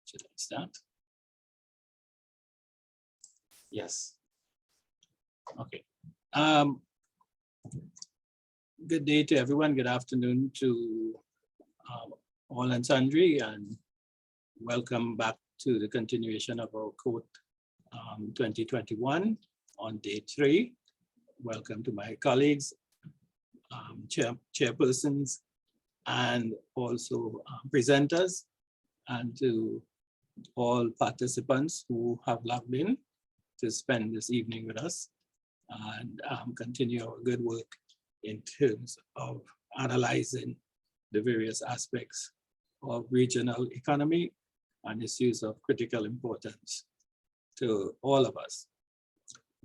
Should I start? Yes. Okay. Good day to everyone. Good afternoon to all and sundry, and welcome back to the continuation of our COTE 2021 on day 3. Welcome to my colleagues, chairpersons, and also presenters, and to all participants who have logged in to spend this evening with us and continue our good work in terms of analyzing the various aspects of regional economy and issues of critical importance to all of us.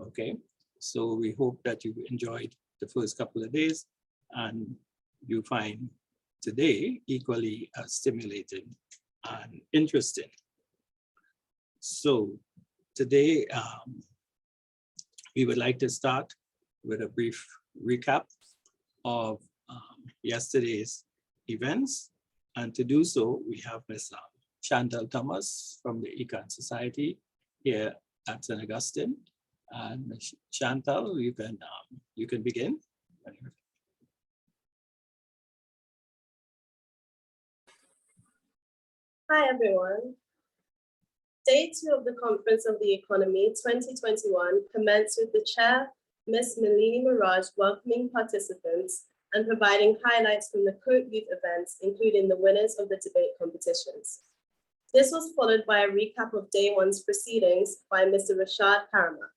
Okay, so we hope that you enjoyed the first couple of days and you find today equally as stimulating and interesting. So today we would like to start with a brief recap of yesterday's events. And to do so, we have Ms. Chantal Thomas from the Econ Society here at St. Augustine. And Chantal, you can begin. Hi, everyone. Day 2 of the Conference of the Economy 2021 commenced with the chair, Ms. Malini Miraj, welcoming participants and providing highlights from the COTE youth events, including the winners of the debate competitions. This was followed by a recap of day 1's proceedings by Mr. Rashad Karama.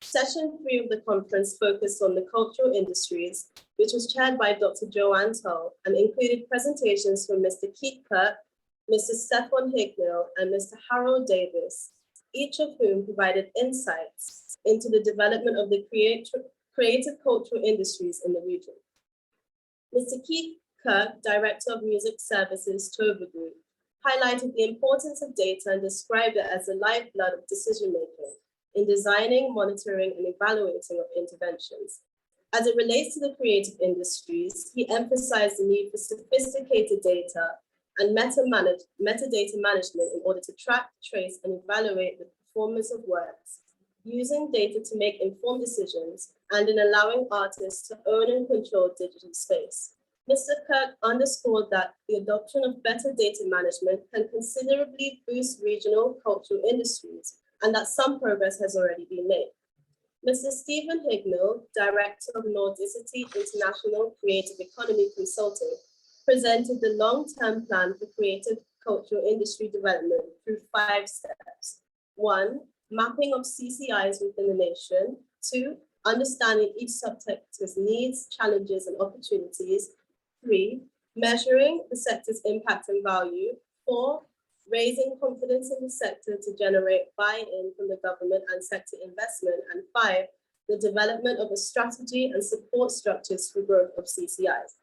Session 3 of the conference focused on the cultural industries, which was chaired by Dr. Joanne Tull and included presentations from Mr. Keith Kirk, Mr. Stefan Hignell, and Mr. Harold Davis, each of whom provided insights into the development of the creative cultural industries in the region. Mr. Keith Kirk, Director of Music Services, Tova Group, highlighted the importance of data and described it as the lifeblood of decision-making in designing, monitoring, and evaluating of interventions. As it relates to the creative industries, he emphasized the need for sophisticated data and metadata management in order to track, trace, and evaluate the performance of works, using data to make informed decisions, and in allowing artists to own and control digital space. Mr. Kirk underscored that the adoption of better data management can considerably boost regional cultural industries, and that some progress has already been made. Mr. Stephen Hignell, Director of Nordicity International Creative Economy Consulting, presented the long-term plan for creative cultural industry development through 5 steps. 1, mapping of CCIs within the nation. 2, understanding each subsector's needs, challenges, and opportunities. 3, measuring the sector's impact and value. 4, raising confidence in the sector to generate buy-in from the government and sector investment. And 5, the development of a strategy and support structures for growth of CCIs.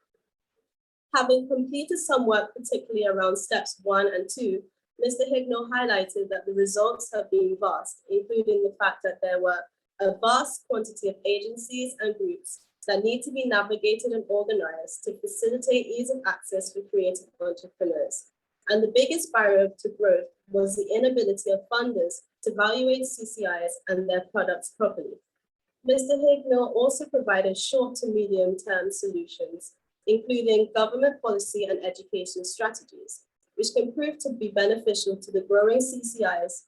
Having completed some work, particularly around steps 1 and 2, Mr. Hignell highlighted that the results have been vast, including the fact that there were a vast quantity of agencies and groups that need to be navigated and organized to facilitate ease of access for creative entrepreneurs. And the biggest barrier to growth was the inability of funders to evaluate CCIs and their products properly. Mr. Hignell also provided short to medium-term solutions, including government policy and education strategies, which can prove to be beneficial to the growing CCIs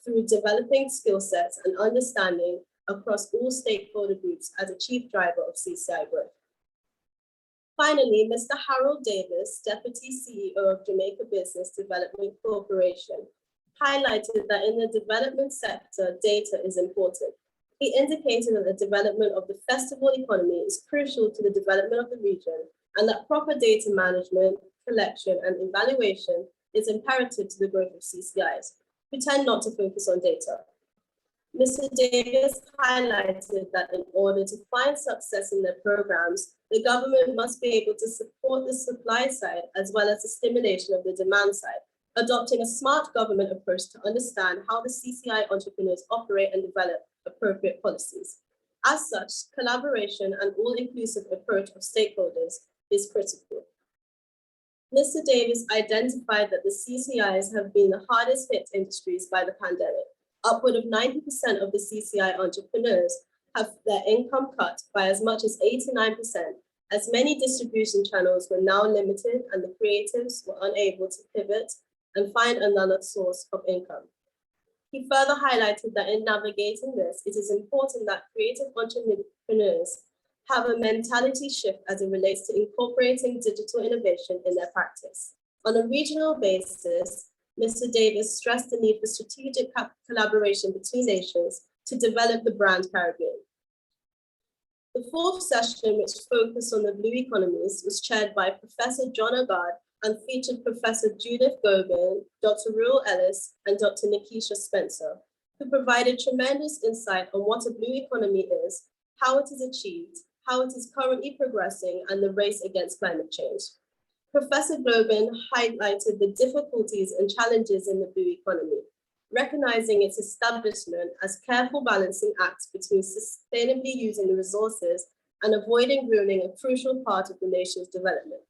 through developing skill sets and understanding across all stakeholder groups as a chief driver of CCI growth. Finally, Mr. Harold Davis, Deputy CEO of Jamaica Business Development Corporation, highlighted that in the development sector, data is important. He indicated that the development of the festival economy is crucial to the development of the region, and that proper data management, collection, and evaluation is imperative to the growth of CCIs, who tend not to focus on data. Mr. Davis highlighted that in order to find success in their programs, the government must be able to support the supply side as well as the stimulation of the demand side, adopting a smart government approach to understand how the CCI entrepreneurs operate and develop appropriate policies. As such, collaboration and all-inclusive approach of stakeholders is critical. Mr. Davis identified that the CCIs have been the hardest hit industries by the pandemic. Upward of 90% of the CCI entrepreneurs have their income cut by as much as 89%, as many distribution channels were now limited and the creatives were unable to pivot and find another source of income. He further highlighted that in navigating this, it is important that creative entrepreneurs have a mentality shift as it relates to incorporating digital innovation in their practice. On a regional basis, Mr. Davis stressed the need for strategic collaboration between nations to develop the brand Caribbean. The fourth session, which focused on the blue economies, was chaired by Professor John Agard and featured Professor Judith Gobin, Dr. Ruel Ellis, and Dr. Nikisha Spencer, who provided tremendous insight on what a blue economy is, how it is achieved, how it is currently progressing, and the race against climate change. Professor Gobin highlighted the difficulties and challenges in the blue economy, recognizing its establishment as careful balancing acts between sustainably using the resources and avoiding ruining a crucial part of the nation's development.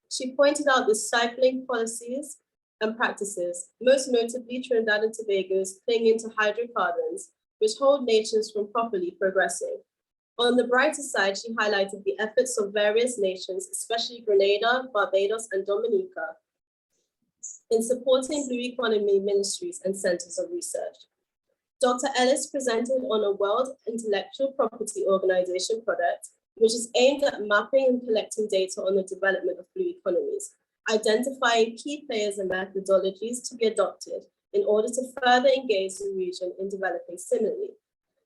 She pointed out the stifling policies and practices, most notably Trinidad and Tobago's clinging to hydrocarbons, which hold nations from properly progressing. On the brighter side, she highlighted the efforts of various nations, especially Grenada, Barbados, and Dominica, in supporting blue economy ministries and centers of research. Dr. Ellis presented on a World Intellectual Property Organization project, which is aimed at mapping and collecting data on the development of blue economies, identifying key players and methodologies to be adopted in order to further engage the region in developing similarly.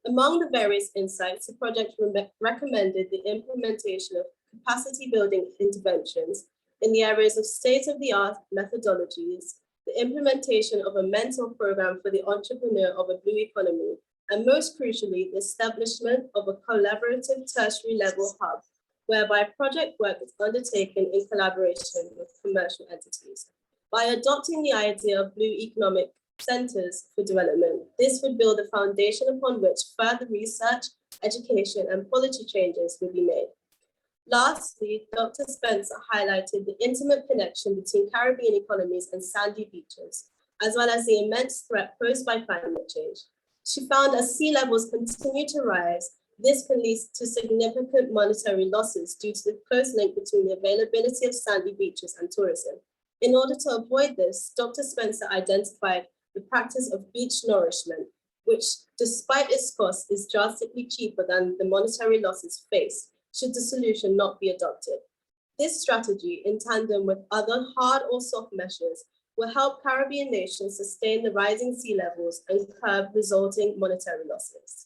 Among the various insights, the project recommended the implementation of capacity building interventions in the areas of state-of-the-art methodologies, the implementation of a mentor program for the entrepreneur of a blue economy, and most crucially, the establishment of a collaborative tertiary level hub, whereby project work is undertaken in collaboration with commercial entities. By adopting the idea of blue economic centers for development, this would build a foundation upon which further research, education, and policy changes will be made. Lastly, Dr. Spencer highlighted the intimate connection between Caribbean economies and sandy beaches, as well as the immense threat posed by climate change. She found as sea levels continue to rise, this can lead to significant monetary losses due to the close link between the availability of sandy beaches and tourism. In order to avoid this, Dr. Spencer identified the practice of beach nourishment, which, despite its cost, is drastically cheaper than the monetary losses faced should the solution not be adopted. This strategy, in tandem with other hard or soft measures, will help Caribbean nations sustain the rising sea levels and curb resulting monetary losses.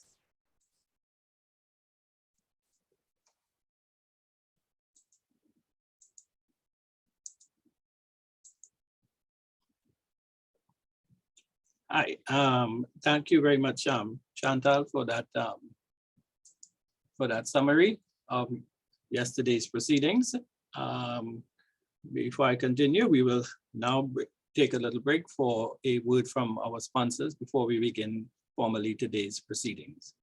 Hi, thank you very much, Chantal, for that summary of yesterday's proceedings. Before I continue, we will now take a little break for a word from our sponsors before we begin formally today's proceedings.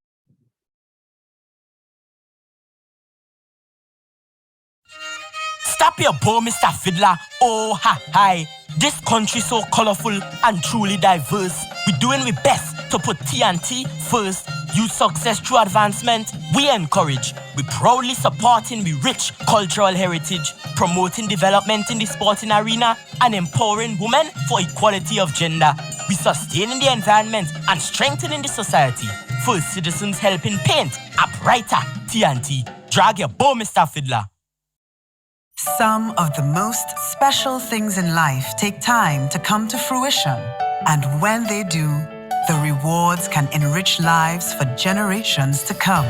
Stop your bow, Mr. Fiddler. Oh, hi. This country so colorful and truly diverse. We're doing our best to put TNT first. Youth success through advancement, we encourage. We proudly supporting the rich cultural heritage, promoting development in the sporting arena, and empowering women for equality of gender. We sustaining the environment and strengthening the society. First citizens helping paint a brighter TNT. Drag your bow, Mr. Fiddler. Some of the most special things in life take time to come to fruition. And when they do, the rewards can enrich lives for generations to come.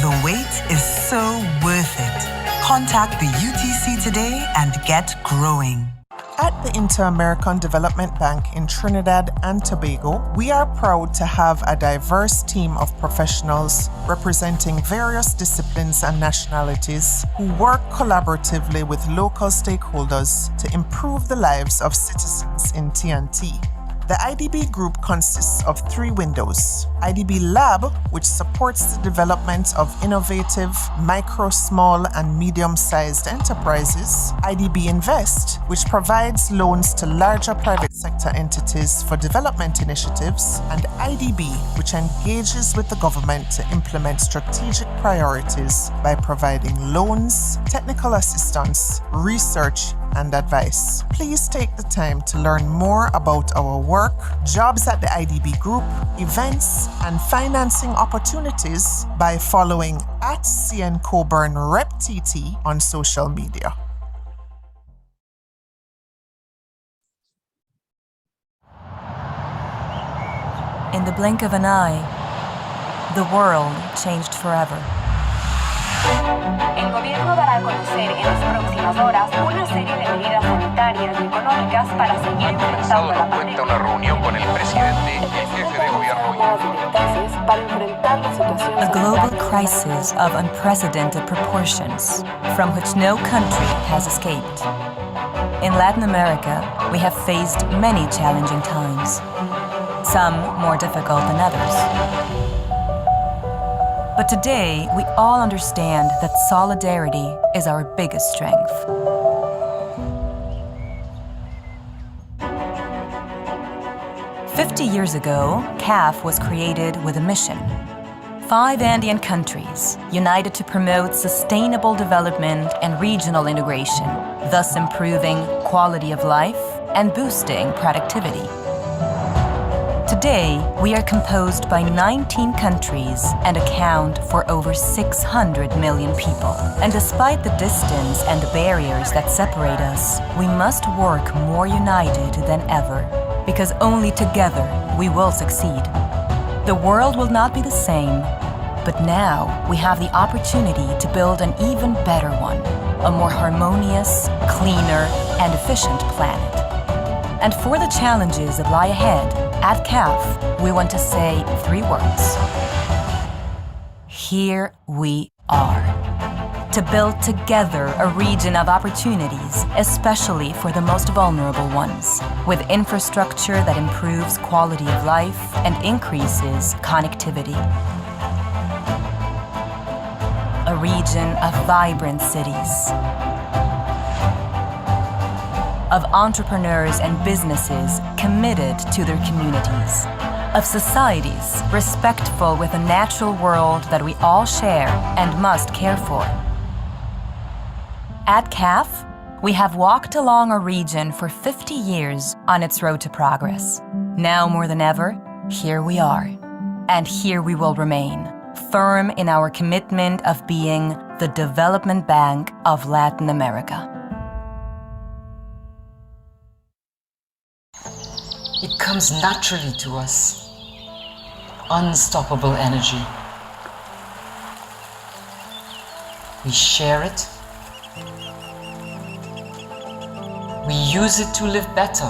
The wait is so worth it. Contact the UTC today and get growing. At the Inter-American Development Bank in Trinidad and Tobago, we are proud to have a diverse team of professionals representing various disciplines and nationalities who work collaboratively with local stakeholders to improve the lives of citizens in TNT. The IDB group consists of 3 windows: IDB Lab, which supports the development of innovative micro, small, and medium-sized enterprises; IDB Invest, which provides loans to larger private sector entities for development initiatives; and IDB, which engages with the government to implement strategic priorities by providing loans, technical assistance, research, and advice. Please take the time to learn more about our work, jobs at the IDB Group, events, and financing opportunities by following @CNCoburnRepTT on social media. In the blink of an eye, the world changed forever. El gobierno dará a conocer en las próximas horas una serie de medidas sanitarias y económicas para seguir enfrentando la pandemia. Una reunión con el presidente y el jefe de gobierno. A global crisis of unprecedented proportions, from which no country has escaped. In Latin America, we have faced many challenging times, some more difficult than others. But today, we all understand that solidarity is our biggest strength. "50 years ago, CAF was created with a mission. 5 Andean countries united to promote sustainable development and regional integration, thus improving quality of life and boosting productivity. Today, we are composed by 19 countries and account for over 600 million people. And despite the distance and the barriers that separate us, we must work more united than ever, because only together we will succeed. The world will not be the same, but now we have the opportunity to build an even better one, a more harmonious, cleaner, and efficient planet. And for the challenges that lie ahead, at CAF, we want to say 3 words. Here we are. To build together a region of opportunities, especially for the most vulnerable ones, with infrastructure that improves quality of life and increases connectivity. A region of vibrant cities, of entrepreneurs and businesses committed to their communities, of societies respectful with the natural world that we all share and must care for. At CAF, we have walked along a region for 50 years on its road to progress. Now more than ever, here we are. And here we will remain, firm in our commitment of being the development bank of Latin America. It comes naturally to us. Unstoppable energy. We share it. We use it to live better,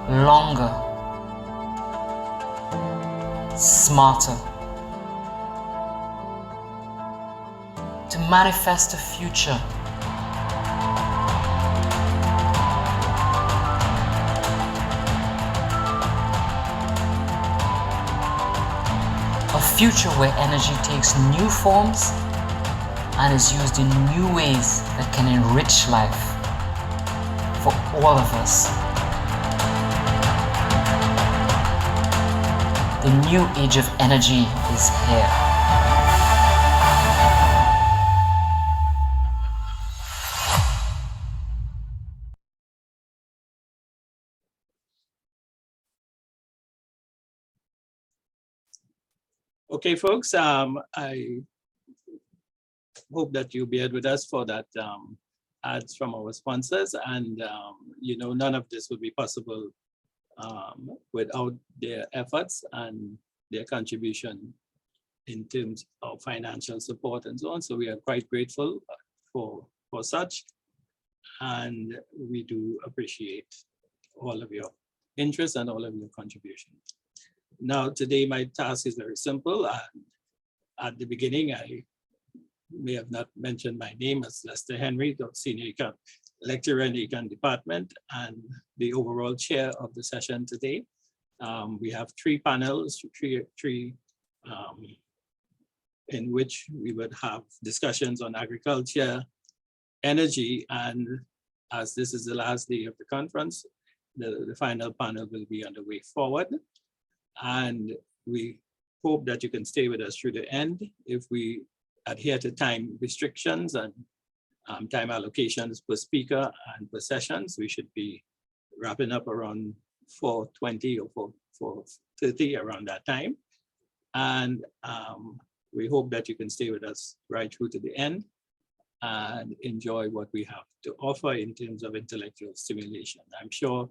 longer, smarter, to manifest a future where energy takes new forms and is used in new ways that can enrich life for all of us. The new age of energy is here. Okay, folks, I hope that you bear with us for that ads from our sponsors, and none of this would be possible without their efforts and their contribution in terms of financial support and so on. So we are quite grateful for such. and we do appreciate all of your interest and all of your contributions. Now, today my task is very simple. At the beginning, I may have not mentioned my name as Lester Henry, the Senior Lecturer in the Econ Department and the overall chair of the session today. We have three panels, in which we would have discussions on agriculture, energy, and as this is the last day of the conference, the final panel will be on the way forward. And we hope that you can stay with us through the end. If we adhere to time restrictions and time allocations per speaker and per sessions, we should be wrapping up around 4:20 or 4:30 around that time. And we hope that you can stay with us right through to the end and enjoy what we have to offer in terms of intellectual stimulation. I'm sure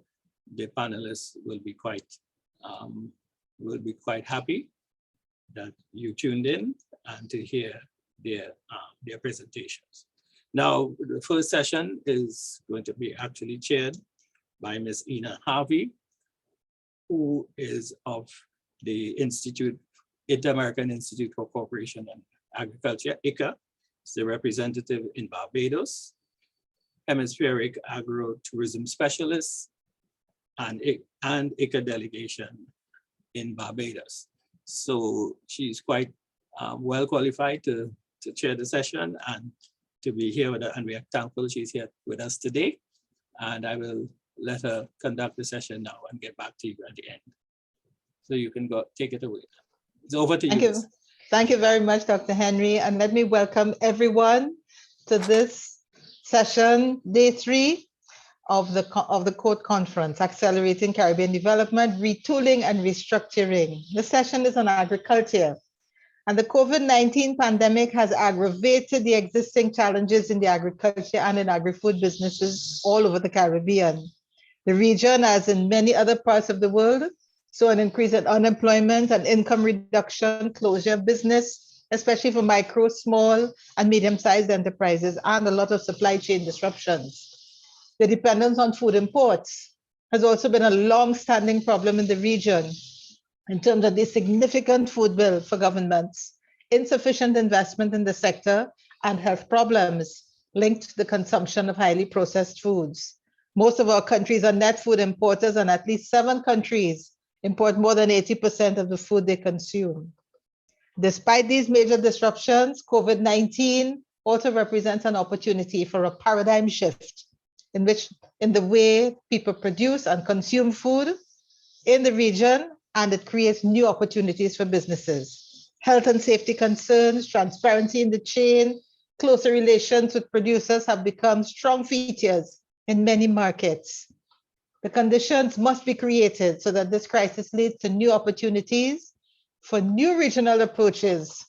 the panelists will be quite happy that you tuned in and to hear their presentations. Now, the first session is going to be actually chaired by Ms. Ina Harvey, who is of the Inter-American Institute for Cooperation and Agriculture, ICA. It's the representative in Barbados, hemispheric agro-tourism specialist, and ICA delegation in Barbados. So she's quite well qualified to chair the session and to be here with us, and we are thankful she's here with us today. And I will let her conduct the session now and get back to you at the end. So you can go take it away. It's over to you. Thank you very much, Dr. Henry. And let me welcome everyone to this session, day 3 of the COTE conference, Accelerating Caribbean Development, Retooling and Restructuring. The session is on agriculture. And the COVID-19 pandemic has aggravated the existing challenges in the agriculture and in agri-food businesses all over the Caribbean. The region, as in many other parts of the world, saw an increase in unemployment and income reduction, closure of business, especially for micro, small, and medium-sized enterprises, and a lot of supply chain disruptions. The dependence on food imports has also been a long-standing problem in the region in terms of the significant food bill for governments, insufficient investment in the sector, and health problems linked to the consumption of highly processed foods. Most of our countries are net food importers, and at least 7 countries import more than 80% of the food they consume. Despite these major disruptions, COVID-19 also represents an opportunity for a paradigm shift in the way people produce and consume food in the region, and it creates new opportunities for businesses. Health and safety concerns, transparency in the chain, closer relations with producers have become strong features in many markets. The conditions must be created so that this crisis leads to new opportunities for new regional approaches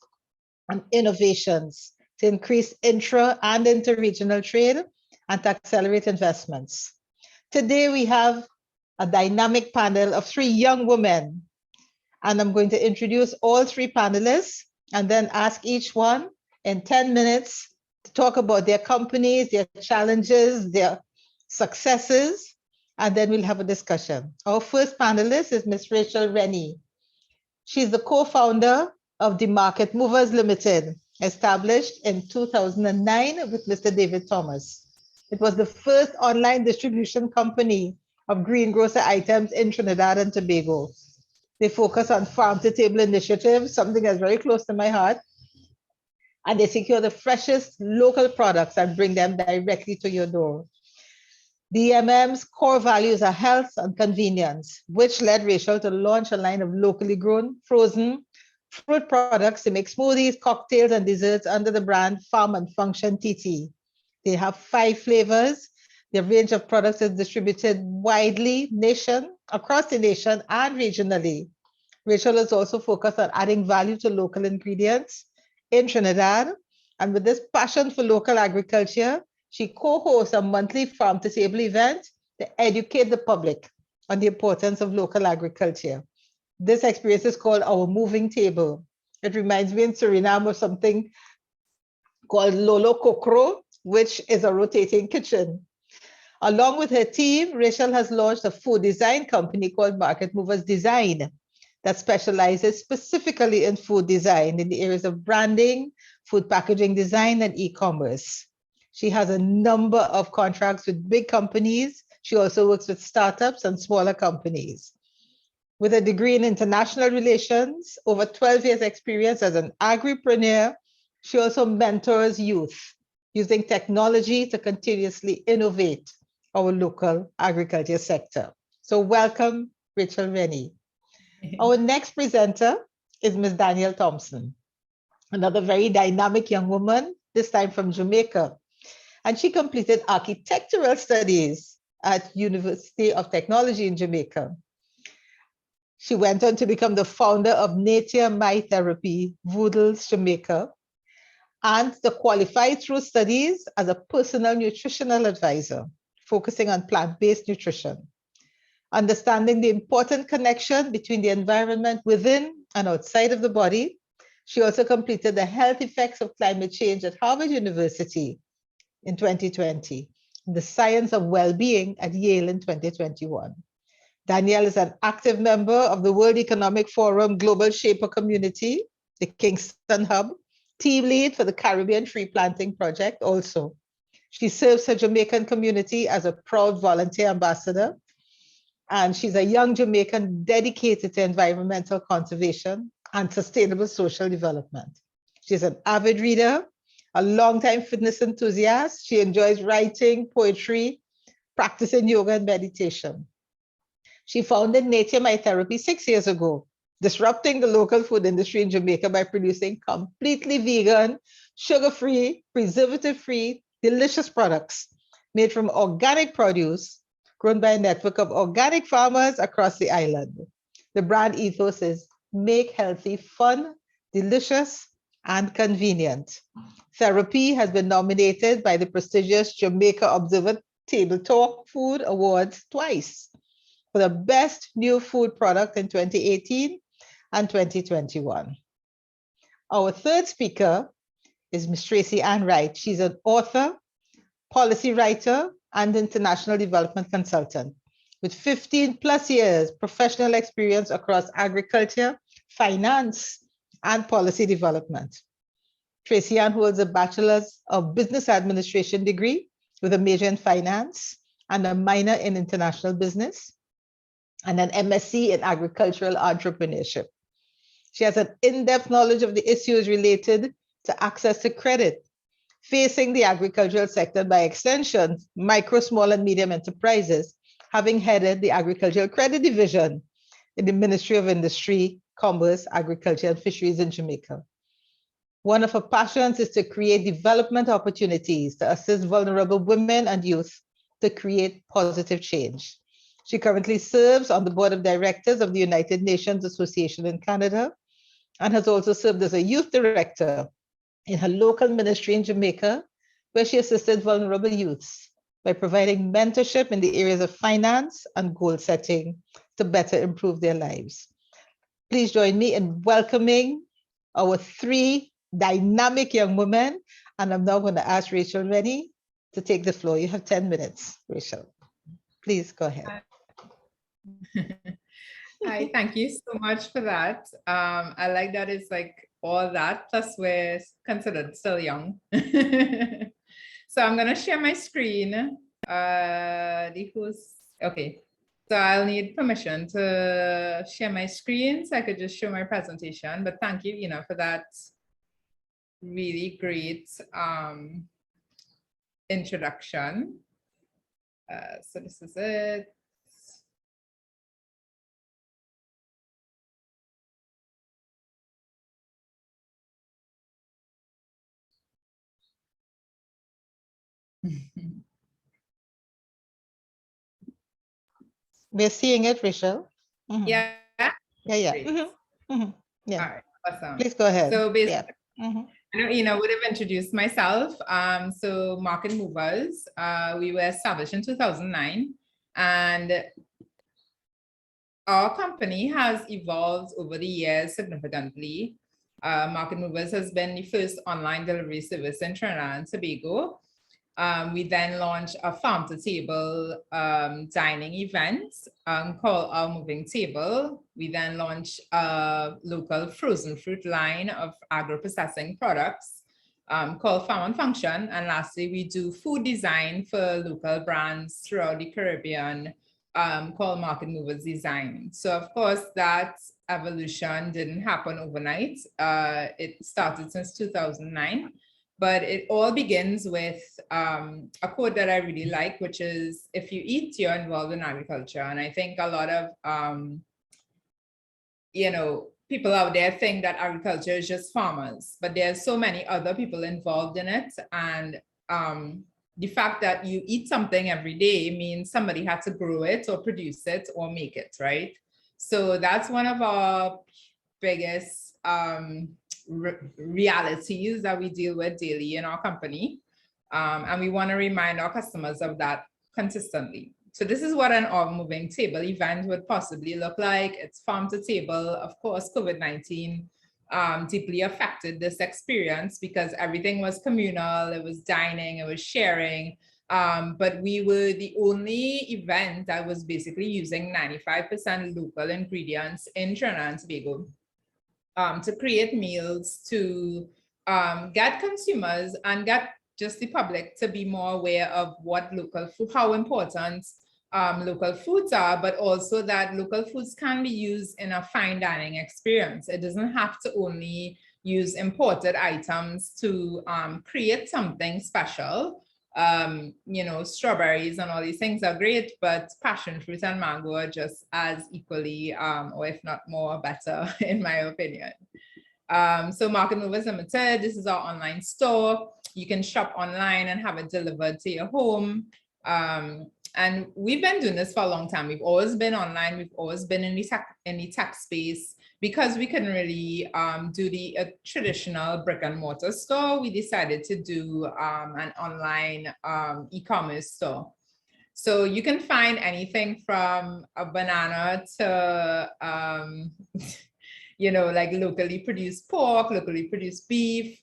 and innovations to increase intra and interregional trade and to accelerate investments. Today we have a dynamic panel of 3 young women, and I'm going to introduce all 3 panelists and then ask each one in 10 minutes to talk about their companies, their challenges, their successes, and then we'll have a discussion. Our first panelist is Ms. Rachel Rennie. She's the co-founder of the Market Movers Limited, established in 2009 with Mr. David Thomas. It was the first online distribution company of greengrocer items in Trinidad and Tobago. They focus on farm-to-table initiatives, something that's very close to my heart, and they secure the freshest local products and bring them directly to your door. DMM's core values are health and convenience, which led Rachel to launch a line of locally grown, frozen fruit products to make smoothies, cocktails, and desserts under the brand Farm and Function TT. They have 5 flavors. Their range of products is distributed widely across the nation and regionally. Rachel is also focused on adding value to local ingredients in Trinidad. And with this passion for local agriculture, she co-hosts a monthly farm-to-table event to educate the public on the importance of local agriculture. This experience is called Our Moving Table. It reminds me in Suriname of something called Lolo Kokro, which is a rotating kitchen. Along with her team, Rachel has launched a food design company called Market Movers Design that specializes specifically in food design in the areas of branding, food packaging design, and e-commerce. She has a number of contracts with big companies. She also works with startups and smaller companies. With a degree in international relations, over 12 years experience as an agripreneur, she also mentors youth using technology to continuously innovate our local agriculture sector. So welcome, Rachel Rennie. Our next presenter is Ms. Danielle Thompson, another very dynamic young woman, this time from Jamaica. And she completed architectural studies at University of Technology in Jamaica. She went on to become the founder of Nature My Therapy, Voodles, Jamaica, and to qualify through studies as a personal nutritional advisor, focusing on plant-based nutrition. Understanding the important connection between the environment within and outside of the body, she also completed the health effects of climate change at Harvard University in 2020, and the science of well-being at Yale in 2021. Danielle is an active member of the World Economic Forum Global Shaper Community, the Kingston Hub, team lead for the Caribbean Tree Planting Project also. She serves her Jamaican community as a proud volunteer ambassador, and she's a young Jamaican dedicated to environmental conservation and sustainable social development. She's an avid reader, a longtime fitness enthusiast. She enjoys writing, poetry, practicing yoga and meditation. She founded Nature My Therapy 6 years ago, disrupting the local food industry in Jamaica by producing completely vegan, sugar-free, preservative-free, delicious products made from organic produce grown by a network of organic farmers across the island. The brand ethos is make healthy fun, delicious, and convenient. Therapy has been nominated by the prestigious Jamaica Observer Table Talk Food Awards twice for the best new food product in 2018 and 2021. Our third speaker is Ms. Tracy Ann Wright. She's an author, policy writer, and international development consultant with 15 plus years professional experience across agriculture, finance, and policy development. Tracy Ann holds a Bachelor's of Business Administration degree with a major in finance and a minor in international business, and an MSc in agricultural entrepreneurship. She has an in-depth knowledge of the issues related to access to credit facing the agricultural sector, by extension, micro, small, and medium enterprises, having headed the Agricultural Credit Division in the Ministry of Industry, Commerce, Agriculture, and Fisheries in Jamaica. One of her passions is to create development opportunities to assist vulnerable women and youth to create positive change. She currently serves on the board of directors of the United Nations Association in Canada and has also served as a youth director in her local ministry in Jamaica, where she assisted vulnerable youths by providing mentorship in the areas of finance and goal setting to better improve their lives. Please join me in welcoming our three dynamic young women. And I'm now going to ask Rachel Rennie to take the floor. You have 10 minutes, Rachel. Please go ahead. Hi, thank you so much for that. I like that it's like all that, plus we're considered still young. So I'm gonna share my screen. Okay, so I'll need permission to share my screen so I could just show my presentation, but thank you, Ina, for that really great introduction. So this is it. We're seeing it, Rachel. Mm-hmm. Yeah. Yeah. Mm-hmm. Mm-hmm. Yeah. All right. Awesome. Please go ahead. So basically, mm-hmm. I know Ina would have introduced myself. So Market Movers, we were established in 2009, and our company has evolved over the years significantly. Market Movers has been the first online delivery service in Trinidad and Tobago. We then launched a farm-to-table dining event called Our Moving Table. We then launched a local frozen fruit line of agro-processing products called Farm and Function. And lastly, we do food design for local brands throughout the Caribbean called Market Movers Design. So of course, that evolution didn't happen overnight. It started since 2009. But it all begins with a quote that I really like, which is, if you eat, you're involved in agriculture. And I think a lot of, people out there think that agriculture is just farmers, but there's so many other people involved in it. And the fact that you eat something every day means somebody had to grow it or produce it or make it, right? So that's one of our biggest realities that we deal with daily in our company. And we want to remind our customers of that consistently. So this is what an Our Moving Table event would possibly look like. It's farm to table. Of course, COVID-19 deeply affected this experience because everything was communal, it was dining, it was sharing. But we were the only event that was basically using 95% local ingredients in Trinidad and Tobago. To create meals, to get consumers and get just the public to be more aware of what local food, how important local foods are, but also that local foods can be used in a fine dining experience. It doesn't have to only use imported items to create something special. Strawberries and all these things are great, but passion fruit and mango are just as equally, or if not more, better, in my opinion. So Market Movers Limited, this is our online store. You can shop online and have it delivered to your home. And we've been doing this for a long time. We've always been online. We've always been in the tech space. Because we couldn't really do the traditional brick and mortar store, we decided to do an online e-commerce store. So you can find anything from a banana to, like locally produced pork, locally produced beef.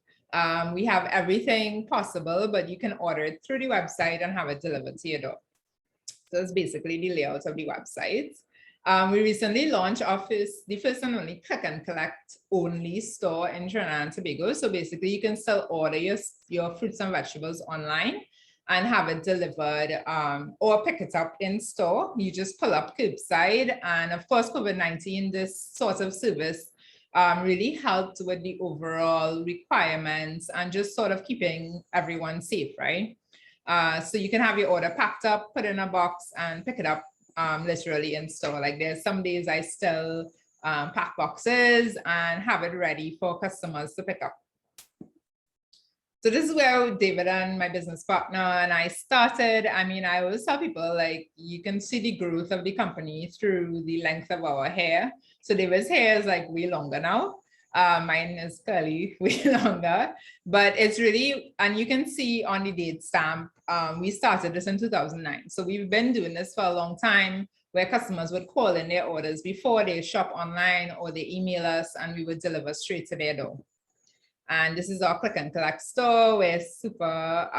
We have everything possible, but you can order it through the website and have it delivered to your door. So it's basically the layout of the website. We recently launched the first and only click and collect only store in Trinidad and Tobago. So basically you can still order your fruits and vegetables online and have it delivered or pick it up in store. You just pull up curbside. And of course, COVID-19, this sort of service really helped with the overall requirements and just sort of keeping everyone safe, right? So you can have your order packed up, put in a box and pick it up literally in store. Like there's some days I still pack boxes and have it ready for customers to pick up. So this is where David and my business partner and I started. I mean, I always tell people, like, you can see the growth of the company through the length of our hair. So David's hair is like way longer now. Mine is curly, way longer, but it's really, and you can see on the date stamp, we started this in 2009. So we've been doing this for a long time, where customers would call in their orders before they shop online or they email us and we would deliver straight to their door. And this is our click and collect store. We're super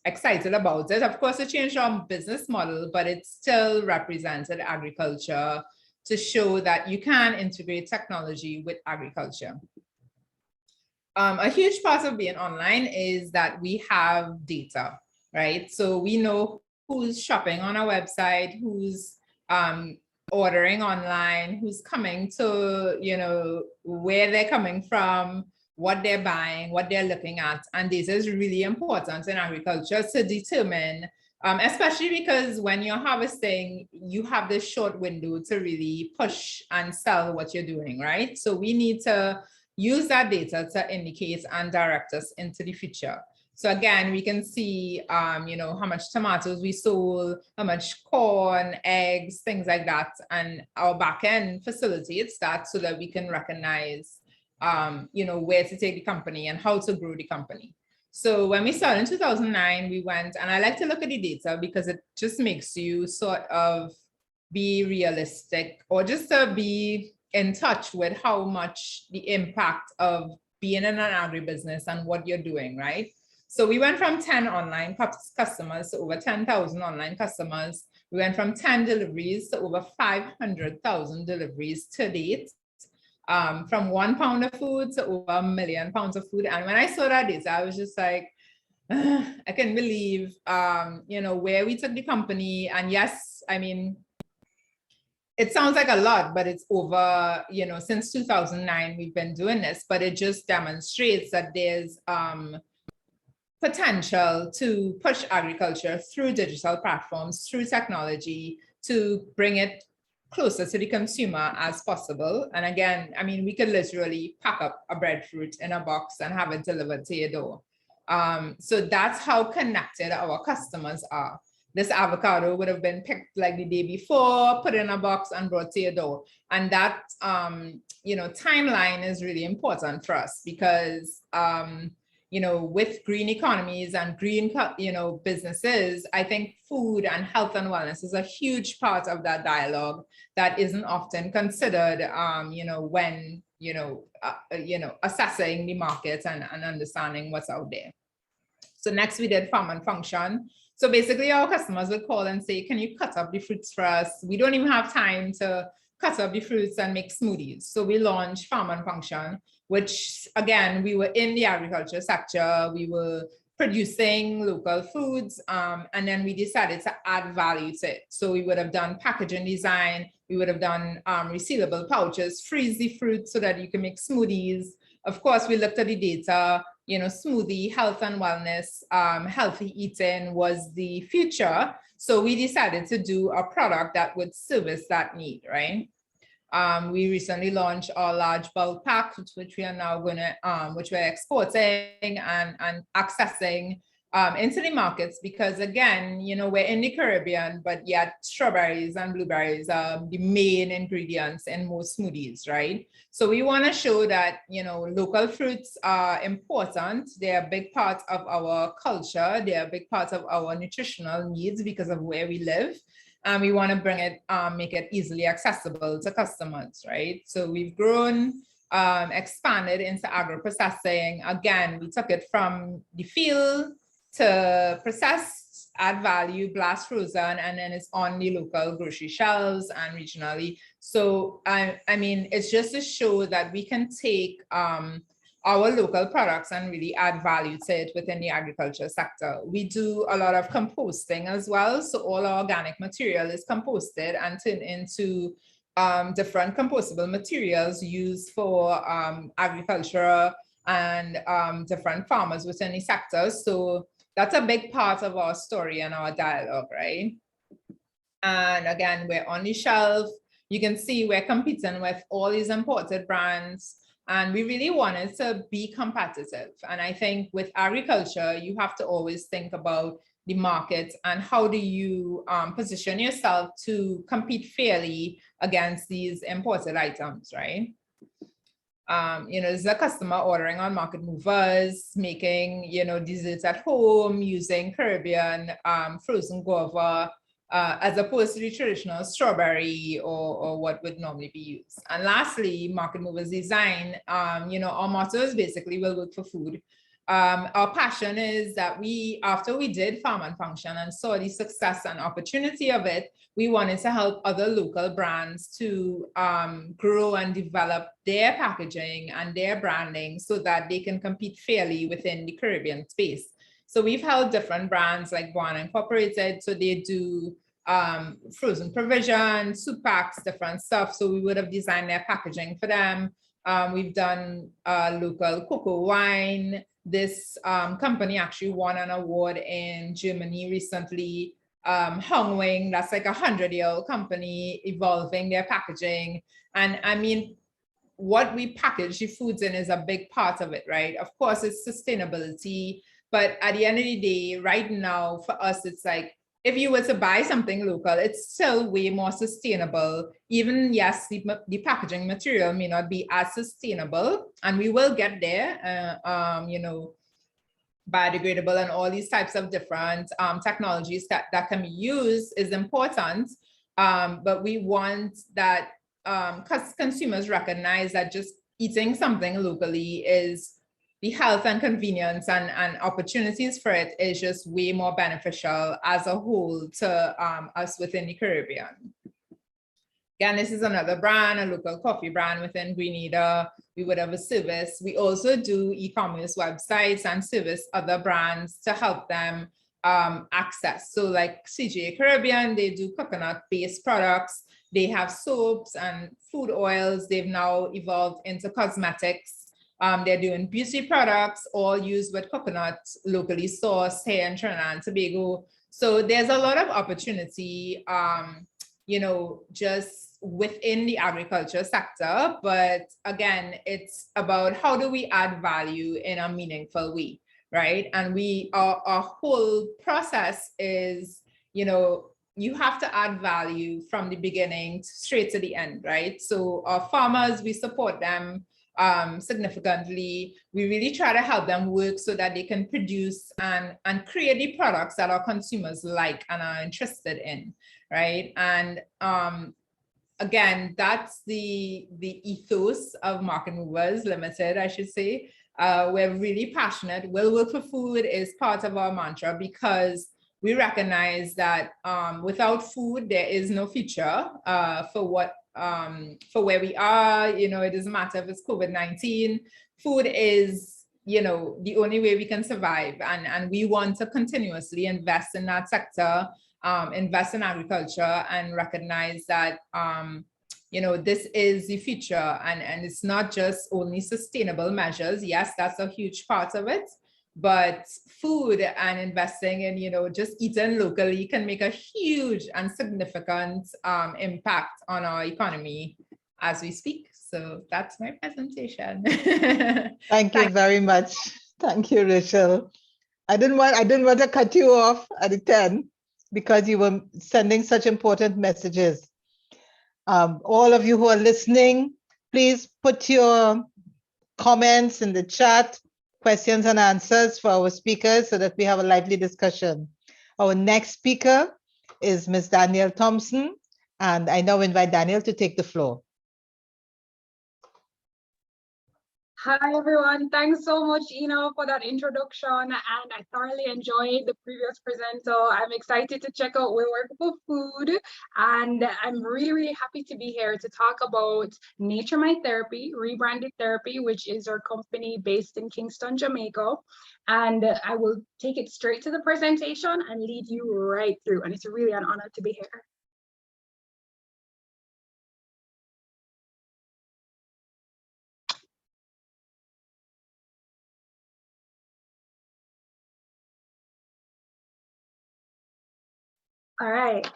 excited about it. Of course, it changed our business model, but it still represented agriculture to show that you can integrate technology with agriculture. A huge part of being online is that we have data, right? So we know who's shopping on our website, who's ordering online, who's coming to, where they're coming from, what they're buying, what they're looking at. And this is really important in agriculture to determine, especially because when you're harvesting, you have this short window to really push and sell what you're doing, right? So we need to use that data to indicate and direct us into the future. So again, we can see, how much tomatoes we sold, how much corn, eggs, things like that. And our back-end facilitates that so that we can recognize where to take the company and how to grow the company. So when we started in 2009, we went, and I like to look at the data because it just makes you sort of be realistic or just to be in touch with how much the impact of being in an agribusiness and what you're doing, right? So we went from 10 online customers to over 10,000 online customers. We went from 10 deliveries to over 500,000 deliveries to date. From 1 pound of food to over 1 million pounds of food. And when I saw that data, I was just like, I can't believe, you know, where we took the company. And yes, I mean, it sounds like a lot, but it's over, you know, since 2009, we've been doing this, but it just demonstrates that there's potential to push agriculture through digital platforms, through technology, to bring it closer to the consumer as possible. And again, I mean, we could literally pack up a breadfruit in a box and have it delivered to your door. So that's how connected our customers are. This avocado would have been picked like the day before, put in a box and brought to your door. And that, you know, timeline is really important for us because, you know, with green economies and green, you know, businesses, I think food and health and wellness is a huge part of that dialogue that isn't often considered, you know, when, you know, assessing the market and understanding what's out there. So next we did farm and function. So basically our customers would call and say, can you cut up the fruits for us? We don't even have time to cut up the fruits and make smoothies. So we launched farm and function, which again, we were in the agriculture sector, we were producing local foods, and then we decided to add value to it. So we would have done packaging design, we would have done resealable pouches, freeze the fruit so that you can make smoothies. Of course, we looked at the data, you know, smoothie, health and wellness, healthy eating was the future. So we decided to do a product that would service that need, right? We recently launched our large bulk pack, which we are now going to, which we're exporting and accessing into the markets because again, you know, we're in the Caribbean, but yet strawberries and blueberries are the main ingredients in most smoothies, right? So we want to show that, you know, local fruits are important. They're a big part of our culture. They're a big part of our nutritional needs because of where we live. And we want to bring it, make it easily accessible to customers, right? So we've grown, expanded into agro-processing. Again, we took it from the field to process, add value, blast frozen, and then it's on the local grocery shelves and regionally. So, I mean, it's just to show that we can take our local products and really add value to it within the agriculture sector. We do a lot of composting as well. So all our organic material is composted and turned into different compostable materials used for agriculture and different farmers within the sector. So that's a big part of our story and our dialogue, right? And again, we're on the shelf. You can see we're competing with all these imported brands. And we really wanted to be competitive. And I think with agriculture, you have to always think about the market and how do you position yourself to compete fairly against these imported items, right? You know, there's a customer ordering on market movers, making, you know, desserts at home, using Caribbean frozen guava, as opposed to the traditional strawberry or what would normally be used. And lastly, market movers design, you know, our motto is basically we'll work for food. Our passion is that after we did farm and function and saw the success and opportunity of it, we wanted to help other local brands to grow and develop their packaging and their branding so that they can compete fairly within the Caribbean space. So we've held different brands like Buana Incorporated, so they do frozen provision, soup packs, different stuff. So we would have designed their packaging for them. We've done local cocoa wine. This company actually won an award in Germany recently. Hongwing, that's like 100-year-old company evolving their packaging. And I mean, what we package the foods in is a big part of it, right? Of course, it's sustainability. But at the end of the day, right now, for us, it's like, if you were to buy something local, it's still way more sustainable. Even, yes, the packaging material may not be as sustainable, and we will get there, you know, biodegradable and all these types of different technologies that can be used is important. But we want that consumers recognize that just eating something locally is health and convenience and opportunities for it is just way more beneficial as a whole to us within the Caribbean. Again, this is another brand, a local coffee brand within Grenada. We would have a service. We also do e-commerce websites and service other brands to help them access. So like CJ Caribbean, they do coconut-based products. They have soaps and food oils. They've now evolved into cosmetics. They're doing beauty products, all used with coconut, locally sourced here in Trinidad and Tobago. So there's a lot of opportunity, you know, just within the agriculture sector. But again, it's about how do we add value in a meaningful way, right? And our whole process is, you know, you have to add value from the beginning straight to the end, right? So our farmers, we support them significantly. We really try to help them work so that they can produce and create the products that our consumers like and are interested in, right? And again, that's the ethos of Market Movers Limited, I should say. We're really passionate. We'll work for food is part of our mantra because we recognize that without food, there is no future for where we are. You know, it doesn't matter if it's COVID-19. Food is, you know, the only way we can survive. And we want to continuously invest in that sector, invest in agriculture and recognize that, you know, this is the future and it's not just only sustainable measures. Yes, that's a huge part of it, but food and investing in, you know, just eating locally can make a huge and significant impact on our economy as we speak. So that's my presentation. Thank you very much. Thank you, Rachel. I didn't want to cut you off at the 10 because you were sending such important messages. All of you who are listening, please put your comments in the chat, questions and answers for our speakers so that we have a lively discussion. Our next speaker is Ms. Danielle Thompson, and I now invite Danielle to take the floor. Hi, everyone. Thanks so much, Ina, for that introduction. And I thoroughly enjoyed the previous presenter. I'm excited to check out We Work for Food. And I'm really, really happy to be here to talk about Nature My Therapy, Rebranded Therapy, which is our company based in Kingston, Jamaica. And I will take it straight to the presentation and lead you right through. And it's really an honor to be here. All right.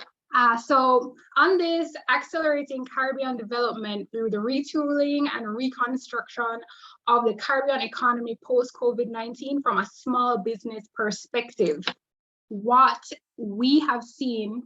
So on this accelerating Caribbean development through the retooling and reconstruction of the Caribbean economy post-COVID-19 from a small business perspective, what we have seen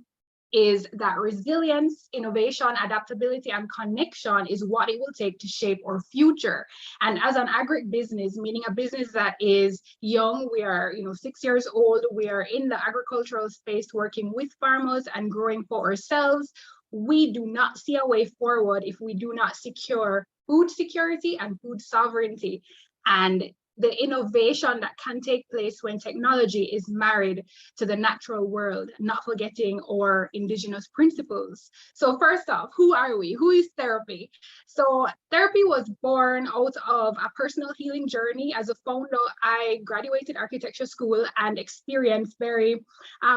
is that resilience, innovation, adaptability, and connection is what it will take to shape our future. And as an agribusiness, meaning a business that is young, we are 6 years old, we are in the agricultural space working with farmers and growing for ourselves. We do not see a way forward if we do not secure food security and food sovereignty. And the innovation that can take place when technology is married to the natural world, not forgetting our indigenous principles. So first off, who are we? Who is therapy? So therapy was born out of a personal healing journey. As a founder, I graduated architecture school and experienced very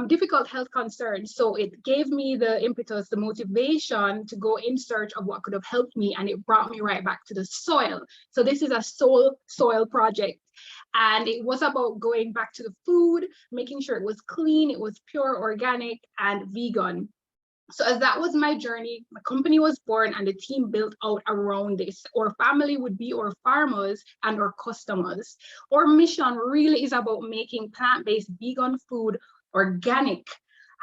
difficult health concerns. So it gave me the impetus, the motivation to go in search of what could have helped me, and it brought me right back to the soil. So this is a soil project. And it was about going back to the food, making sure it was clean, it was pure, organic, and vegan. So as that was my journey, my company was born and the team built out around this. Our family would be our farmers and our customers. Our mission really is about making plant-based vegan food organic,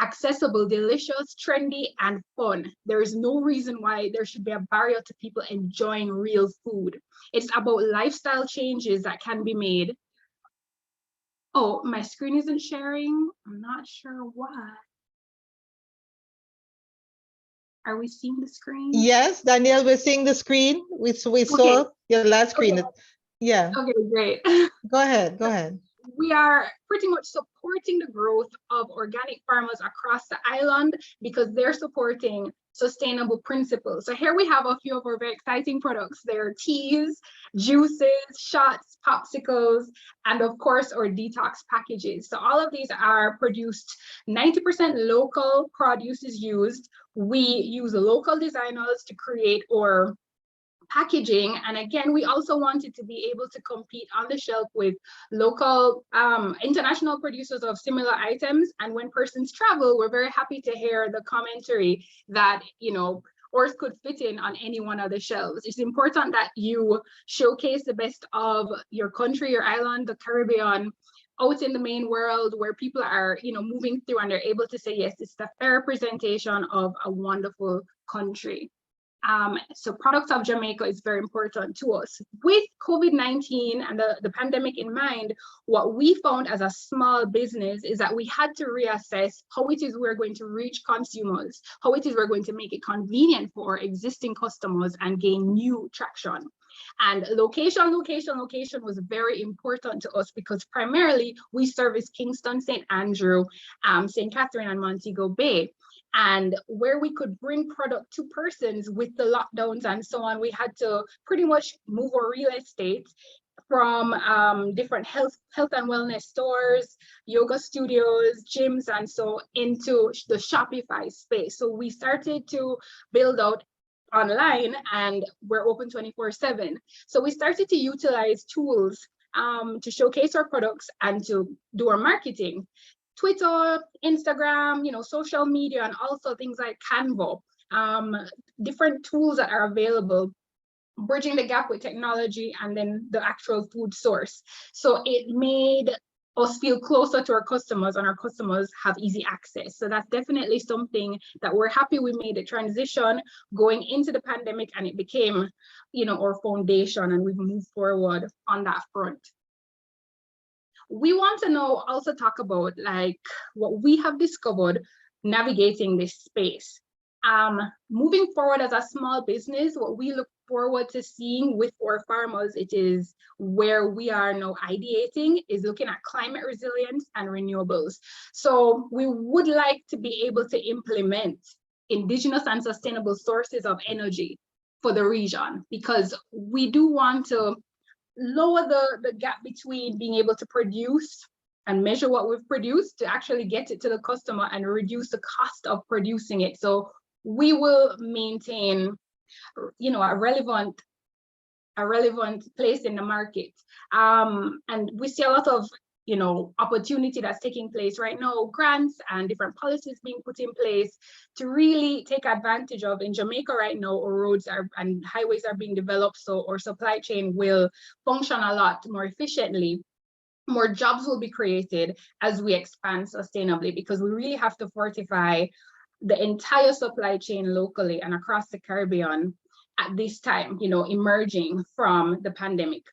accessible, delicious, trendy, and fun. There is no reason why there should be a barrier to people enjoying real food. It's about lifestyle changes that can be made. Oh, my screen isn't sharing. I'm not sure why. Are we seeing the screen? Yes, Danielle, we're seeing the screen. We saw your last screen. Okay. Yeah. Okay, great. Go ahead. Go ahead. We are pretty much supporting the growth of organic farmers across the island because they're supporting sustainable principles. So here we have a few of our very exciting products. They're teas, juices, shots, popsicles, and of course our detox packages. So all of these are produced, 90% local produce is used. We use local designers to create our packaging, and again, we also wanted to be able to compete on the shelf with local international producers of similar items. And when persons travel, we're very happy to hear the commentary that, you know, ours could fit in on any one of the shelves. It's important that you showcase the best of your country, your island, the Caribbean, out in the main world where people are, you know, moving through and they're able to say, yes, it's the fair representation of a wonderful country. So products of Jamaica is very important to us. With COVID-19 and the pandemic in mind, what we found as a small business is that we had to reassess how it is we're going to reach consumers, how it is we're going to make it convenient for existing customers and gain new traction. And location was very important to us because primarily we service Kingston, St. Andrew, St. Catherine and Montego Bay. And where we could bring product to persons with the lockdowns and so on, we had to pretty much move our real estate from different health and wellness stores, yoga studios, gyms, and so into the Shopify space. So we started to build out online and we're open 24/7. So we started to utilize tools to showcase our products and to do our marketing. Twitter, Instagram, you know, social media, and also things like Canva, different tools that are available, bridging the gap with technology and then the actual food source. So it made us feel closer to our customers and our customers have easy access. So that's definitely something that we're happy we made a transition going into the pandemic and it became, you know, our foundation and we've moved forward on that front. We want to now also talk about like what we have discovered navigating this space. Moving forward as a small business, what we look forward to seeing with our farmers, it is where we are now ideating is looking at climate resilience and renewables. So we would like to be able to implement indigenous and sustainable sources of energy for the region because we do want to lower the gap between being able to produce and measure what we've produced to actually get it to the customer and reduce the cost of producing it. So we will maintain, you know, a relevant place in the market. And we see a lot of, you know, opportunity that's taking place right now, grants and different policies being put in place to really take advantage of. In Jamaica right now, our roads and highways are being developed, so our supply chain will function a lot more efficiently. More jobs will be created as we expand sustainably because we really have to fortify the entire supply chain locally and across the Caribbean at this time, you know, emerging from the pandemic.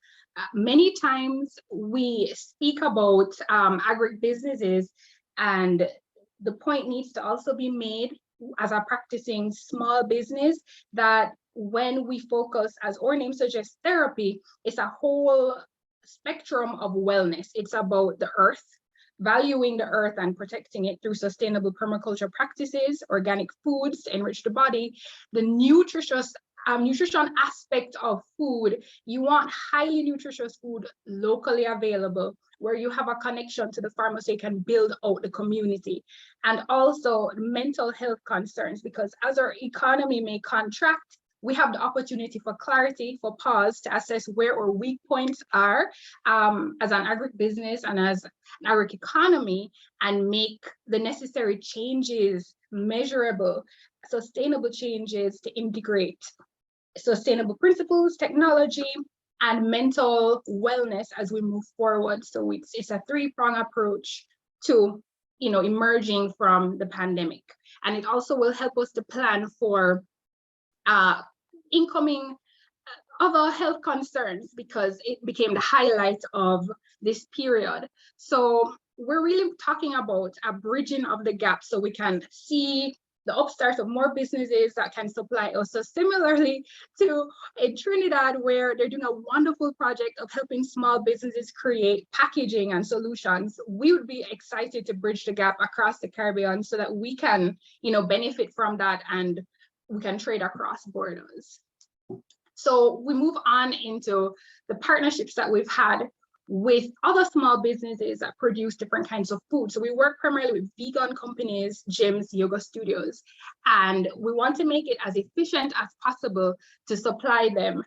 Many times we speak about agribusinesses, and the point needs to also be made as a practicing small business that when we focus, as our name suggests, therapy, it's a whole spectrum of wellness. It's about the earth, valuing the earth and protecting it through sustainable permaculture practices, organic foods to enrich the body, the nutrition aspect of food. You want highly nutritious food locally available where you have a connection to the farmer so you can build out the community. And also mental health concerns, because as our economy may contract, we have the opportunity for clarity, for pause to assess where our weak points are as an agribusiness and as an agri economy and make the necessary changes, measurable, sustainable changes to integrate sustainable principles, technology, and mental wellness as we move forward. So it's a three-pronged approach to, you know, emerging from the pandemic. And it also will help us to plan for incoming other health concerns because it became the highlight of this period. So we're really talking about a bridging of the gap so we can see the upstart of more businesses that can supply us. So similarly to in Trinidad, where they're doing a wonderful project of helping small businesses create packaging and solutions, we would be excited to bridge the gap across the Caribbean so that we can, benefit from that and we can trade across borders. So we move on into the partnerships that we've had with other small businesses that produce different kinds of food. So we work primarily with vegan companies, gyms, yoga studios, and we want to make it as efficient as possible to supply them.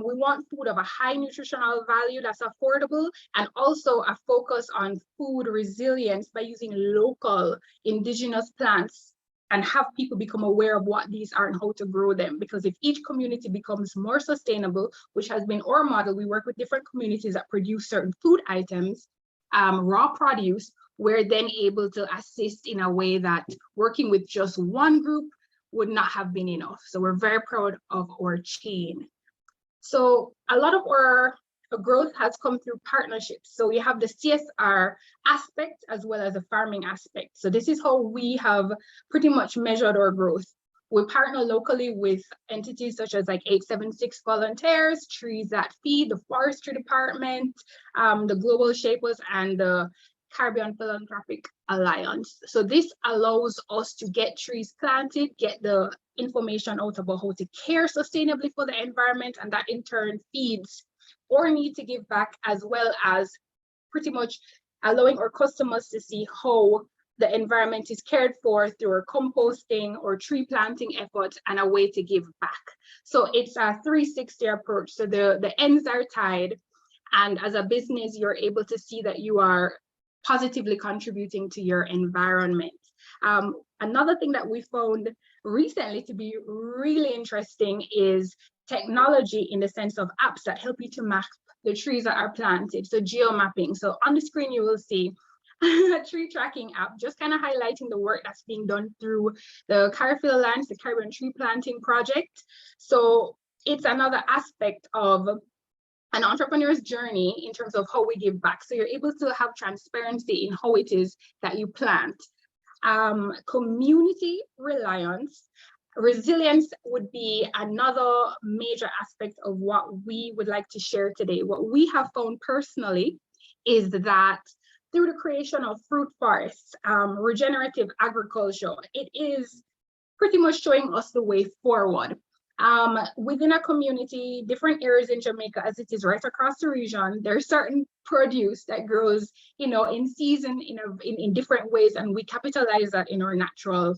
We want food of a high nutritional value that's affordable, and also a focus on food resilience by using local indigenous plants and have people become aware of what these are and how to grow them. Because if each community becomes more sustainable, which has been our model, we work with different communities that produce certain food items, raw produce, we're then able to assist in a way that working with just one group would not have been enough. So we're very proud of our chain. So a lot of our growth has come through partnerships. So we have the CSR aspect as well as the farming aspect. So this is how we have pretty much measured our growth. We partner locally with entities such as like 876 Volunteers, Trees That Feed, the Forestry Department, the Global Shapers, and the Caribbean Philanthropic Alliance. So this allows us to get trees planted, get the information out about how to care sustainably for the environment, and that in turn feeds or need to give back, as well as pretty much allowing our customers to see how the environment is cared for through our composting or tree planting efforts and a way to give back. So it's a 360 approach. So the ends are tied, and as a business, you're able to see that you are positively contributing to your environment. Another thing that we found recently to be really interesting is technology, in the sense of apps that help you to map the trees that are planted. So geomapping. So on the screen, you will see a tree tracking app, just kind of highlighting the work that's being done through the Caribbean Alliance, the Caribbean Tree Planting Project. So it's another aspect of an entrepreneur's journey in terms of how we give back. So you're able to have transparency in how it is that you plant. Community reliance. Resilience would be another major aspect of what we would like to share today. What we have found personally is that through the creation of fruit forests, regenerative agriculture, it is pretty much showing us the way forward. Within a community, different areas in Jamaica, as it is right across the region, there's certain produce that grows, in season, in different ways, and we capitalize that in our natural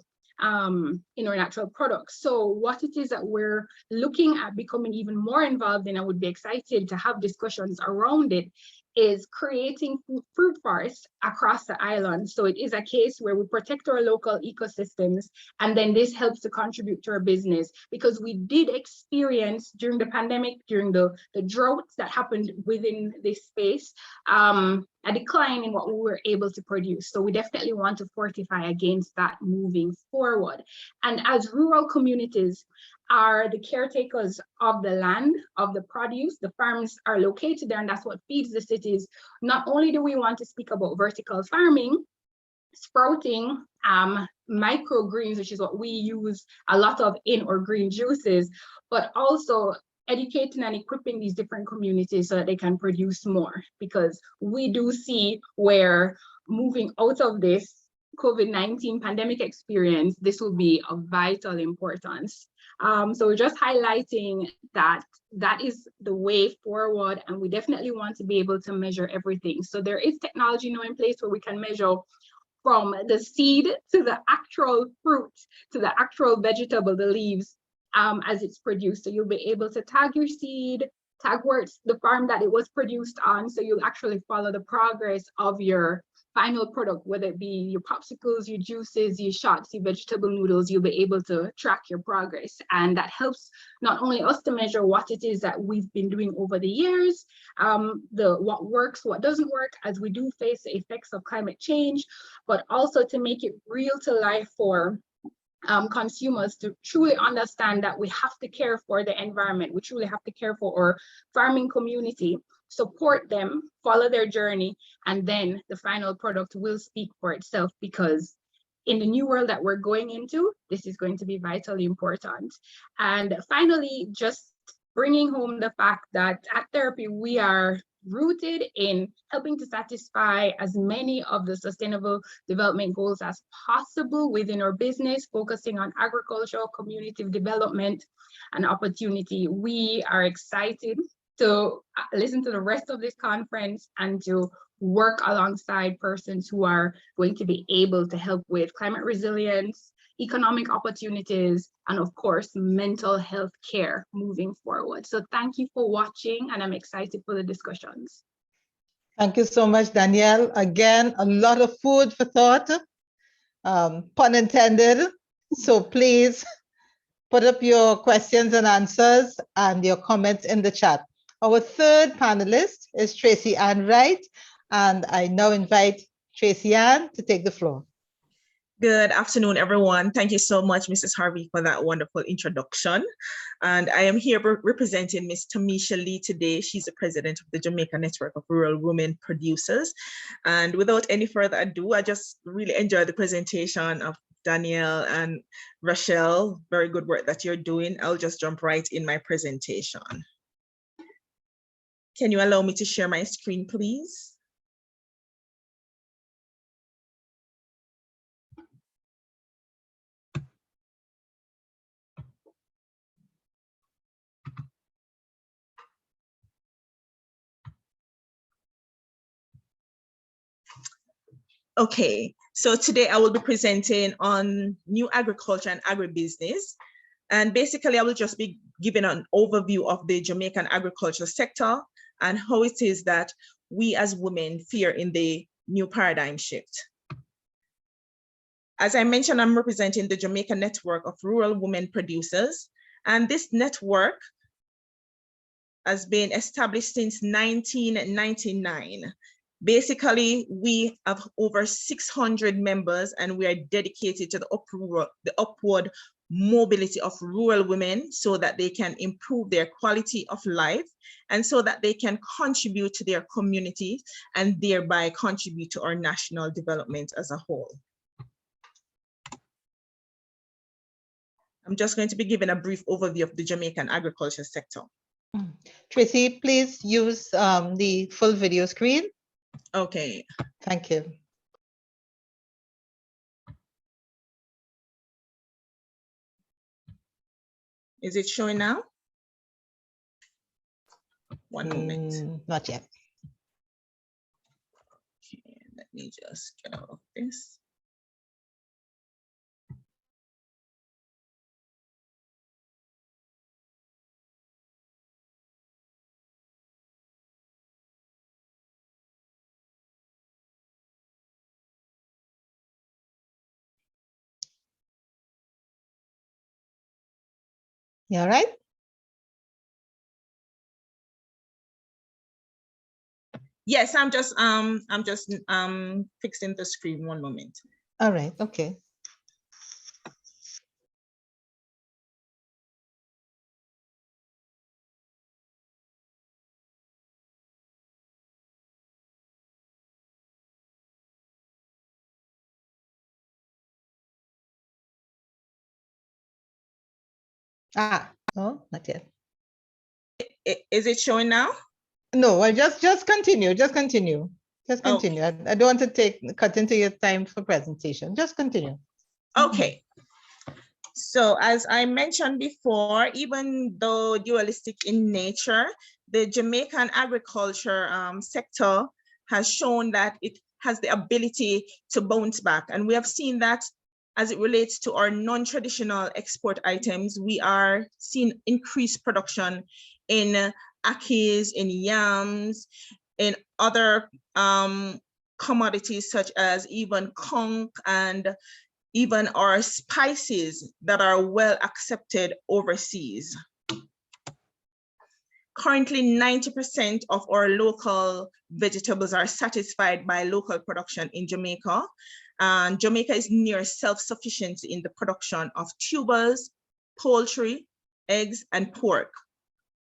products. So what it is that we're looking at becoming even more involved in, I would be excited to have discussions around it, is creating fruit forests across the island. So it is a case where we protect our local ecosystems, and then this helps to contribute to our business, because we did experience during the pandemic, during the droughts that happened within this space, a decline in what we were able to produce. So we definitely want to fortify against that moving forward. And as rural communities are the caretakers of the land, of the produce, the farms are located there, and that's what feeds the cities. Not only do we want to speak about vertical farming, sprouting, microgreens, which is what we use a lot of in our green juices, but also educating and equipping these different communities so that they can produce more, because we do see where moving out of this COVID-19 pandemic experience, this will be of vital importance. So we're just highlighting that is the way forward, and we definitely want to be able to measure everything. So there is technology now in place where we can measure from the seed to the actual fruit, to the actual vegetable, the leaves, as it's produced. So you'll be able to tag your seed, tag where it's the farm that it was produced on. So you'll actually follow the progress of your final product, whether it be your popsicles, your juices, your shots, your vegetable noodles. You'll be able to track your progress. And that helps not only us to measure what it is that we've been doing over the years, what works, what doesn't work, as we do face the effects of climate change, but also to make it real to life for consumers to truly understand that we have to care for the environment. We truly have to care for our farming community, support them, follow their journey, and then the final product will speak for itself, because in the new world that we're going into, this is going to be vitally important. And finally, just bringing home the fact that at Therapy, we are rooted in helping to satisfy as many of the sustainable development goals as possible within our business, focusing on agriculture, community development, and opportunity. We are excited to listen to the rest of this conference and to work alongside persons who are going to be able to help with climate resilience, economic opportunities, and of course, mental health care moving forward. So thank you for watching, and I'm excited for the discussions. Thank you so much, Danielle. Again, a lot of food for thought, pun intended. So please put up your questions and answers and your comments in the chat. Our third panelist is Tracy Ann Wright, and I now invite Tracy Ann to take the floor. Good afternoon, everyone. Thank you so much, Mrs. Harvey, for that wonderful introduction. And I am here representing Ms. Tamisha Lee today. She's the president of the Jamaica Network of Rural Women Producers. And without any further ado, I just really enjoyed the presentation of Danielle and Rochelle. Very good work that you're doing. I'll just jump right in my presentation. Can you allow me to share my screen, please? Okay, so today I will be presenting on new agriculture and agribusiness. And basically, I will just be giving an overview of the Jamaican agriculture sector and how it is that we as women fare in the new paradigm shift. As I mentioned, I'm representing the Jamaica Network of Rural Women Producers. And this network has been established since 1999. Basically, we have over 600 members, and we are dedicated to the upward mobility of rural women so that they can improve their quality of life and so that they can contribute to their community and thereby contribute to our national development as a whole. I'm just going to be giving a brief overview of the Jamaican agriculture sector. Tracy, please use the full video screen. Okay. Thank you. Is it showing now? One moment. Not yet. Okay, let me just get out of this. You all right? Yes, I'm just fixing the screen. One moment. All right, okay. No, not yet. Is it showing now? No, well, just continue. Just continue. Just continue. Okay. I don't want to cut into your time for presentation. Just continue. Okay. So as I mentioned before, even though dualistic in nature, the Jamaican agriculture sector has shown that it has the ability to bounce back. And we have seen that as it relates to our non-traditional export items, we are seeing increased production in akis, in yams, in other commodities such as even conch and even our spices that are well accepted overseas. Currently, 90% of our local vegetables are satisfied by local production in Jamaica. And Jamaica is near self-sufficiency in the production of tubers, poultry, eggs, and pork.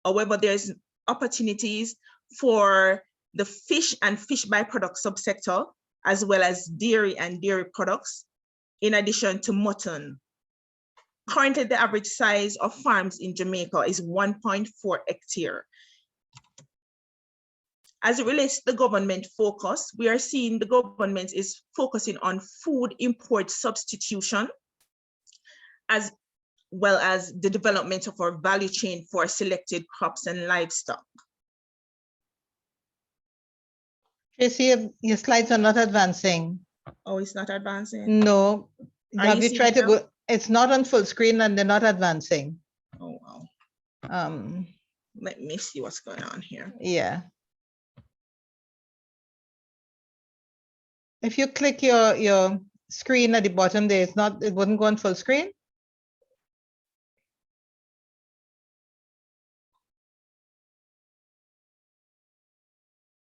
However, there's opportunities for the fish and fish byproduct subsector, as well as dairy and dairy products, in addition to mutton. Currently, the average size of farms in Jamaica is 1.4 hectares. As it relates to the government focus, we are seeing the government is focusing on food import substitution, as well as the development of our value chain for selected crops and livestock. Tracy, your slides are not advancing. Oh, it's not advancing? No. Are Have you you tried to seeing go? It's not on full screen and they're not advancing. Oh, wow. Let me see what's going on here. Yeah. If you click your screen at the bottom there, it wouldn't go on full screen.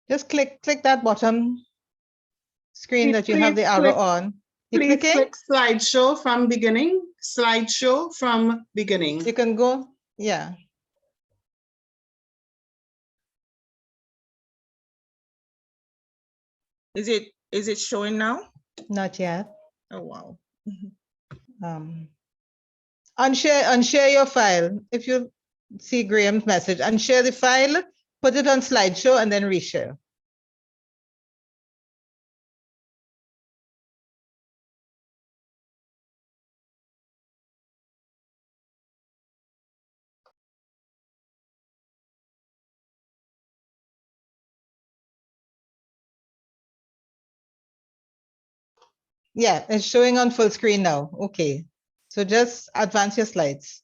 Just click that bottom screen that you have the arrow on. You Please clicking? click slideshow from beginning. Slideshow from beginning. You can go, yeah. Is it showing now? Not yet. Oh, wow. Unshare your file. If you see Graham's message, unshare the file, put it on slideshow and then reshare. Yeah, it's showing on full screen now. Okay. So just advance your slides.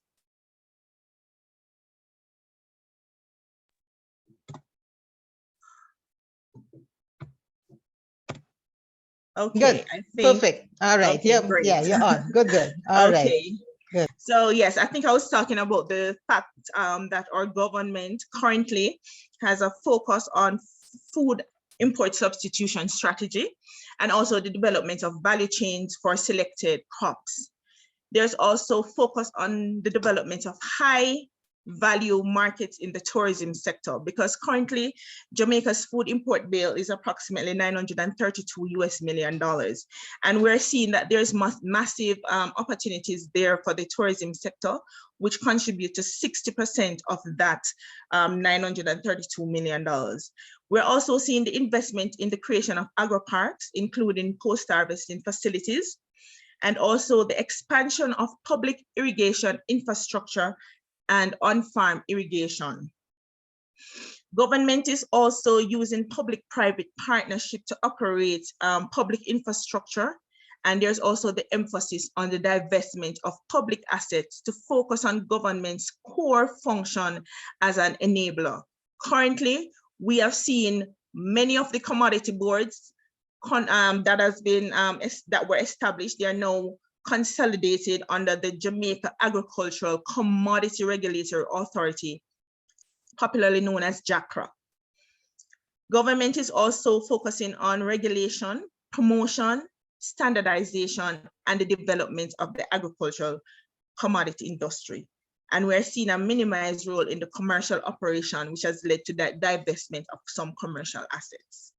Okay, Good. I think. Perfect. All right. Okay, Yep. great. Yeah, you're on. Good, good. All right. Okay. Good. So yes, I think I was talking about the fact that our government currently has a focus on food import substitution strategy and also the development of value chains for selected crops. There's also focus on the development of high value markets in the tourism sector, because currently Jamaica's food import bill is approximately $932 million. And we're seeing that there's massive opportunities there for the tourism sector, which contribute to 60% of that $932 million. We're also seeing the investment in the creation of agri-parks, including post-harvesting facilities, and also the expansion of public irrigation infrastructure and on-farm irrigation. Government is also using public-private partnership to operate public infrastructure, and there's also the emphasis on the divestment of public assets to focus on government's core function as an enabler. Currently, we have seen many of the commodity boards that were established. They are now consolidated under the Jamaica Agricultural Commodity Regulatory Authority, popularly known as JACRA. Government is also focusing on regulation, promotion, standardization, and the development of the agricultural commodity industry. And we're seeing a minimized role in the commercial operation, which has led to that divestment of some commercial assets.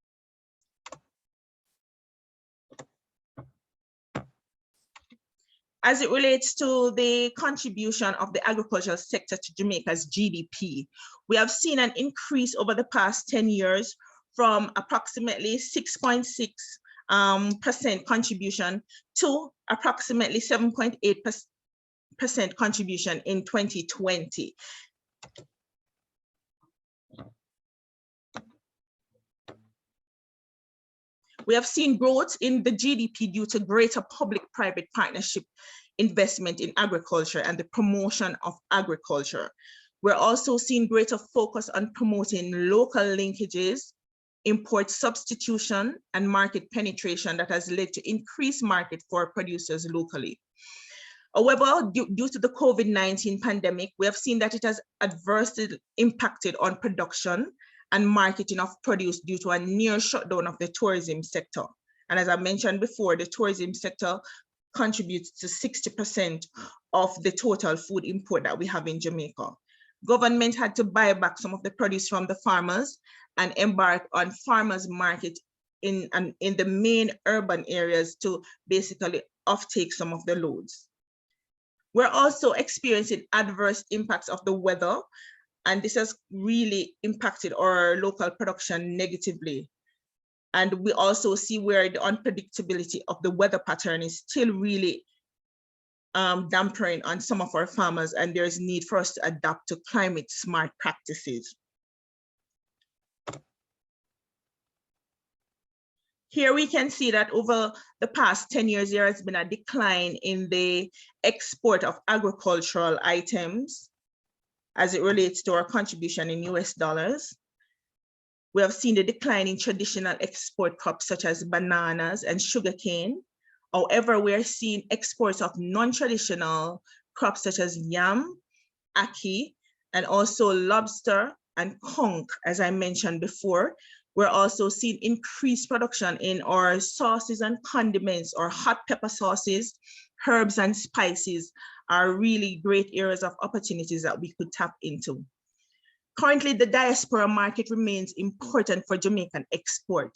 As it relates to the contribution of the agricultural sector to Jamaica's GDP, we have seen an increase over the past 10 years from approximately 6.6% contribution to approximately 7.8% contribution in 2020. We have seen growth in the GDP due to greater public-private partnership investment in agriculture and the promotion of agriculture. We're also seeing greater focus on promoting local linkages, import substitution, and market penetration that has led to increased market for producers locally. However, due to the COVID-19 pandemic, we have seen that it has adversely impacted on production and marketing of produce due to a near shutdown of the tourism sector. And as I mentioned before, the tourism sector contributes to 60% of the total food import that we have in Jamaica. Government had to buy back some of the produce from the farmers and embark on farmers market in the main urban areas to basically offtake some of the loads. We're also experiencing adverse impacts of the weather, and this has really impacted our local production negatively. And we also see where the unpredictability of the weather pattern is still really dampening on some of our farmers, and there's need for us to adapt to climate smart practices. Here we can see that over the past 10 years, there has been a decline in the export of agricultural items as it relates to our contribution in US dollars. We have seen the decline in traditional export crops such as bananas and sugarcane. However, we are seeing exports of non-traditional crops such as yam, ackee, and also lobster and conch, as I mentioned before. We're also seeing increased production in our sauces and condiments, or hot pepper sauces, herbs and spices are really great areas of opportunities that we could tap into. Currently, the diaspora market remains important for Jamaican export.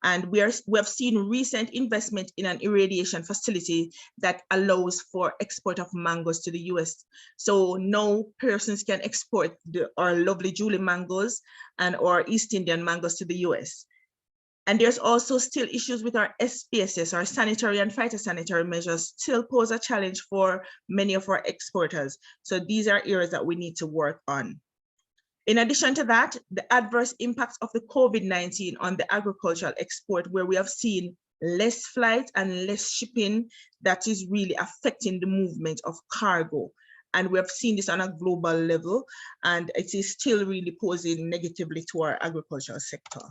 And we have seen recent investment in an irradiation facility that allows for export of mangoes to the US. So now persons can export our lovely Julian mangoes and our East Indian mangoes to the US. And there's also still issues with our SPSS, our sanitary and phytosanitary measures still pose a challenge for many of our exporters. So these are areas that we need to work on. In addition to that, the adverse impacts of the COVID-19 on the agricultural export, where we have seen less flights and less shipping, that is really affecting the movement of cargo. And we have seen this on a global level, and it is still really posing negatively to our agricultural sector.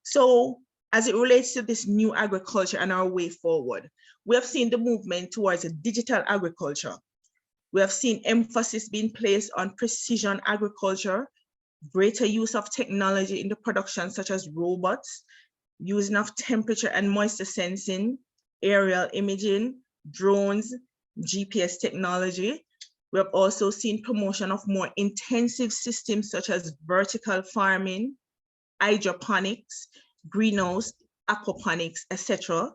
So as it relates to this new agriculture and our way forward, we have seen the movement towards a digital agriculture. We have seen emphasis being placed on precision agriculture, greater use of technology in the production, such as robots, using of temperature and moisture sensing, aerial imaging, drones, GPS technology. We have also seen promotion of more intensive systems such as vertical farming, hydroponics, greenhouse, aquaponics, etc.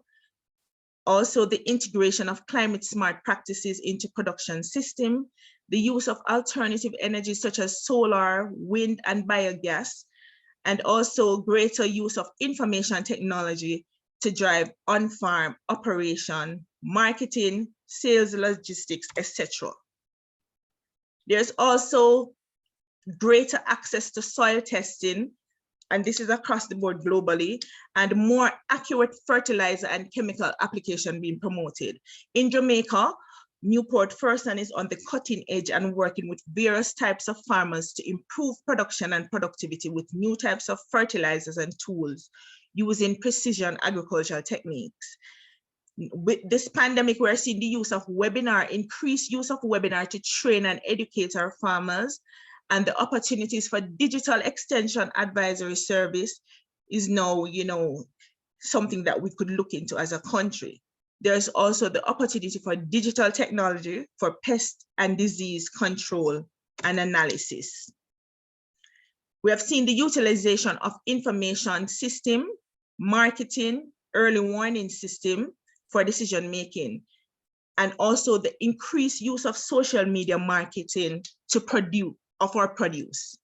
Also, the integration of climate smart practices into production system, the use of alternative energy such as solar, wind, and biogas, and also greater use of information technology to drive on-farm operation, marketing, sales, logistics, etc. There's also greater access to soil testing, and this is across the board globally, and more accurate fertilizer and chemical application being promoted. In Jamaica, Newport Ferguson is on the cutting edge and working with various types of farmers to improve production and productivity with new types of fertilizers and tools using precision agricultural techniques. With this pandemic, we're seeing the use of webinar, increased use of webinar to train and educate our farmers, and the opportunities for digital extension advisory service is now, something that we could look into as a country. There's also the opportunity for digital technology for pest and disease control and analysis. We have seen the utilization of information system, marketing, early warning system for decision making, and also the increased use of social media marketing to our produce.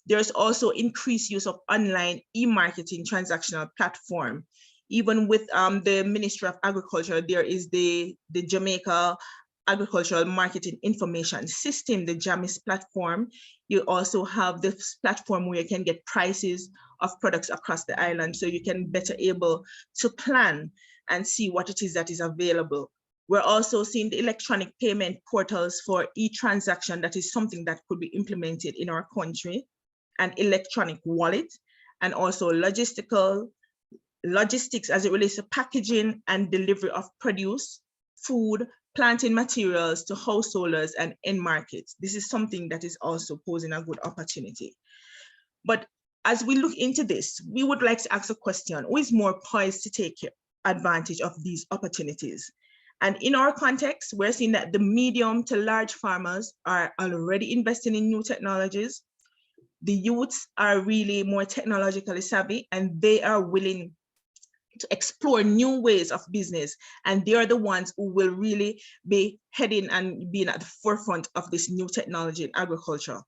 There's also increased use of online e-marketing transactional platform. Even with the Ministry of Agriculture, there is the Jamaica Agricultural Marketing Information System, the JAMIS platform. You also have this platform where you can get prices of products across the island, so you can better able to plan and see what it is that is available. We're also seeing the electronic payment portals for e-transaction. That is something that could be implemented in our country, and electronic wallet, and also logistics as it relates to packaging and delivery of produce, food, planting materials to householders and end markets. This is something that is also posing a good opportunity. But as we look into this, we would like to ask a question: who is more poised to take advantage of these opportunities? And in our context, we're seeing that the medium to large farmers are already investing in new technologies. The youths are really more technologically savvy, and they are willing to explore new ways of business. And they are the ones who will really be heading and being at the forefront of this new technology in agriculture.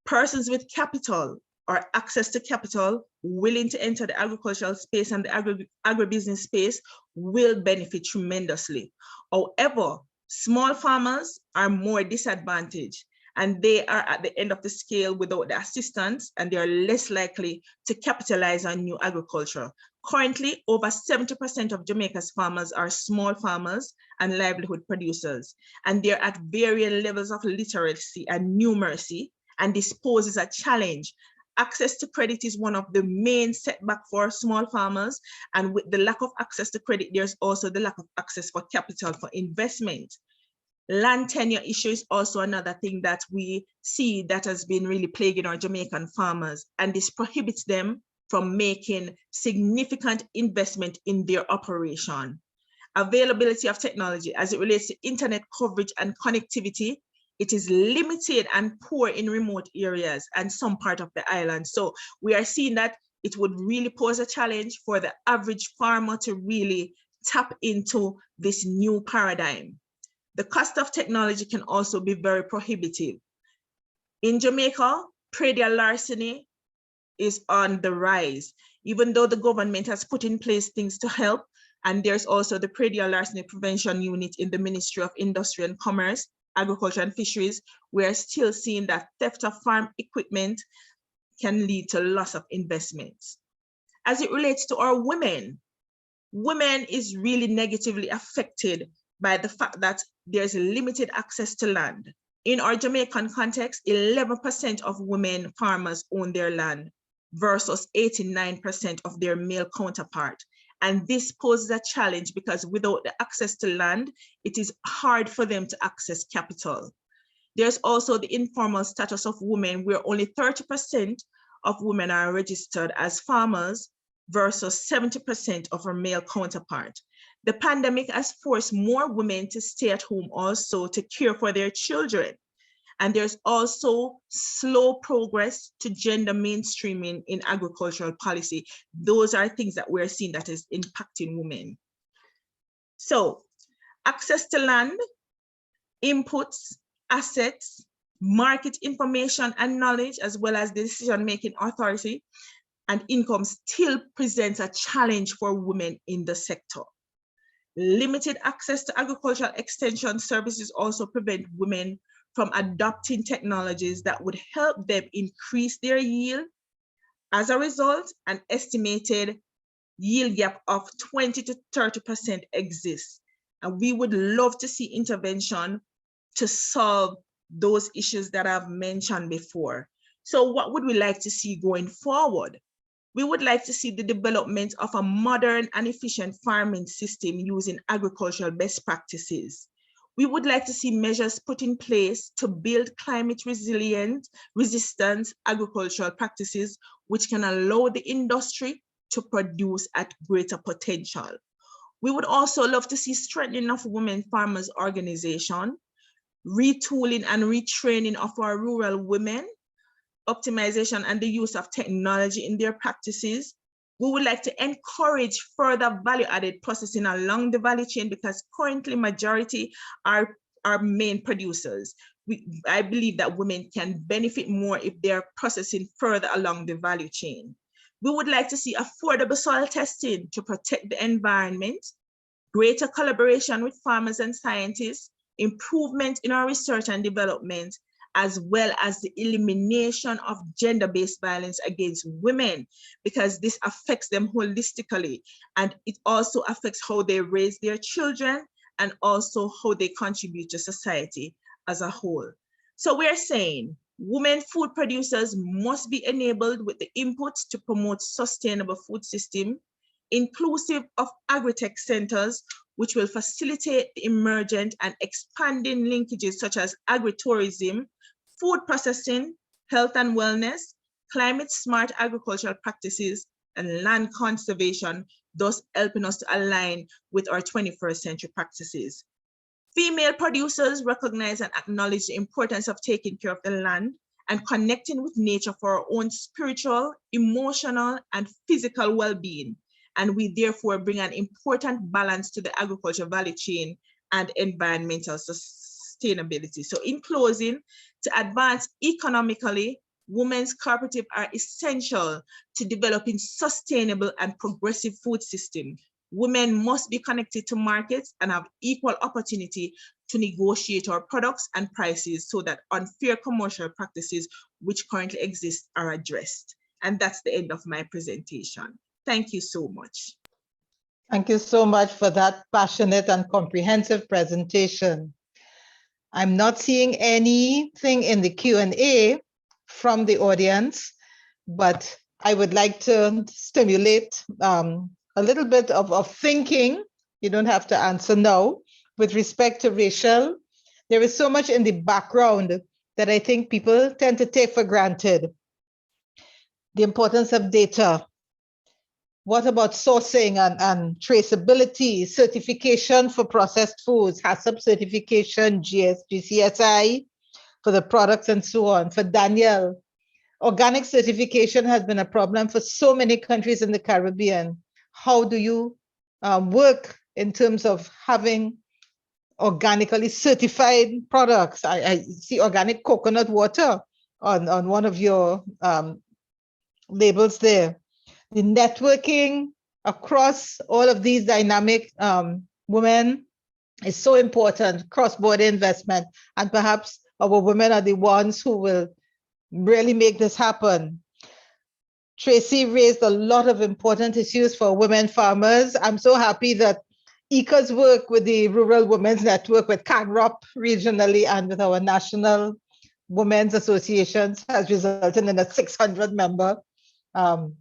Persons with capital or access to capital willing to enter the agricultural space and the agribusiness space will benefit tremendously. However, small farmers are more disadvantaged, and they are at the end of the scale without the assistance, and they are less likely to capitalize on new agriculture. Currently, over 70% of Jamaica's farmers are small farmers and livelihood producers, and they're at varying levels of literacy and numeracy, and this poses a challenge. Access to credit is one of the main setbacks for small farmers, and with the lack of access to credit, there's also the lack of access for capital for investment. Land tenure issue is also another thing that we see that has been really plaguing our Jamaican farmers, and this prohibits them from making significant investment in their operation. Availability of technology as it relates to internet coverage and connectivity, it is limited and poor in remote areas and some part of the island. So we are seeing that it would really pose a challenge for the average farmer to really tap into this new paradigm. The cost of technology can also be very prohibitive. In Jamaica, predial larceny is on the rise, even though the government has put in place things to help. And there's also the predial larceny prevention unit in the Ministry of Industry and Commerce, Agriculture and Fisheries. We are still seeing that theft of farm equipment can lead to loss of investments. As it relates to our women, women is really negatively affected by the fact that there's limited access to land. In our Jamaican context, 11% of women farmers own their land versus 89% of their male counterpart. And this poses a challenge because without the access to land, it is hard for them to access capital. There's also the informal status of women, where only 30% of women are registered as farmers versus 70% of our male counterpart. The pandemic has forced more women to stay at home also to care for their children. And there's also slow progress to gender mainstreaming in agricultural policy. Those are things that we're seeing that is impacting women. So access to land, inputs, assets, market information and knowledge, as well as the decision-making authority and income still presents a challenge for women in the sector. Limited access to agricultural extension services also prevent women from adopting technologies that would help them increase their yield. As a result, an estimated yield gap of 20 to 30% exists. And we would love to see intervention to solve those issues that I've mentioned before. So what would we like to see going forward? We would like to see the development of a modern and efficient farming system using agricultural best practices. We would like to see measures put in place to build climate resilient, resistant agricultural practices, which can allow the industry to produce at greater potential. We would also love to see strengthening of women farmers organization, retooling and retraining of our rural women, optimization and the use of technology in their practices. We would like to encourage further value-added processing along the value chain because currently majority are main producers. I believe that women can benefit more if they're processing further along the value chain. We would like to see affordable soil testing to protect the environment, greater collaboration with farmers and scientists, improvement in our research and development, as well as the elimination of gender-based violence against women, because this affects them holistically, and it also affects how they raise their children and also how they contribute to society as a whole. So we're saying women food producers must be enabled with the inputs to promote sustainable food system, inclusive of agri-tech centers, which will facilitate the emergent and expanding linkages such as agritourism, food processing, health and wellness, climate smart agricultural practices, and land conservation, thus helping us to align with our 21st century practices. Female producers recognize and acknowledge the importance of taking care of the land and connecting with nature for our own spiritual, emotional, and physical well-being. And we therefore bring an important balance to the agriculture value chain and environmental sustainability. So in closing, to advance economically, women's cooperatives are essential to developing sustainable and progressive food system. Women must be connected to markets and have equal opportunity to negotiate our products and prices so that unfair commercial practices which currently exist are addressed. And that's the end of my presentation. Thank you so much. Thank you so much for that passionate and comprehensive presentation. I'm not seeing anything in the Q&A from the audience, but I would like to stimulate a little bit of thinking. You don't have to answer now. With respect to Rachel, there is so much in the background that I think people tend to take for granted. The importance of data. What about sourcing and traceability, certification for processed foods, HACCP certification, GCSI for the products and so on. For Danielle, organic certification has been a problem for so many countries in the Caribbean. How do you work in terms of having organically certified products? I see organic coconut water on one of your labels there. The networking across all of these dynamic women is so important, cross-border investment, and perhaps our women are the ones who will really make this happen. Tracy raised a lot of important issues for women farmers. I'm so happy that ECA's work with the Rural Women's Network, with CANROP regionally and with our national women's associations has resulted in a 600-member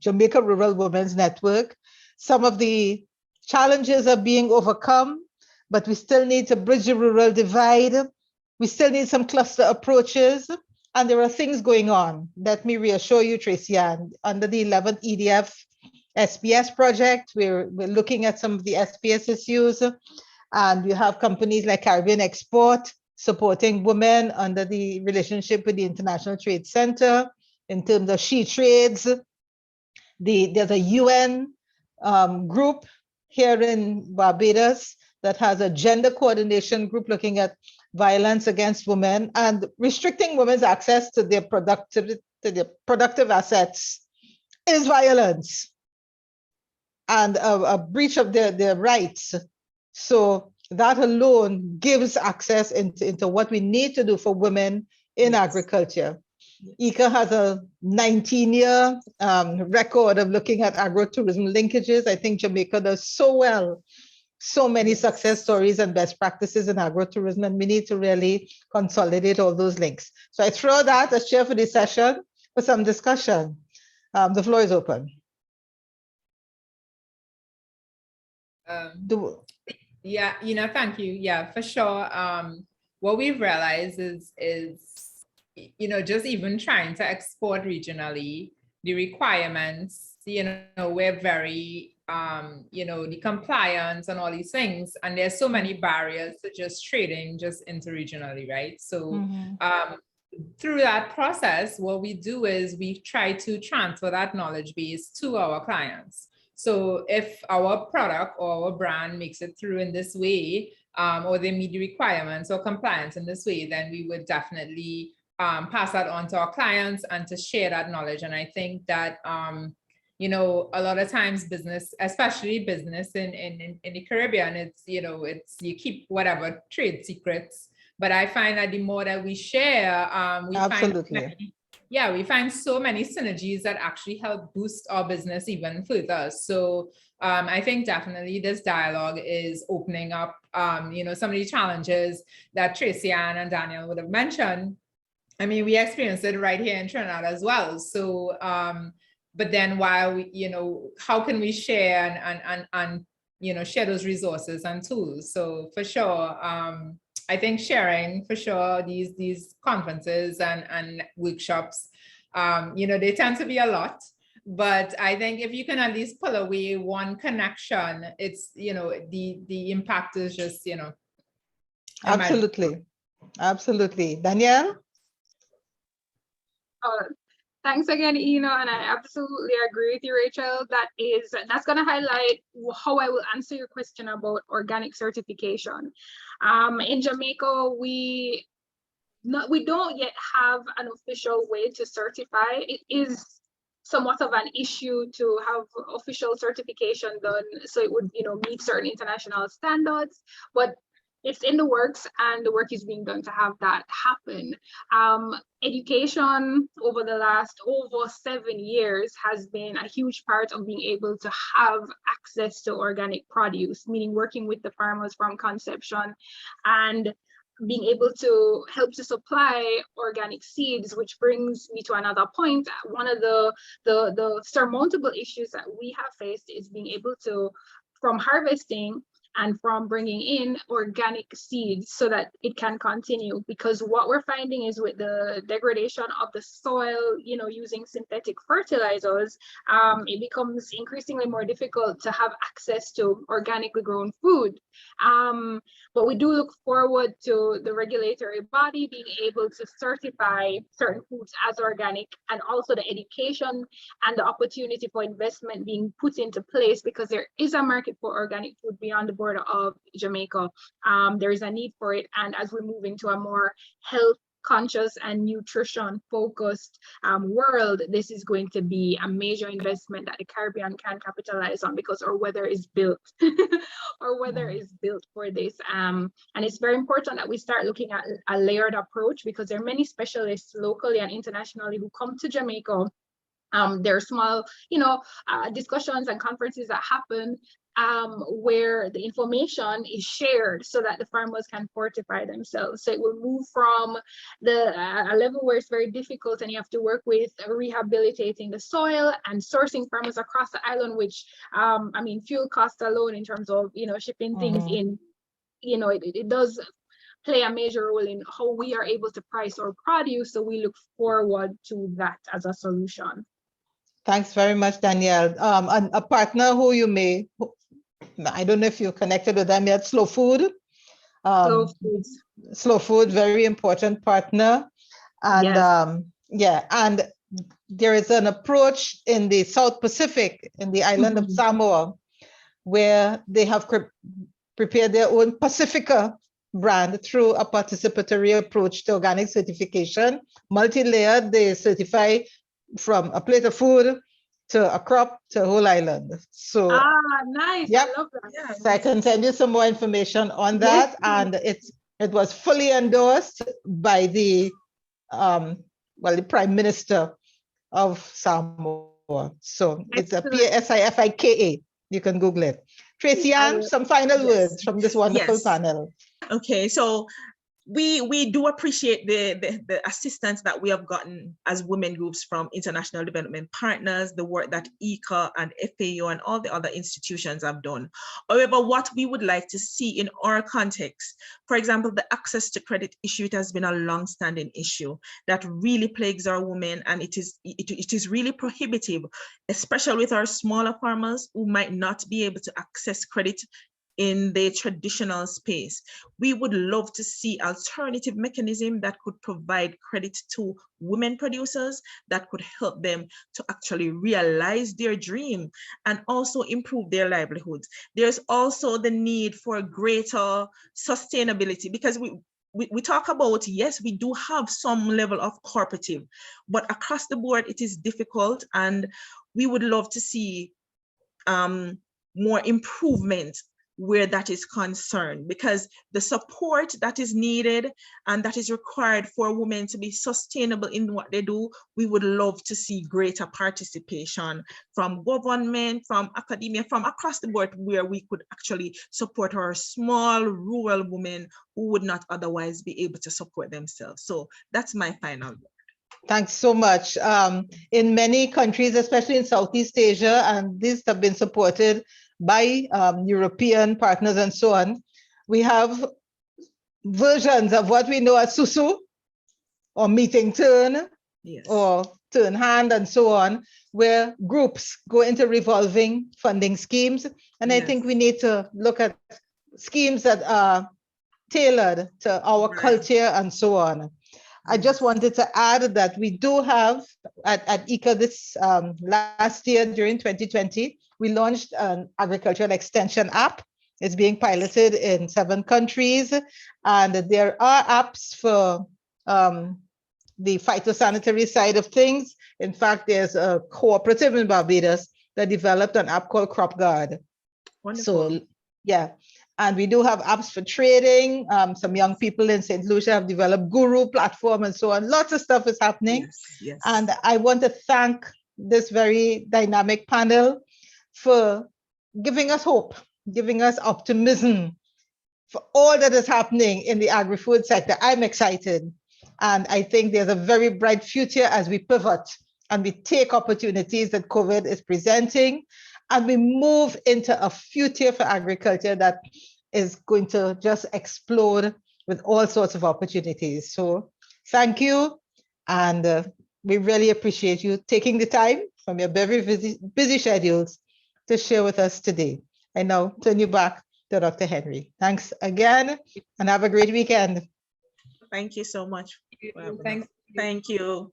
Jamaica Rural Women's Network. Some of the challenges are being overcome, but we still need to bridge the rural divide. We still need some cluster approaches, and there are things going on. Let me reassure you, Tracy Ann, under the 11th EDF SPS project, we're looking at some of the SPS issues, and you have companies like Caribbean Export supporting women under the relationship with the International Trade Center in terms of she trades. There's a UN group here in Barbados that has a gender coordination group looking at violence against women and restricting women's access to their productive assets is violence and a breach of their rights. So that alone gives access into what we need to do for women in agriculture. ECA has a 19-year record of looking at agro-tourism linkages. I think Jamaica does so well, so many success stories and best practices in agro-tourism, and we need to really consolidate all those links. So I throw that as chair for this session for some discussion. The floor is open. Yeah, thank you. Yeah, for sure. What we've realized is just even trying to export regionally, the requirements, we're very, the compliance and all these things, and there's so many barriers to just trading just interregionally, right? So through that process, what we do is we try to transfer that knowledge base to our clients. So if our product or our brand makes it through in this way, or they meet the requirements or compliance in this way, then we would definitely pass that on to our clients and to share that knowledge. And I think that, a lot of times business, especially business in the Caribbean, it's you keep whatever trade secrets. But I find that the more that we share, we find so many synergies that actually help boost our business even further. So I think definitely this dialogue is opening up, some of the challenges that Tracy Ann and Daniel would have mentioned. I mean, we experienced it right here in Trinidad as well. So, but then while we, how can we share and share those resources and tools? So for sure, I think sharing for sure these conferences and workshops, they tend to be a lot, but I think if you can at least pull away one connection, it's, the impact is just, Absolutely. Absolutely. Danielle? Thanks again, Eno, and I absolutely agree with you, Rachel. That's going to highlight how I will answer your question about organic certification. In Jamaica, we don't yet have an official way to certify. It is somewhat of an issue to have official certification done, so it would, meet certain international standards. But it's in the works, and the work is being done to have that happen. Education over the last over 7 years has been a huge part of being able to have access to organic produce, meaning working with the farmers from conception and being able to help to supply organic seeds, which brings me to another point. One of the surmountable issues that we have faced is being able to, from harvesting and from bringing in organic seeds so that it can continue, because what we're finding is with the degradation of the soil, using synthetic fertilizers, it becomes increasingly more difficult to have access to organically grown food. But we do look forward to the regulatory body being able to certify certain foods as organic, and also the education and the opportunity for investment being put into place, because there is a market for organic food beyond the border of Jamaica. There is a need for it, and as we move into a more health conscious and nutrition focused world, this is going to be a major investment that the Caribbean can capitalize on, because our weather is built our weather is built for this, and it's very important that we start looking at a layered approach, because there are many specialists locally and internationally who come to Jamaica. There are small discussions and conferences that happen where the information is shared so that the farmers can fortify themselves. So it will move from a level where it's very difficult and you have to work with rehabilitating the soil and sourcing farmers across the island, which fuel costs alone in terms of shipping things in, it does play a major role in how we are able to price our produce. So we look forward to that as a solution. Thanks very much, Danielle. And a partner who you may, I don't know if you're connected with them yet, Slow Food. Slow Food, very important partner. And yes. And there is an approach in the South Pacific, in the island of Samoa, where they have prepared their own Pacifica brand through a participatory approach to organic certification, multi-layered. They certify from a plate of food to a crop to a whole island. So nice. Yep. I love that. Yeah. So I can send you some more information on that. And it was fully endorsed by the the Prime Minister of Samoa. So it's a PASIFIKA. You can Google it. Tracy Ann, some final words from this wonderful panel. Okay, so we do appreciate the assistance that we have gotten as women groups from international development partners, the work that ECA and FAO and all the other institutions have done. However, what we would like to see in our context, for example, the access to credit issue, it has been a long-standing issue that really plagues our women, and it is really prohibitive, especially with our smaller farmers who might not be able to access credit in the traditional space. We would love to see alternative mechanism that could provide credit to women producers, that could help them to actually realize their dream and also improve their livelihoods. There's also the need for greater sustainability, because we talk about, yes, we do have some level of cooperative, but across the board, it is difficult, and we would love to see more improvement where that is concerned, because the support that is needed and that is required for women to be sustainable in what they do, we would love to see greater participation from government, from academia, from across the board, where we could actually support our small rural women who would not otherwise be able to support themselves. So that's my final word. Thanks so much. In many countries, especially in Southeast Asia, and these have been supported by European partners and so on, we have versions of what we know as susu, or meeting turn, or turn hand, and so on, where groups go into revolving funding schemes. And I think we need to look at schemes that are tailored to our culture and so on. I just wanted to add that we do have at ECA this last year during 2020, we launched an agricultural extension app. It's being piloted in 7 countries, and there are apps for the phytosanitary side of things. In fact, there's a cooperative in Barbados that developed an app called Crop Guard. Wonderful. So yeah, and we do have apps for trading. Some young people in St. Lucia have developed Guru platform and so on. Lots of stuff is happening. Yes, yes. And I want to thank this very dynamic panel for giving us hope, giving us optimism for all that is happening in the agri-food sector. I'm excited. And I think there's a very bright future as we pivot and we take opportunities that COVID is presenting, and we move into a future for agriculture that is going to just explode with all sorts of opportunities. So thank you. And we really appreciate you taking the time from your very busy schedules to share with us today. I now turn you back to Dr. Henry. Thanks again, and have a great weekend. Thank you so much. Thanks. Thank you.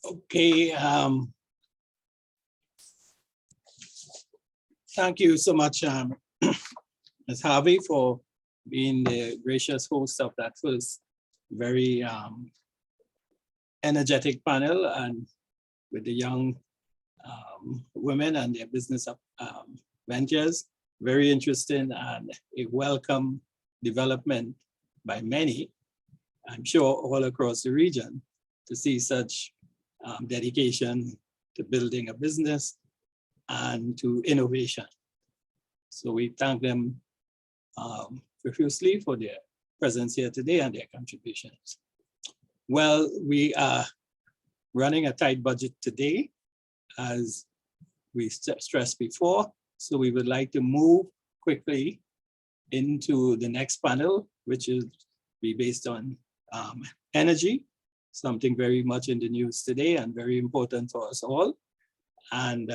Okay. Thank you so much, Ms. Harvey, for being the gracious host of that first very energetic panel, and with the young women and their business ventures. Very interesting and a welcome development by many, I'm sure all across the region, to see such dedication to building a business and to innovation. So we thank them profusely for their presence here today and their contributions. Well, we are running a tight budget today, as we stressed before. So we would like to move quickly into the next panel, which is be based on energy, something very much in the news today and very important for us all. And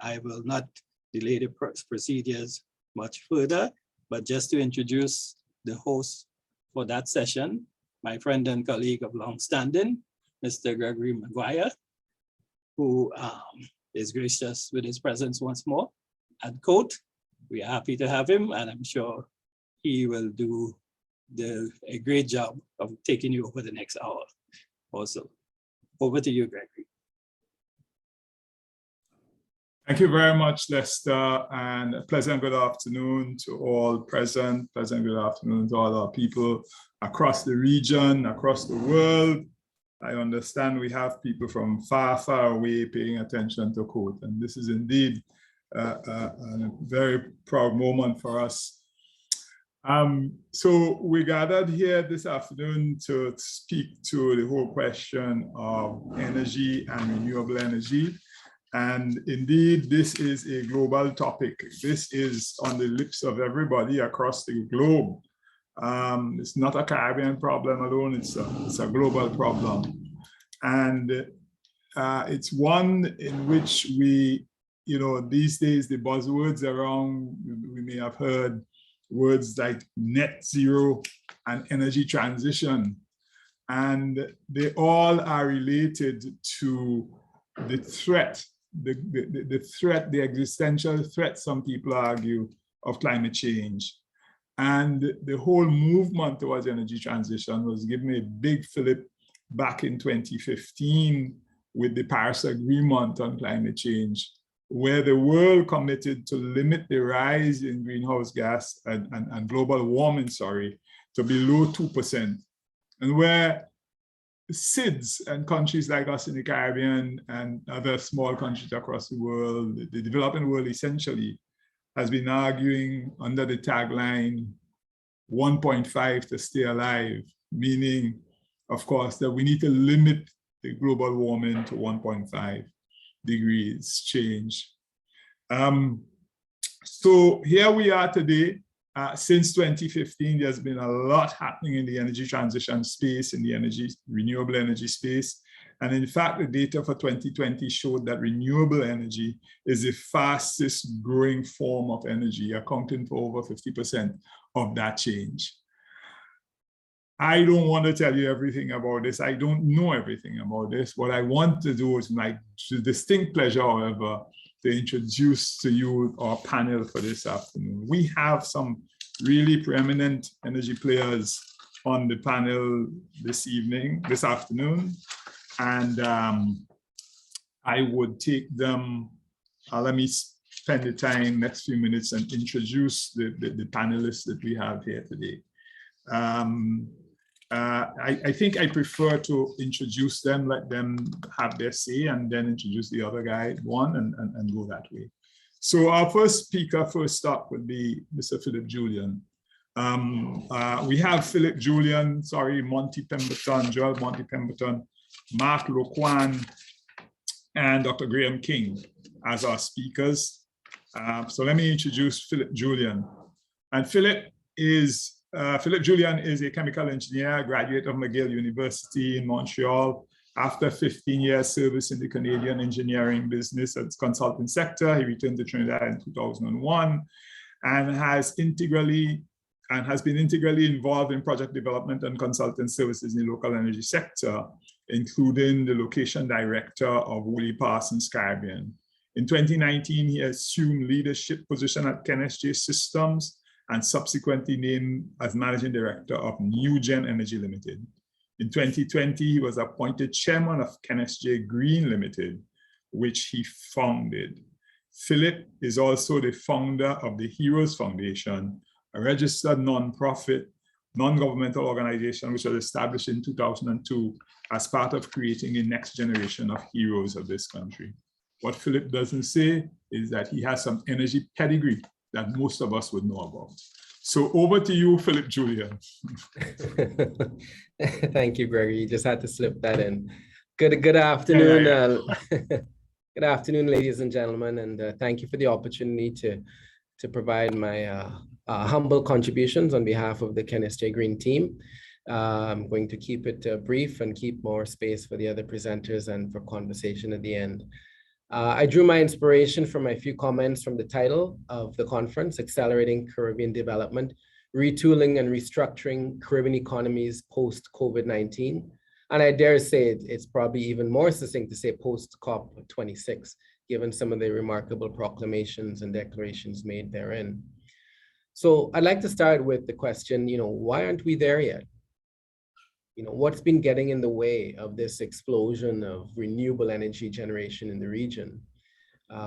I will not delay the procedures much further, but just to introduce the host for that session, my friend and colleague of long standing, Mr. Gregory Maguire, who is gracious with his presence once more at COTE. We are happy to have him, and I'm sure he will do a great job of taking you over the next hour also. Over to you, Gregory. Thank you very much, Lester, and a pleasant good afternoon to all present. Pleasant good afternoon to all our people across the region, across the world. I understand we have people from far, far away paying attention to COTE, and this is indeed a very proud moment for us. So we gathered here this afternoon to speak to the whole question of energy and renewable energy. And indeed, this is a global topic. This is on the lips of everybody across the globe. It's not a Caribbean problem alone, it's a global problem. And it's one in which we, these days, the buzzwords around, we may have heard words like net zero and energy transition. And they all are related to the threat, the existential threat, some people argue, of climate change. And the whole movement towards energy transition was given a big fillip back in 2015 with the Paris Agreement on climate change, where the world committed to limit the rise in greenhouse gas and global warming, to below 2%. And where SIDS and countries like us in the Caribbean and other small countries across the world, the developing world essentially, has been arguing under the tagline 1.5 to stay alive, meaning, of course, that we need to limit the global warming to 1.5 degrees change. So here we are today. Since 2015, there's been a lot happening in the energy transition space, in the renewable energy space. And in fact, the data for 2020 showed that renewable energy is the fastest growing form of energy, accounting for over 50% of that change. I don't want to tell you everything about this. I don't know everything about this. What I want to do is my distinct pleasure, however, to introduce to you our panel for this afternoon. We have some really preeminent energy players on the panel this afternoon. And I would take them, let me spend the time next few minutes and introduce the panelists that we have here today. I think I prefer to introduce them, let them have their say, and then introduce the other guy, and go that way. So our first speaker, first up, would be Mr. Philip Julian. We have Philip Julian, Monty Pemberton, Joel Monty Pemberton, Mark Loquan, and Dr. Graham King as our speakers. So let me introduce Philip Julian. And Philip Julian is a chemical engineer, graduate of McGill University in Montreal. After 15 years service in the Canadian engineering business and consulting sector, he returned to Trinidad in 2001 and has been integrally involved in project development and consulting services in the local energy sector, including the location director of Woolley Parsons Caribbean. In 2019, he assumed leadership position at CNG Systems and subsequently named as managing director of NewGen Energy Limited. In 2020, he was appointed chairman of CNG Green Limited, which he founded. Philip is also the founder of the Heroes Foundation, a registered non-profit, non-governmental organization which was established in 2002 as part of creating a next generation of heroes of this country. What Philip doesn't say is that he has some energy pedigree that most of us would know about. So over to you, Philip Julian. Thank you, Gregory. You just had to slip that in. Good afternoon. Good afternoon, ladies and gentlemen, and thank you for the opportunity to provide my humble contributions on behalf of the CNG Green team. I'm going to keep it brief and keep more space for the other presenters and for conversation at the end. I drew my inspiration from a few comments from the title of the conference, Accelerating Caribbean Development, Retooling and Restructuring Caribbean Economies Post-COVID-19. And I dare say it's probably even more succinct to say post-COP26, given some of the remarkable proclamations and declarations made therein. So I'd like to start with the question, why aren't we there yet? What's been getting in the way of this explosion of renewable energy generation in the region?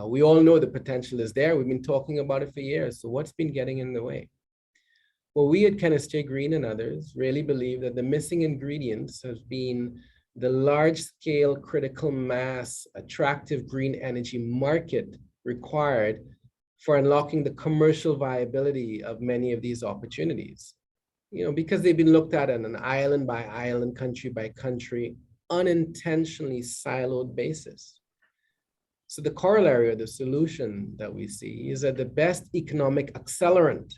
We all know the potential is there. We've been talking about it for years. So what's been getting in the way? Well, we at CNG Green and others really believe that the missing ingredients have been the large-scale critical mass attractive green energy market required for unlocking the commercial viability of many of these opportunities. Because they've been looked at on an island by island, country by country, unintentionally siloed basis. So the corollary or the solution that we see is that the best economic accelerant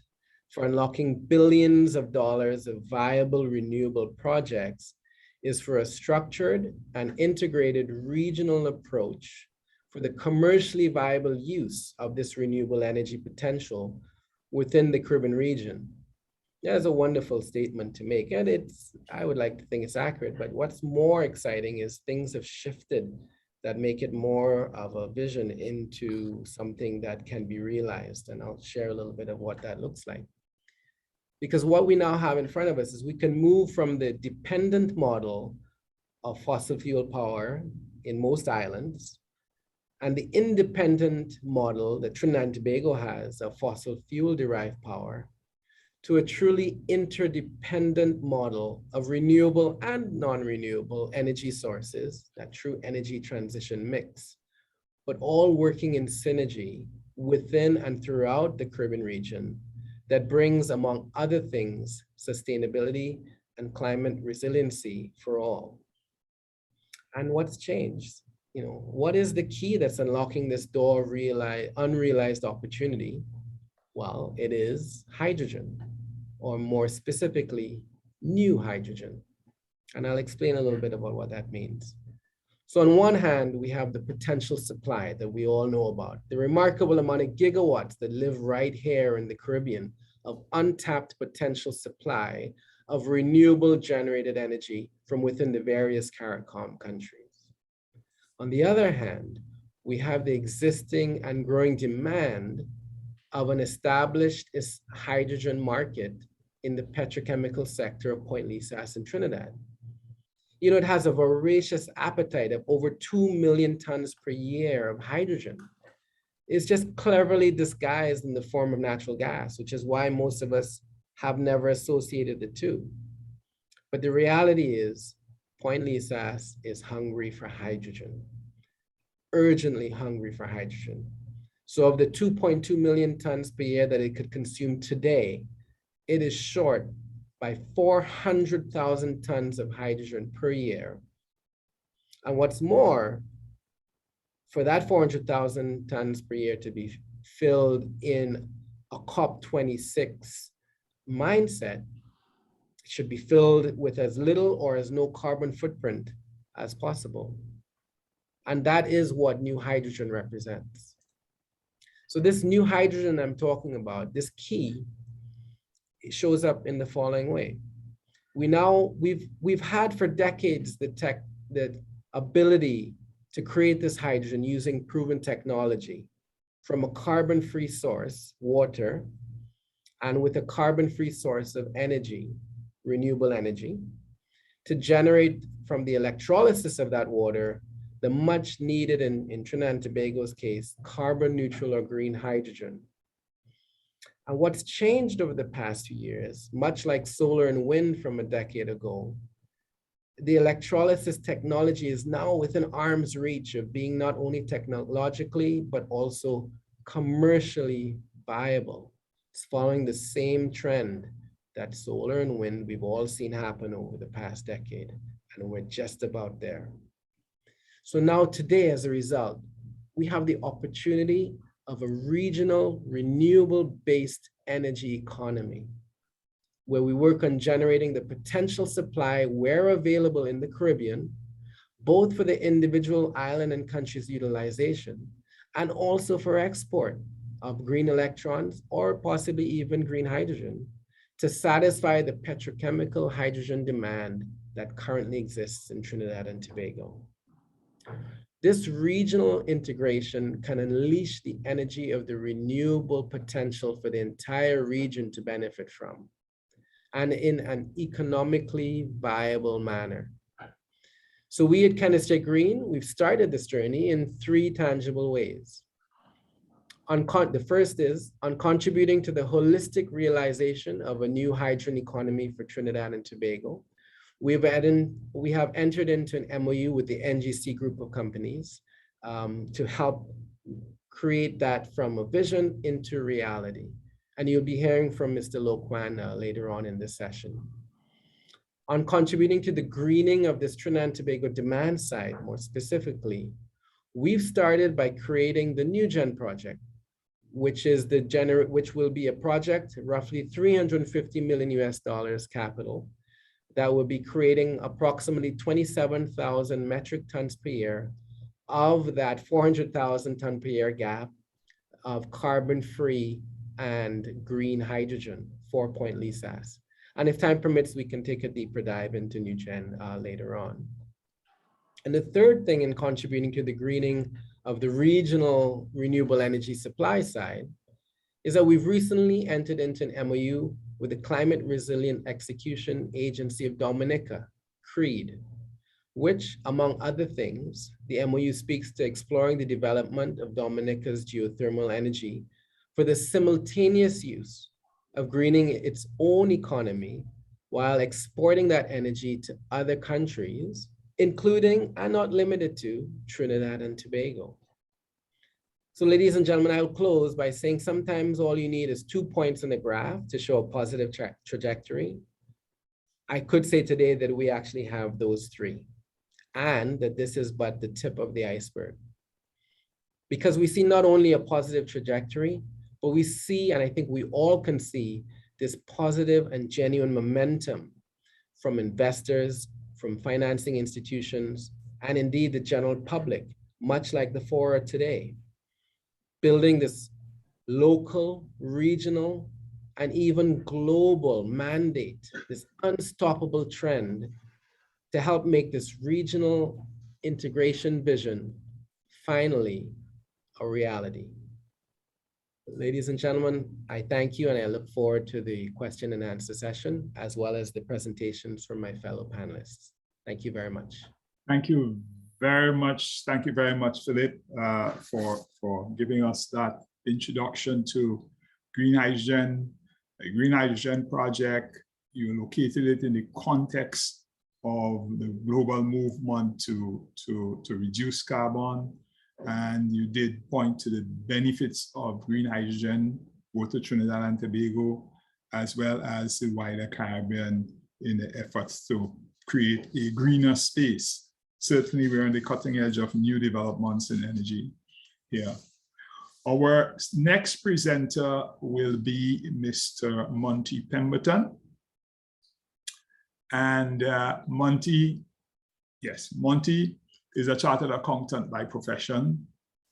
for unlocking billions of dollars of viable renewable projects is for a structured and integrated regional approach for the commercially viable use of this renewable energy potential within the Caribbean region. That's a wonderful statement to make, and I would like to think it's accurate, but what's more exciting is things have shifted that make it more of a vision into something that can be realized, and I'll share a little bit of what that looks like. Because what we now have in front of us is we can move from the dependent model of fossil fuel power in most islands and the independent model that Trinidad and Tobago has of fossil fuel derived power to a truly interdependent model of renewable and non-renewable energy sources, that true energy transition mix, but all working in synergy within and throughout the Caribbean region that brings, among other things, sustainability and climate resiliency for all. And what's changed? What is the key that's unlocking this door of unrealized opportunity? Well, it is hydrogen, or more specifically, new hydrogen. And I'll explain a little bit about what that means. So on one hand, we have the potential supply that we all know about, the remarkable amount of gigawatts that live right here in the Caribbean of untapped potential supply of renewable generated energy from within the various CARICOM countries. On the other hand, we have the existing and growing demand of an established hydrogen market in the petrochemical sector of Point Lisas in Trinidad. You know, it has a voracious appetite of over 2 million tons per year of hydrogen. It's just cleverly disguised in the form of natural gas, which is why most of us have never associated the two. But the reality is, Point Lisas is hungry for hydrogen, urgently hungry for hydrogen. So of the 2.2 million tons per year that it could consume today, it is short by 400,000 tons of hydrogen per year. And what's more, for that 400,000 tons per year to be filled in a COP26 mindset, it should be filled with as little or as no carbon footprint as possible. And that is what new hydrogen represents. So this new hydrogen I'm talking about, this key, it shows up in the following way. We've had for decades the ability to create this hydrogen using proven technology from a carbon-free source, water, and with a carbon-free source of energy, renewable energy, to generate from the electrolysis of that water, the much needed, in Trinidad and Tobago's case, carbon neutral or green hydrogen. And what's changed over the past few years, much like solar and wind from a decade ago, the electrolysis technology is now within arm's reach of being not only technologically, but also commercially viable. It's following the same trend that solar and wind we've all seen happen over the past decade, and we're just about there. So now today, as a result, we have the opportunity of a regional renewable-based energy economy, where we work on generating the potential supply where available in the Caribbean, both for the individual island and country's utilization, and also for export of green electrons or possibly even green hydrogen to satisfy the petrochemical hydrogen demand that currently exists in Trinidad and Tobago. This regional integration can unleash the energy of the renewable potential for the entire region to benefit from, and in an economically viable manner. So we at Chemistry Green, we've started this journey in 3 tangible ways. The first is on contributing to the holistic realization of a new hydrogen economy for Trinidad and Tobago. We have entered into an MOU with the NGC group of companies to help create that from a vision into reality. And you'll be hearing from Mr. Loquan later on in this session. On contributing to the greening of this Trinidad and Tobago demand side, more specifically, we've started by creating the New Gen project, which will be a project roughly $350 million US capital that will be creating approximately 27,000 metric tons per year of that 400,000 ton per year gap of carbon-free and green hydrogen for Point Lisas. And if time permits, we can take a deeper dive into New Gen later on. And the third thing in contributing to the greening of the regional renewable energy supply side is that we've recently entered into an MOU with the Climate Resilient Execution Agency of Dominica, CREED, which, among other things, the MOU speaks to exploring the development of Dominica's geothermal energy for the simultaneous use of greening its own economy while exporting that energy to other countries, including and not limited to Trinidad and Tobago. So ladies and gentlemen, I'll close by saying sometimes all you need is 2 points on the graph to show a positive trajectory. I could say today that we actually have those 3, and that this is but the tip of the iceberg. Because we see not only a positive trajectory, but we see, and I think we all can see, this positive and genuine momentum from investors, from financing institutions, and indeed the general public, much like the fora today, building this local, regional, and even global mandate, this unstoppable trend to help make this regional integration vision finally a reality. Ladies and gentlemen, I thank you and I look forward to the question and answer session as well as the presentations from my fellow panelists. Thank you very much. Thank you very much. Thank you very much, Philip, for giving us that introduction to green hydrogen, a green hydrogen project. You located it in the context of the global movement to reduce carbon. And you did point to the benefits of green hydrogen, both to Trinidad and Tobago, as well as the wider Caribbean in the efforts to create a greener space. Certainly, we're on the cutting edge of new developments in energy here. Our next presenter will be Mr. Monty Pemberton. And Monty is a chartered accountant by profession.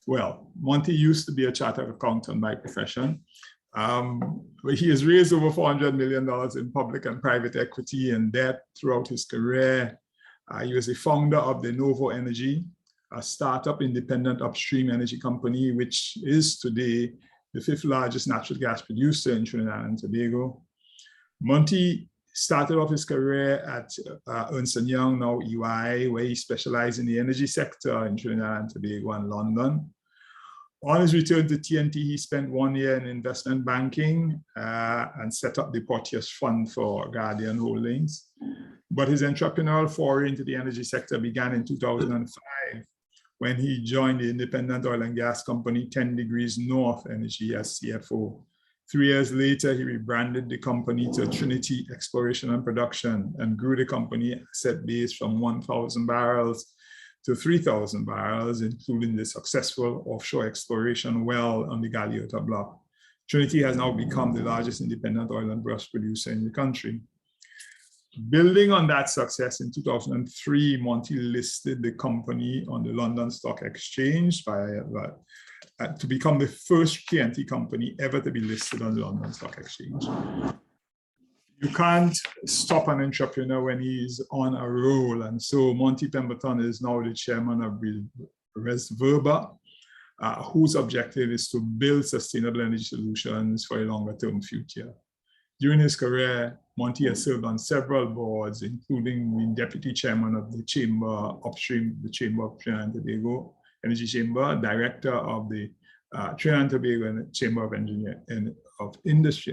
Well, Monty used to be a chartered accountant by profession. He has raised over $400 million in public and private equity and debt throughout his career. He was a founder of the Novo Energy, a startup independent upstream energy company, which is today the 5th largest natural gas producer in Trinidad and Tobago. Monty started off his career at Ernst & Young, now EY, where he specialized in the energy sector in Trinidad and Tobago and London. On his return to TNT, he spent 1 year in investment banking and set up the Porteous Fund for Guardian Holdings. But his entrepreneurial foray into the energy sector began in 2005 when he joined the independent oil and gas company 10 Degrees North Energy as CFO. 3 years later, he rebranded the company to Trinity Exploration and Production and grew the company asset base from 1,000 barrels to 3,000 barrels, including the successful offshore exploration well on the Galeota block. Trinity has now become the largest independent oil and gas producer in the country. Building on that success, in 2003, Monty listed the company on the London Stock Exchange to become the first TNT company ever to be listed on the London Stock Exchange. You can't stop an entrepreneur when he's on a roll. And so Monty Pemberton is now the chairman of Resverba, whose objective is to build sustainable energy solutions for a longer term future. During his career, Monty has served on several boards, including the deputy chairman of the Chamber Upstream, the Chamber of Trinidad and Tobago Energy Chamber, director of the Trinidad and Tobago Chamber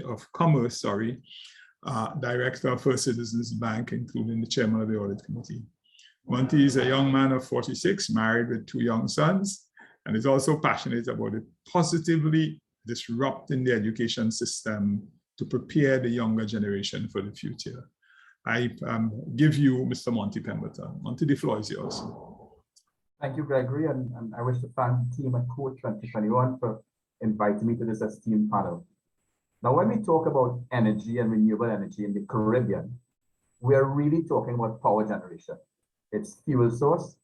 of Commerce, director of First Citizens Bank, including the chairman of the audit committee. Monty is a young man of 46, married with 2 young sons, and is also passionate about it positively disrupting the education system to prepare the younger generation for the future. I give you Mr. Monty Pemberton. Monty, the floor is yours. Thank you, Gregory, and I wish to thank the team at COTE 2021 for inviting me to this esteemed panel. Now, when we talk about energy and renewable energy in the Caribbean, we are really talking about power generation, its fuel source,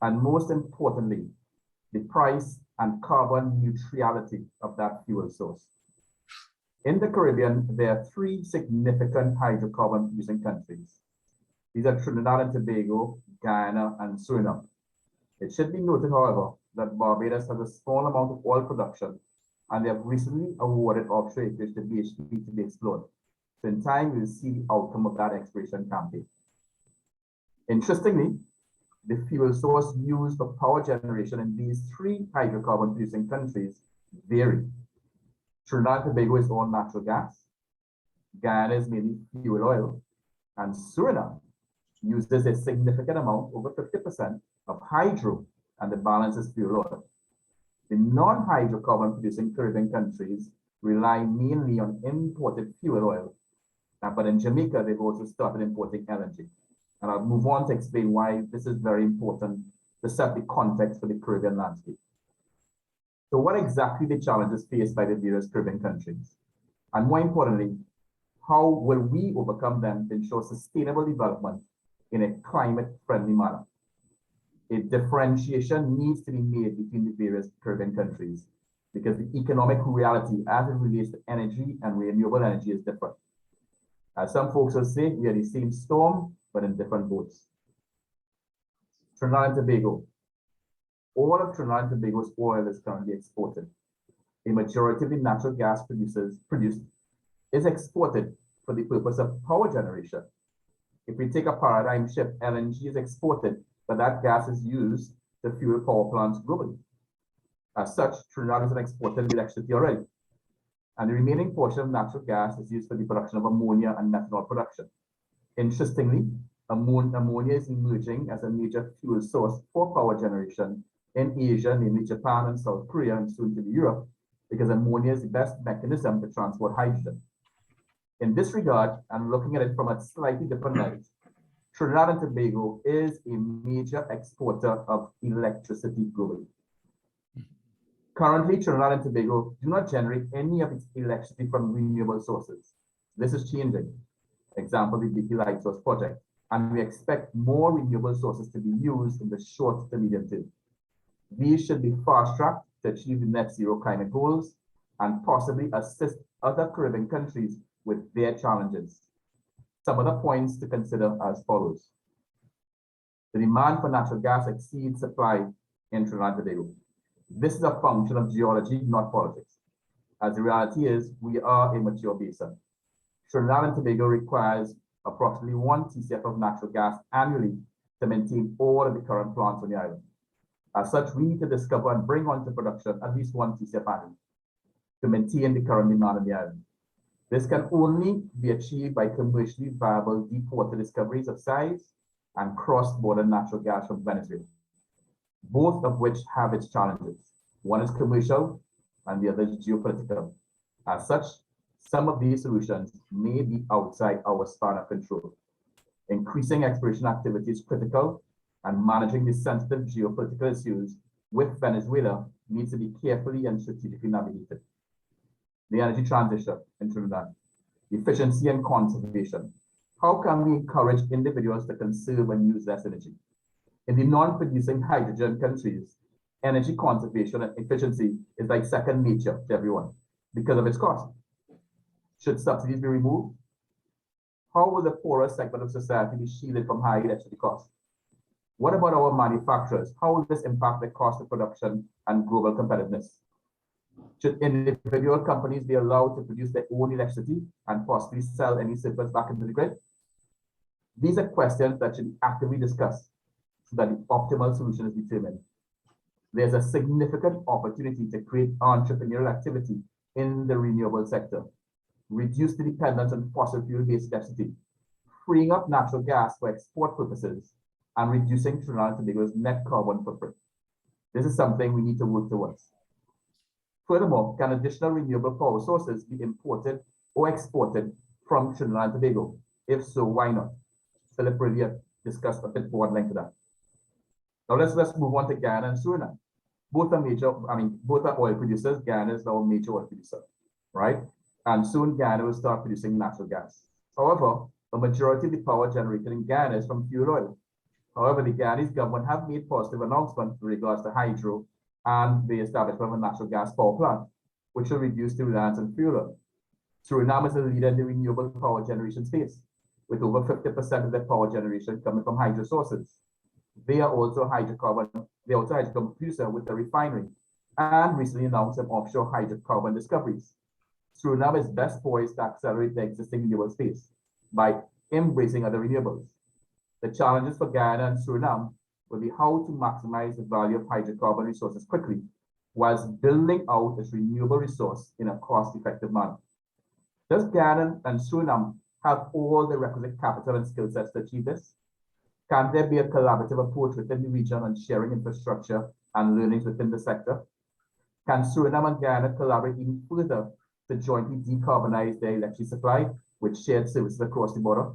and most importantly, the price and carbon neutrality of that fuel source. In the Caribbean, there are 3 significant hydrocarbon producing countries. These are Trinidad and Tobago, Guyana, and Suriname. It should be noted, however, that Barbados has a small amount of oil production, and they have recently awarded offshore acreage to BHP to be explored. So in time, we'll see the outcome of that exploration campaign. Interestingly, the fuel source used for power generation in these 3 hydrocarbon producing countries vary. Trinidad and Tobago is all natural gas, Guyana is mainly fuel oil, and Suriname uses a significant amount, over 50%, of hydro, and the balance is fuel oil. The non-hydrocarbon producing Caribbean countries rely mainly on imported fuel oil, but in Jamaica, they've also started importing LNG. And I'll move on to explain why this is very important to set the context for the Caribbean landscape. So what exactly the challenges faced by the various Caribbean countries? And more importantly, how will we overcome them to ensure sustainable development in a climate-friendly manner? A differentiation needs to be made between the various Caribbean countries, because the economic reality as it relates to energy and renewable energy is different. As some folks will say, we are the same storm, but in different boats. Trinidad and Tobago. All of Trinidad and Tobago's oil is currently exported. A majority of the natural gas produced is exported for the purpose of power generation. If we take a paradigm shift, LNG is exported, but that gas is used to fuel power plants globally. As such, Trinidad is an exporter of electricity already. And the remaining portion of natural gas is used for the production of ammonia and methanol production. Interestingly, ammonia is emerging as a major fuel source for power generation in Asia, namely Japan and South Korea, and soon to be Europe, because ammonia is the best mechanism to transport hydrogen. In this regard, and looking at it from a slightly different light, Trinidad and Tobago is a major exporter of electricity globally. Currently, Trinidad and Tobago do not generate any of its electricity from renewable sources. This is changing. Example, the Beatty Light Source project. And we expect more renewable sources to be used in the short to medium term. These should be fast-tracked to achieve the net zero climate goals and possibly assist other Caribbean countries with their challenges. Some other points to consider as follows. The demand for natural gas exceeds supply in Trinidad and Tobago. This is a function of geology, not politics. As the reality is, we are a mature basin. Trinidad and Tobago requires approximately 1 TCF of natural gas annually to maintain all of the current plants on the island. As such, we need to discover and bring onto production at least 1 TCF annually to maintain the current demand on the island. This can only be achieved by commercially viable deep water discoveries of size and cross-border natural gas from Venezuela, both of which have its challenges. One is commercial and the other is geopolitical. As such, some of these solutions may be outside our span of control. Increasing exploration activity is critical, and managing the sensitive geopolitical issues with Venezuela needs to be carefully and strategically navigated. The energy transition in Trinidad, efficiency and conservation. How can we encourage individuals to conserve and use less energy? In the non-producing hydrogen countries, energy conservation and efficiency is like second nature to everyone because of its cost. Should subsidies be removed? How will the poorer segment of society be shielded from high electricity costs? What about our manufacturers? How will this impact the cost of production and global competitiveness? Should individual companies be allowed to produce their own electricity and possibly sell any surplus back into the grid? These are questions that should be actively discussed so that the optimal solution is determined. There's a significant opportunity to create entrepreneurial activity in the renewable sector, reduce the dependence on fossil fuel-based electricity, freeing up natural gas for export purposes, and reducing Trinidad and Tobago's net carbon footprint. This is something we need to work towards. Furthermore, can additional renewable power sources be imported or exported from Trinidad and Tobago? If so, why not? Philip really discussed a bit more at length of that. Now let's move on to Guyana and Suriname. Both are oil producers. Guyana is our major oil producer, right? And soon Guyana will start producing natural gas. However, a majority of the power generated in Guyana is from fuel oil. However, the Guyanese government have made positive announcements with regards to hydro and the establishment of a natural gas power plant, which will reduce the reliance on fuel oil. Suriname is a leader in the renewable power generation space, with over 50% of their power generation coming from hydro sources. They are also a hydrocarbon producer with a refinery, and recently announced some offshore hydrocarbon discoveries. Suriname is best poised to accelerate the existing renewable space by embracing other renewables. The challenges for Guyana and Suriname will be how to maximize the value of hydrocarbon resources quickly, whilst building out this renewable resource in a cost-effective manner. Does Guyana and Suriname have all the requisite capital and skill sets to achieve this? Can there be a collaborative approach within the region on sharing infrastructure and learnings within the sector? Can Suriname and Guyana collaborate even further to jointly decarbonize their electricity supply with shared services across the border?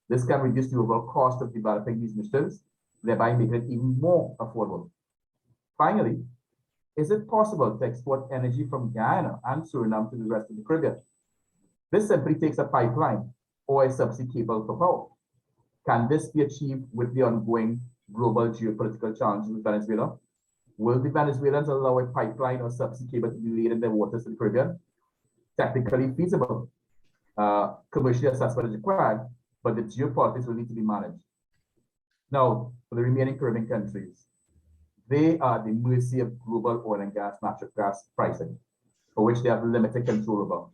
This can reduce the overall cost of developing these initiatives, thereby making it even more affordable. Finally, is it possible to export energy from Guyana and Suriname to the rest of the Caribbean? This simply takes a pipeline or a subsea cable for power. Can this be achieved with the ongoing global geopolitical challenges with Venezuela? Will the Venezuelans allow a pipeline or subsea cable to be laid in their waters in the Caribbean? Technically feasible. Commercially assessment is required, but the geopolitics will need to be managed. Now, for the remaining Caribbean countries, they are at the mercy of global oil and gas, natural gas pricing, for which they have limited control over.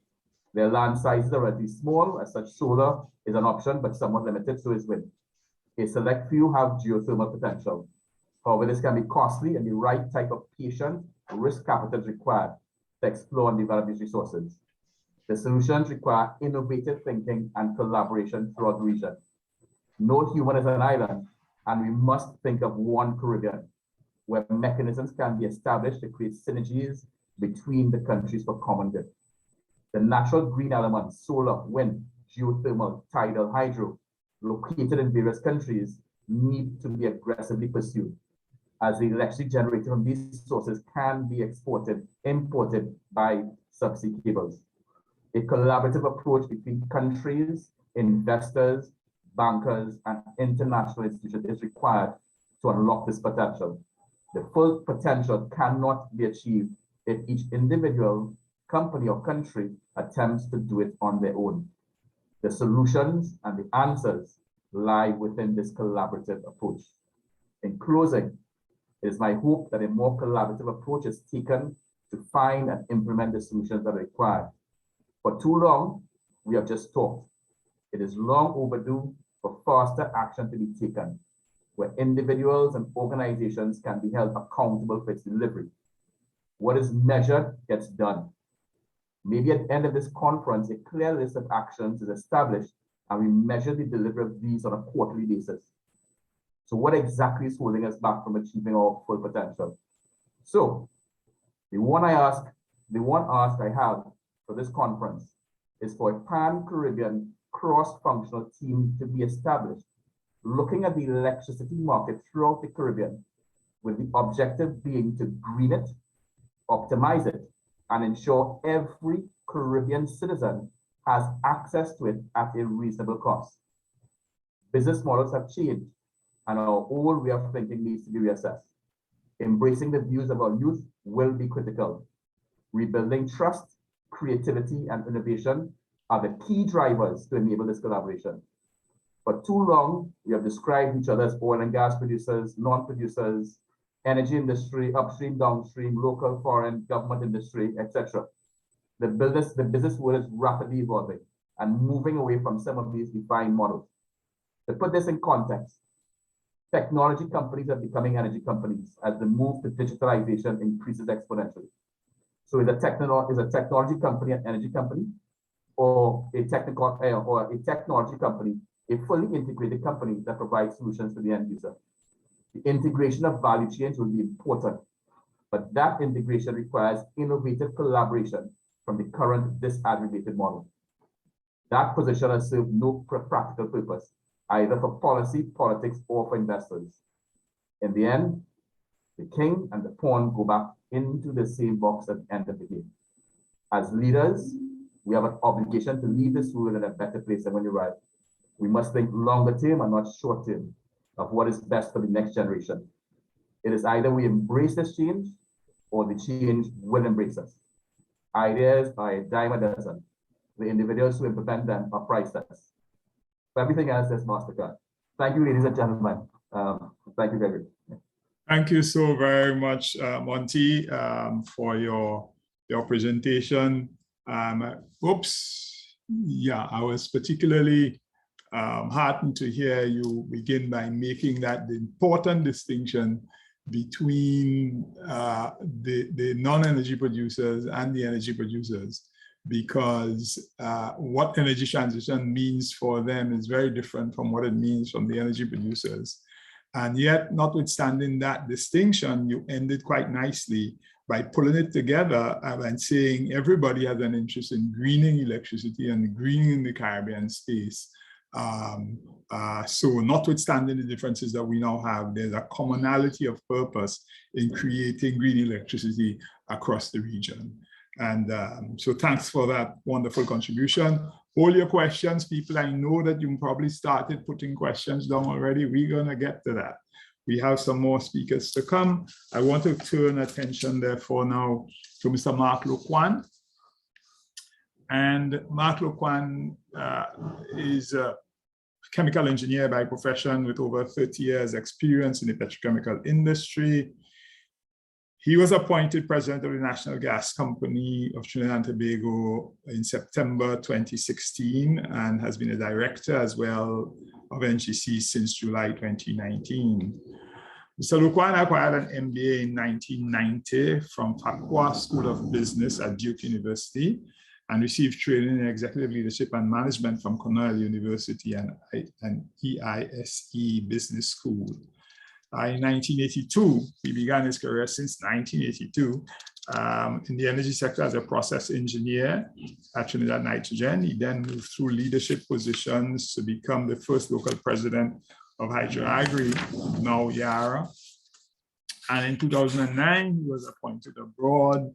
Their land sizes are relatively small, as such solar is an option, but somewhat limited, so is wind. A select few have geothermal potential. However, this can be costly, and the right type of patient risk capital is required to explore and develop these resources. The solutions require innovative thinking and collaboration throughout the region. No human is an island, and we must think of one Caribbean, where mechanisms can be established to create synergies between the countries for common good. The natural green elements, solar, wind, geothermal, tidal, hydro, located in various countries, need to be aggressively pursued, as the electricity generated from these sources can be imported by subsea cables. A collaborative approach between countries, investors, bankers, and international institutions is required to unlock this potential. The full potential cannot be achieved if each individual, company, or country attempts to do it on their own. The solutions and the answers lie within this collaborative approach. In closing, it is my hope that a more collaborative approach is taken to find and implement the solutions that are required. For too long, we have just talked. It is long overdue for faster action to be taken, where individuals and organizations can be held accountable for its delivery. What is measured gets done. Maybe at the end of this conference, a clear list of actions is established, and we measure the delivery of these on a quarterly basis. So what exactly is holding us back from achieving our full potential? So the one ask I have for this conference is for a pan-Caribbean cross-functional team to be established, looking at the electricity market throughout the Caribbean, with the objective being to green it, optimize it, and ensure every Caribbean citizen has access to it at a reasonable cost. Business models have changed, and our whole way of thinking needs to be reassessed. Embracing the views of our youth will be critical. Rebuilding trust, creativity, and innovation are the key drivers to enable this collaboration. For too long, we have described each other as oil and gas producers, non-producers, energy industry, upstream, downstream, local, foreign, government industry, etc. The business world is rapidly evolving and moving away from some of these defined models. To put this in context, technology companies are becoming energy companies as the move to digitalization increases exponentially. So is a technology company an energy company, or a technology company a fully integrated company that provides solutions to the end user? The integration of value chains will be important, but that integration requires innovative collaboration from the current disaggregated model. That position has served no practical purpose, either for policy, politics, or for investors. In the end, the king and the pawn go back into the same box at the end of the game. As leaders, we have an obligation to leave this world in a better place than when you arrived. We must think longer term and not short term of what is best for the next generation. It is either we embrace this change or the change will embrace us. Ideas are a dime a dozen. The individuals who implement them are priceless. For everything else, there's MasterCard. Thank you, ladies and gentlemen. Thank you, Gregory. Thank you so very much, Monty, for your presentation. I was particularly heartened to hear you begin by making that the important distinction between the non-energy producers and the energy producers, because what energy transition means for them is very different from what it means from the energy producers. And yet, notwithstanding that distinction, you ended quite nicely by pulling it together and saying everybody has an interest in greening electricity and greening the Caribbean space. So notwithstanding the differences that we now have, there's a commonality of purpose in creating green electricity across the region. And so thanks for that wonderful contribution. All your questions, people, I know that you probably started putting questions down already. We're gonna get to that. We have some more speakers to come. I want to turn attention therefore now to Mr. Mark Loquan. And Mark Loquan is a chemical engineer by profession with over 30 years experience in the petrochemical industry. He was appointed president of the National Gas Company of Trinidad and Tobago in September 2016 and has been a director as well of NGC since July 2019. Mr. Loquan acquired an MBA in 1990 from Fakwa School of Business at Duke University and received training in executive leadership and management from Cornell University and EISE Business School. In 1982, he began his career since 1982 in the energy sector as a process engineer at Trinidad Nitrogen. He then moved through leadership positions to become the first local president of Agri, now Yara. And in 2009, he was appointed abroad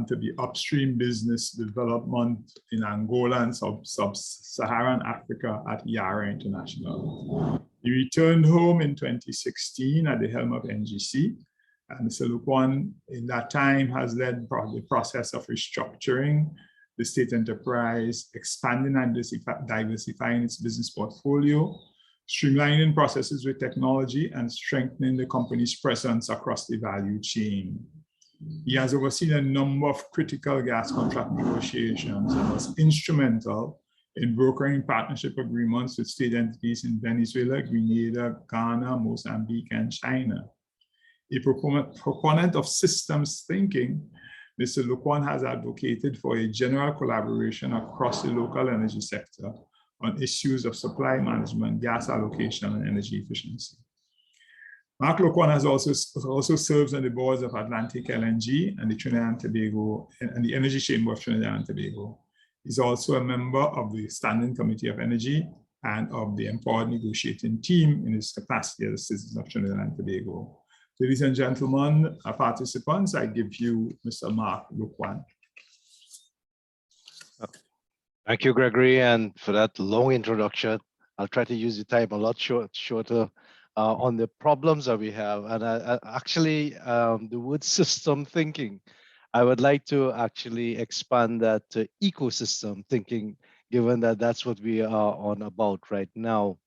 to be upstream business development in Angola and sub-Saharan Africa at Yara International. He returned home in 2016 at the helm of NGC, and Mr. Loquan in that time has led the process of restructuring the state enterprise, expanding and diversifying its business portfolio, streamlining processes with technology, and strengthening the company's presence across the value chain. He has overseen a number of critical gas contract negotiations and was instrumental in brokering partnership agreements with state entities in Venezuela, Grenada, Ghana, Mozambique, and China. A proponent of systems thinking, Mr. Loquan has advocated for a general collaboration across the local energy sector on issues of supply management, gas allocation, and energy efficiency. Mark Loquan has also serves on the boards of Atlantic LNG and the Trinidad and Tobago and the Energy Chamber of Trinidad and Tobago. He's also a member of the Standing Committee of Energy and of the Empowered Negotiating Team in his capacity as a citizen of Trinidad and Tobago. Ladies and gentlemen, participants, I give you Mr. Mark Loquan. Thank you, Gregory, and for that long introduction. I'll try to use the time a lot shorter on the problems that we have. And actually, the word system thinking, I would like to actually expand that to ecosystem thinking, given that that's what we are on about right now.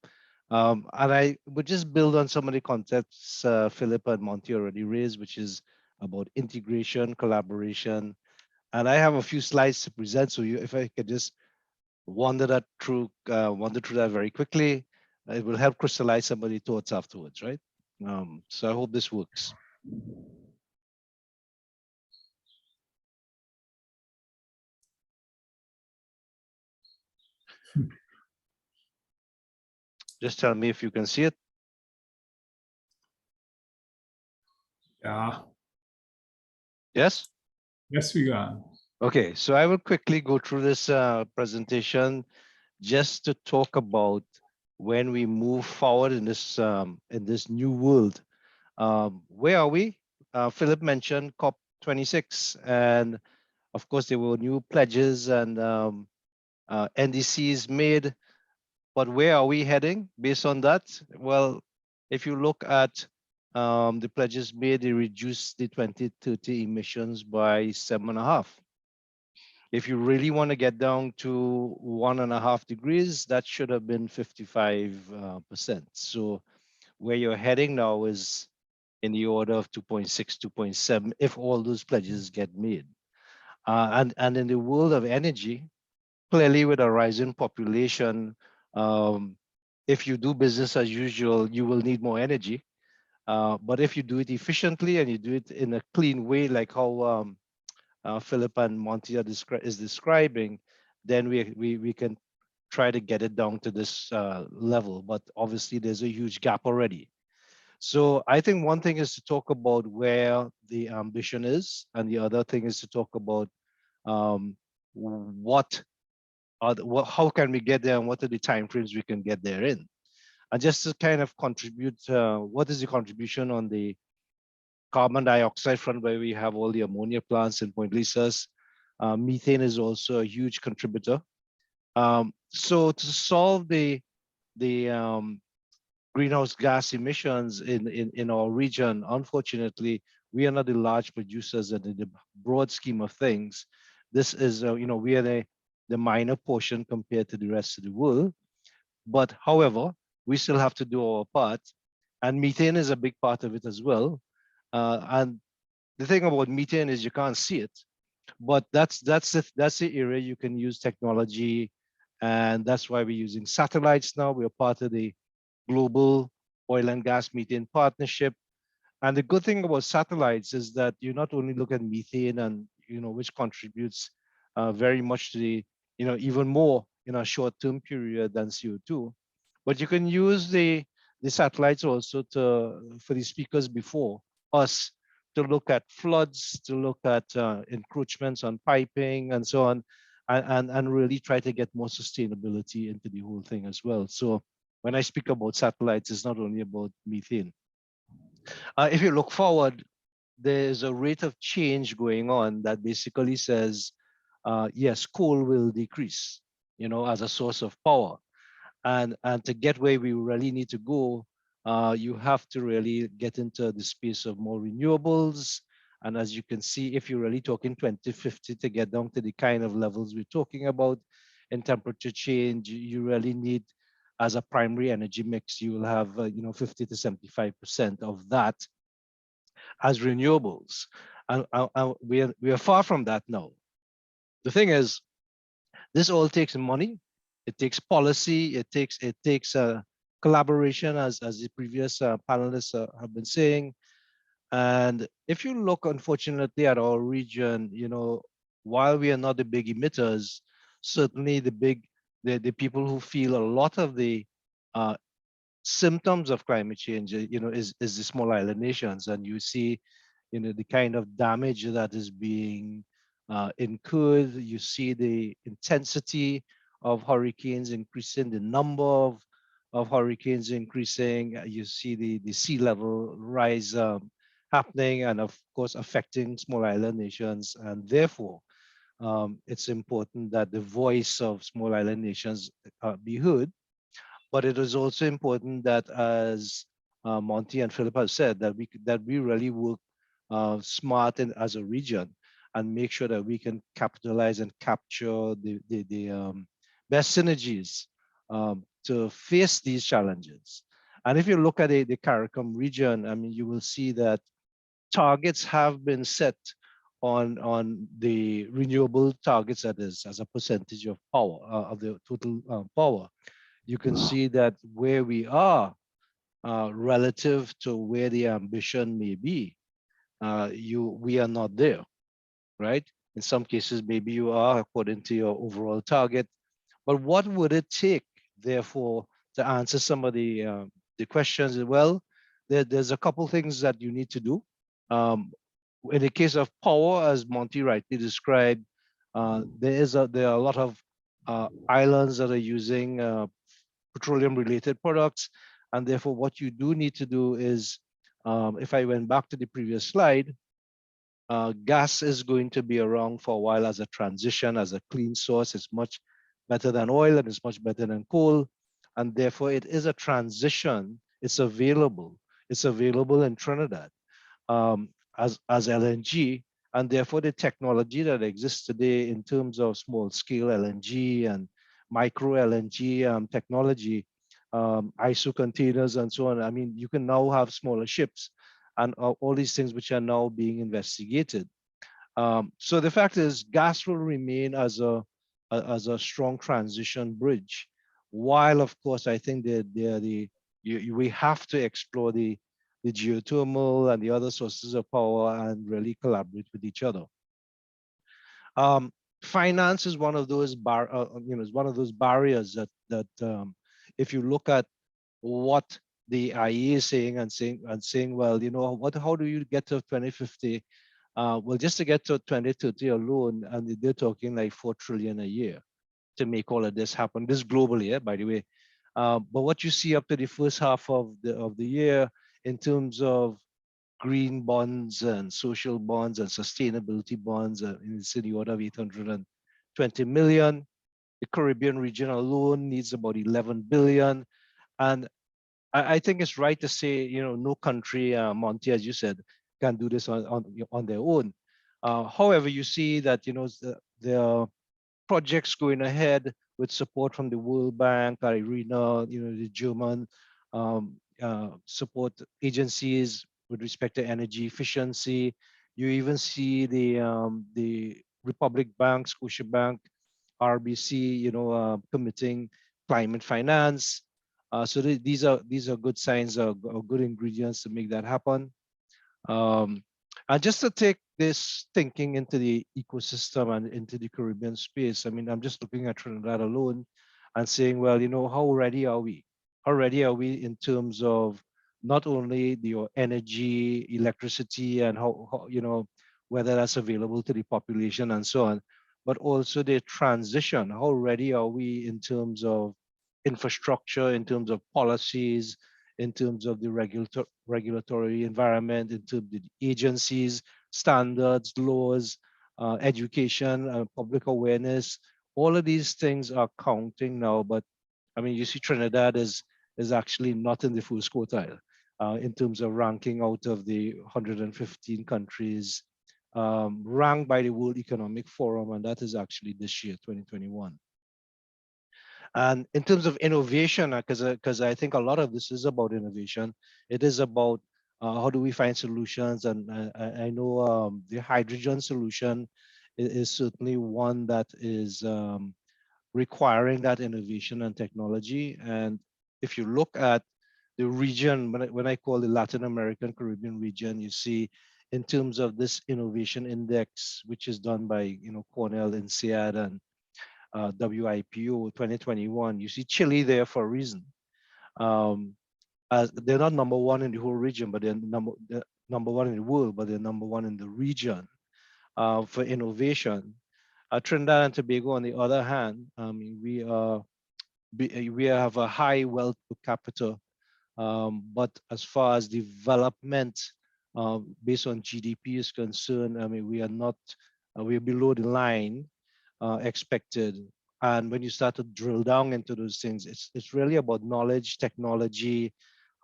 And I would just build on some of the concepts Philip and Monty already raised, which is about integration, collaboration. And I have a few slides to present. So if I could just wander through that very quickly, it will help crystallize some of the thoughts afterwards, right? So I hope this works. Just tell me if you can see it. Yeah. Yes? Yes, we can. Okay, so I will quickly go through this presentation just to talk about when we move forward in this new world. Where are we? Philip mentioned COP26, and of course there were new pledges and NDCs made. But where are we heading based on that? Well, if you look at the pledges made, they reduced the 2030 emissions by 7.5. If you really want to get down to 1.5 degrees, that should have been 55%. So where you're heading now is in the order of 2.6, 2.7, if all those pledges get made. And in the world of energy, clearly with a rising population, if you do business as usual, you will need more energy. But if you do it efficiently and you do it in a clean way, like how Philip and Monty is describing, then we can try to get it down to this level. But obviously, there's a huge gap already. So I think one thing is to talk about where the ambition is, and the other thing is to talk about how can we get there and what are the timeframes we can get there in. And just to kind of contribute, what is the contribution on the carbon dioxide front, where we have all the ammonia plants in Point Lisas. Methane is also a huge contributor. So to solve the greenhouse gas emissions in our region, unfortunately, we are not the large producers, and in the broad scheme of things, this is, we are the minor portion compared to the rest of the world. But however, we still have to do our part, and methane is a big part of it as well. And the thing about methane is you can't see it, but that's the area you can use technology, and that's why we're using satellites now. We're part of the Global Oil and Gas Methane Partnership. And the good thing about satellites is that you not only look at methane and, which contributes very much to the, even more in a short-term period than CO2, but you can use the satellites also for the speakers before us to look at floods, to look at encroachments on piping and so on, and really try to get more sustainability into the whole thing as well. So when I speak about satellites, it's not only about methane. If you look forward, there's a rate of change going on that basically says, yes, coal will decrease, as a source of power. And to get where we really need to go, you have to really get into the space of more renewables. And as you can see, if you're really talking 2050 to get down to the kind of levels we're talking about in temperature change, you really need, as a primary energy mix, you will have 50 to 75% of that as renewables. And we are far from that now. The thing is, this all takes money. It takes policy. It takes collaboration, as the previous panelists have been saying. And if you look, unfortunately, at our region, while we are not the big emitters, certainly the people who feel a lot of the symptoms of climate change, is the small island nations. And you see, the kind of damage that is being incurred. You see the intensity of hurricanes increasing, the number of hurricanes increasing. You see the sea level rise happening, and of course affecting small island nations. And therefore, it's important that the voice of small island nations be heard. But it is also important that, as Monty and Philip have said, that we really work smart as a region and make sure that we can capitalize and capture the best synergies to face these challenges. And if you look at the CARICOM region, I mean, you will see that targets have been set on the renewable targets, that is, as a percentage of power, of the total power. You can see that where we are relative to where the ambition may be, we are not there, right? In some cases, maybe you are according to your overall target. But what would it take, therefore, to answer some of the questions? Well, there's a couple things that you need to do. In the case of power, as Monty rightly described, there are a lot of islands that are using petroleum-related products, and therefore what you do need to do is, if I went back to the previous slide, gas is going to be around for a while as a transition, as a clean source. It's much better than oil, and it's much better than coal, and therefore it is a transition. It's available. It's available in Trinidad as LNG, and therefore the technology that exists today in terms of small-scale LNG and micro LNG technology, ISO containers and so on. I mean, you can now have smaller ships and all these things which are now being investigated. So the fact is, gas will remain as a strong transition bridge, while of course I think that we have to explore the geothermal and the other sources of power and really collaborate with each other. Finance is one of those barriers that if you look at what the IE is saying and saying, well, how do you get to 2050? Well, just to get to 2030 alone, and they're talking like 4 trillion a year to make all of this happen. This globally, by the way. But what you see up to the first half of the year in terms of green bonds and social bonds and sustainability bonds, it's in the order of 820 million. The Caribbean region alone needs about 11 billion. And I think it's right to say, no country, Monty, as you said, can do this on their own. However, you see that, there are projects going ahead with support from the World Bank, IRENA, the German support agencies with respect to energy efficiency. You even see the Republic Bank, Scotiabank, RBC, committing climate finance. So these are good signs or good ingredients to make that happen. And just to take this thinking into the ecosystem and into the Caribbean space, I mean, I'm just looking at Trinidad alone and saying, well, how ready are we? How ready are we in terms of not only the energy, electricity, and how whether that's available to the population and so on, but also the transition. How ready are we in terms of infrastructure, in terms of policies, in terms of the regulatory environment, in terms of the agencies, standards, laws, education, public awareness. All of these things are counting now, but I mean, you see Trinidad is actually not in the first quartile in terms of ranking out of the 115 countries ranked by the World Economic Forum, and that is actually this year, 2021. And in terms of innovation, because I think a lot of this is about innovation, it is about how do we find solutions. And I know the hydrogen solution is certainly one that is requiring that innovation and technology. And if you look at the region, when I call the Latin American Caribbean region, you see in terms of this innovation index, which is done by Cornell, INSEAD, and WIPO 2021, you see Chile there for a reason. As they're not number one in the whole region, but they're number one in the world, but they're number one in the region for innovation. Trinidad and Tobago, on the other hand, we have a high wealth per capita, but as far as development based on GDP is concerned, I mean, we are not, we are below the line expected. And when you start to drill down into those things, it's really about knowledge, technology,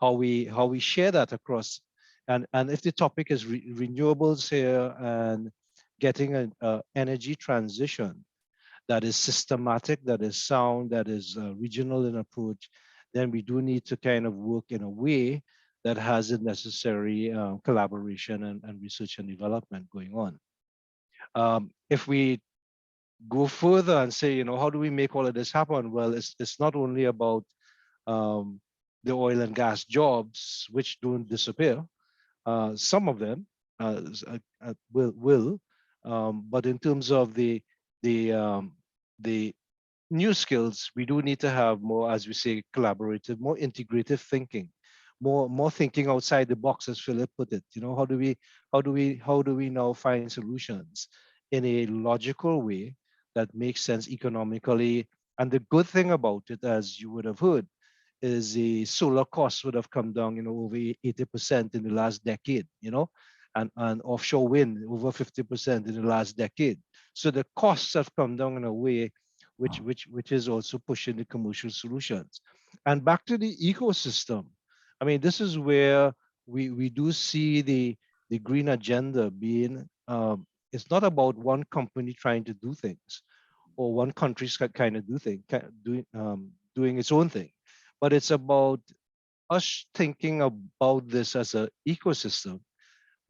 how we share that across. And if the topic is renewables here and getting an energy transition that is systematic, that is sound, that is regional in approach, then we do need to kind of work in a way that has the necessary collaboration and research and development going on. If we go further and say, how do we make all of this happen? Well, it's not only about the oil and gas jobs, which don't disappear. Some of them will, but in terms of the new skills, we do need to have more, as we say, collaborative, more integrative thinking, more thinking outside the box, as Philip put it. How do we now find solutions in a logical way that makes sense economically? And the good thing about it, as you would have heard, is the solar costs would have come down, over 80% in the last decade, and offshore wind over 50% in the last decade. So the costs have come down in a way which is also pushing the commercial solutions. And back to the ecosystem, I mean, this is where we do see the green agenda being, it's not about one company trying to do things or one country's kind of doing its own thing, but it's about us thinking about this as an ecosystem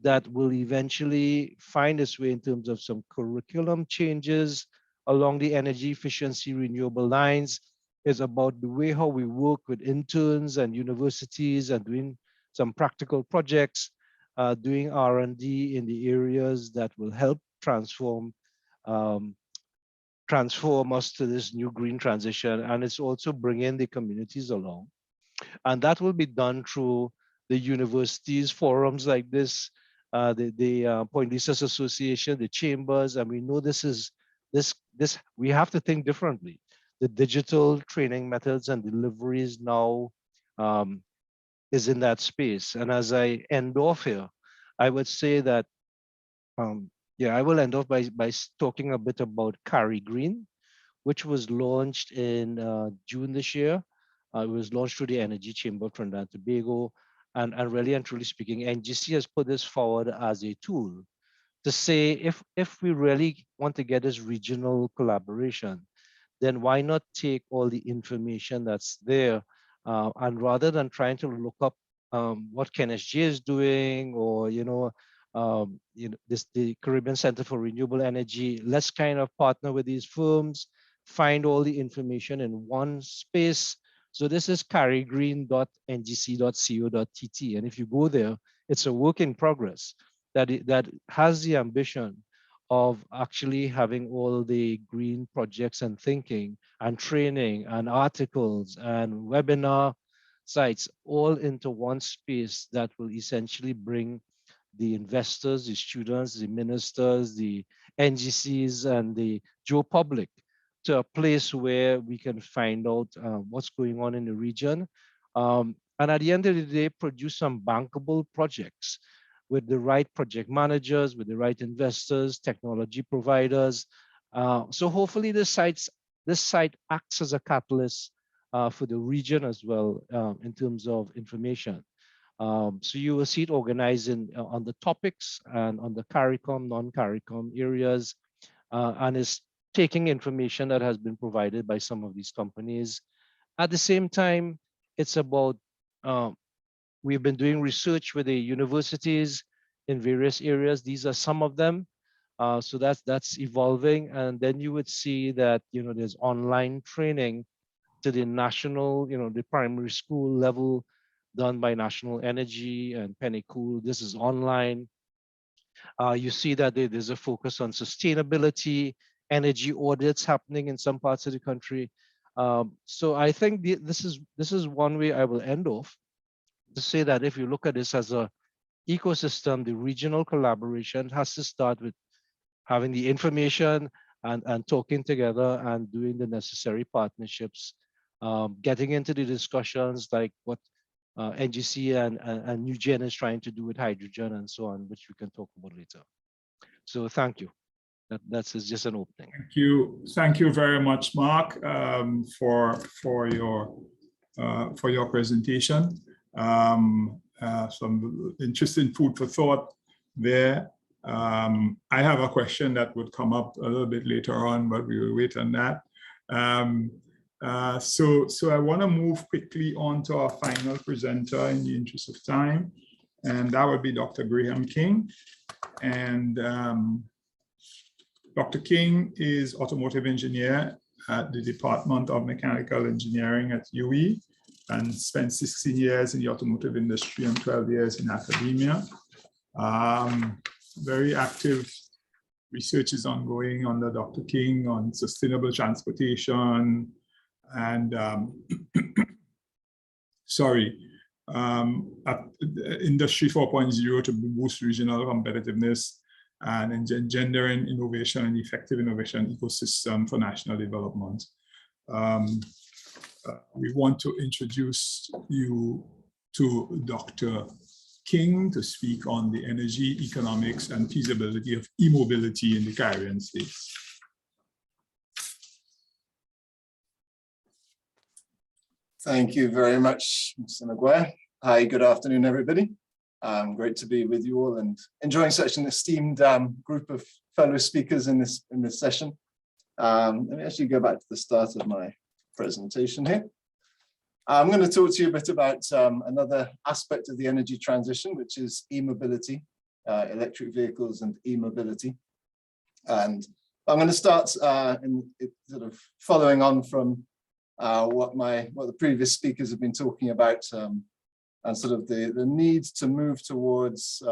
that will eventually find its way in terms of some curriculum changes along the energy efficiency renewable lines. Is about the way how we work with interns and universities and doing some practical projects, doing R&D in the areas that will help transform us to this new green transition. And it's also bringing the communities along. And that will be done through the universities, forums like this, the Point Research Association, the chambers. And we know this we have to think differently. The digital training methods and deliveries now is in that space. And as I end off here, I would say that, I will end off by talking a bit about Carry Green, which was launched in June this year. It was launched through the Energy Chamber of Trinidad and Tobago. And really and truly speaking, NGC has put this forward as a tool to say, if we really want to get this regional collaboration, then why not take all the information that's there, and rather than trying to look up what KNSJ is doing, or the Caribbean Center for Renewable Energy, let's kind of partner with these firms, find all the information in one space. So this is carrygreen.ngc.co.tt, and if you go there, it's a work in progress that has the ambition of actually having all the green projects and thinking and training and articles and webinar sites all into one space that will essentially bring the investors, the students, the ministers, the NGCs, and the Joe public to a place where we can find out what's going on in the region. And at the end of the day, produce some bankable projects with the right project managers, with the right investors, technology providers. So hopefully this site acts as a catalyst for the region as well, in terms of information. So you will see it organizing on the topics and on the CARICOM, non-CARICOM areas, and is taking information that has been provided by some of these companies. At the same time, it's about, we've been doing research with the universities in various areas. These are some of them. So that's evolving. And then you would see that, there's online training to the national, the primary school level done by National Energy and Pennycool. This is online. You see that there's a focus on sustainability, energy audits happening in some parts of the country. So I think this is one way I will end off, to say that if you look at this as a ecosystem, the regional collaboration has to start with having the information and talking together and doing the necessary partnerships, getting into the discussions like what NGC and NewGen is trying to do with hydrogen and so on, which we can talk about later. So thank you. That's just an opening. Thank you very much, Mark, for your presentation. Some interesting food for thought there. I have a question that would come up a little bit later on, but we will wait on that. So I want to move quickly on to our final presenter in the interest of time, and that would be Dr. Graham King. And Dr. King is automotive engineer at the Department of Mechanical Engineering at UE, and spent 16 years in the automotive industry and 12 years in academia. Very active research is ongoing under Dr. King on sustainable transportation and Industry 4.0 to boost regional competitiveness and engendering innovation and effective innovation ecosystem for national development. We want to introduce you to Dr. King to speak on the energy, economics, and feasibility of e-mobility in the Caribbean states. Thank you very much, Mr. Maguire. Hi, good afternoon, everybody. Great to be with you all and enjoying such an esteemed group of fellow speakers in this session. Let me actually go back to the start of my presentation here. I'm going to talk to you a bit about another aspect of the energy transition, which is e-mobility, electric vehicles and e-mobility. And I'm going to start in sort of following on from what the previous speakers have been talking about, and sort of the need to move towards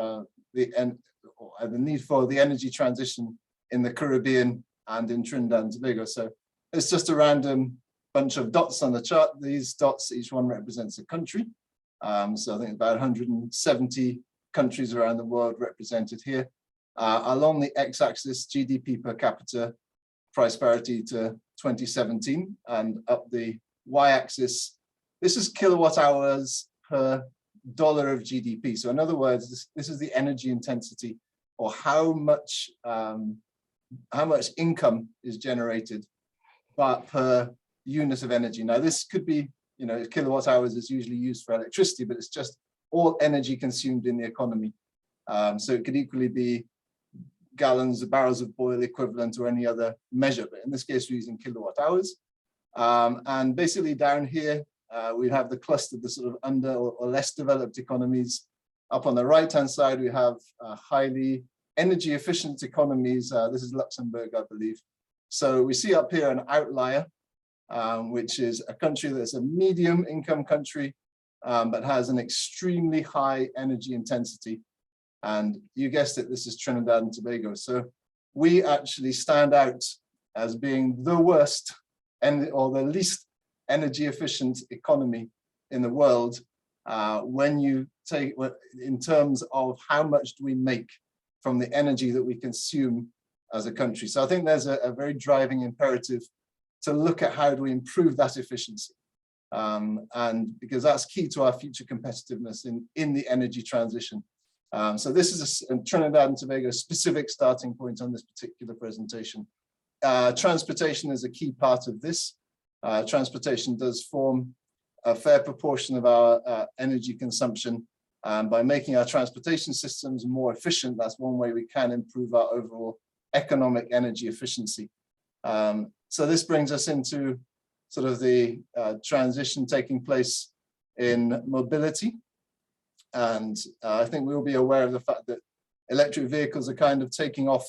the need for the energy transition in the Caribbean and in Trinidad and Tobago. So it's just a random bunch of dots on the chart. These dots, each one represents a country. So I think about 170 countries around the world represented here. Along the x-axis, GDP per capita, price parity to 2017, and up the y-axis, this is kilowatt hours per dollar of GDP. So in other words, this is the energy intensity, or how much income is generated per unit of energy. Now this could be kilowatt hours is usually used for electricity, but it's just all energy consumed in the economy. So it could equally be gallons, barrels of oil equivalent, or any other measure, but in this case we're using kilowatt hours. And basically down here we have the cluster, the sort of under or less developed economies. Up on the right hand side we have highly energy efficient economies. This is Luxembourg, I believe. So we see up here an outlier, which is a country that's a medium income country, but has an extremely high energy intensity. And you guessed it, this is Trinidad and Tobago. So we actually stand out as being the worst or the least energy efficient economy in the world when you take, in terms of how much do we make from the energy that we consume as a country. So I think there's a very driving imperative to look at how do we improve that efficiency. And because that's key to our future competitiveness in the energy transition. So this is a Trinidad and Tobago specific starting point on this particular presentation. Transportation is a key part of this. Transportation does form a fair proportion of our energy consumption. By making our transportation systems more efficient, that's one way we can improve our overall economic energy efficiency. So this brings us into sort of the transition taking place in mobility. And I think we'll be aware of the fact that electric vehicles are kind of taking off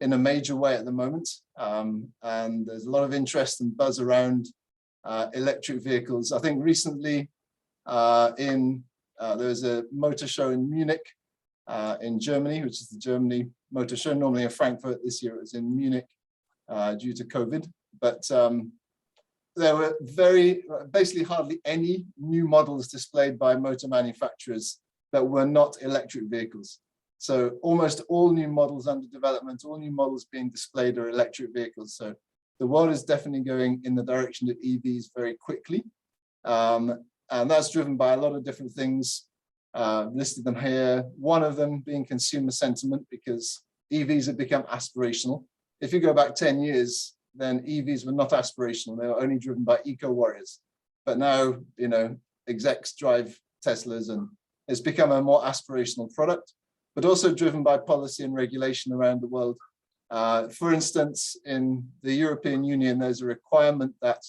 in a major way at the moment. And there's a lot of interest and buzz around electric vehicles. I think recently there was a motor show in Munich in Germany, which is the Germany Motor Show, normally in Frankfurt. This year it was in Munich due to COVID. But there were basically hardly any new models displayed by motor manufacturers that were not electric vehicles. So almost all new models under development, all new models being displayed are electric vehicles. So the world is definitely going in the direction of EVs very quickly. And that's driven by a lot of different things. Listed them here. One of them being consumer sentiment, because EVs have become aspirational. If you go back 10 years, then EVs were not aspirational. They were only driven by eco warriors. But now, execs drive Teslas, and it's become a more aspirational product, but also driven by policy and regulation around the world. For instance, in the European Union, there's a requirement that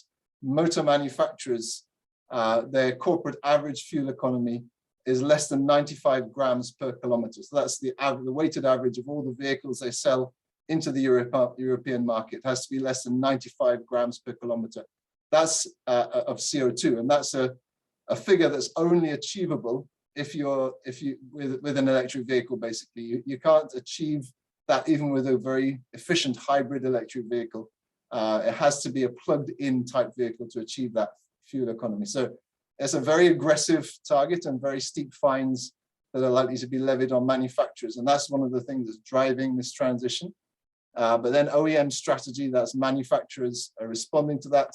motor manufacturers, their corporate average fuel economy is less than 95 grams per kilometer. So that's the weighted average of all the vehicles they sell into the European market. It has to be less than 95 grams per kilometer. That's of CO2, and that's a figure that's only achievable if you with an electric vehicle. Basically, you can't achieve that even with a very efficient hybrid electric vehicle. It has to be a plugged-in type vehicle to achieve that fuel economy. So it's a very aggressive target and very steep fines that are likely to be levied on manufacturers, and that's one of the things that's driving this transition. But then OEM strategy, that's manufacturers are responding to that,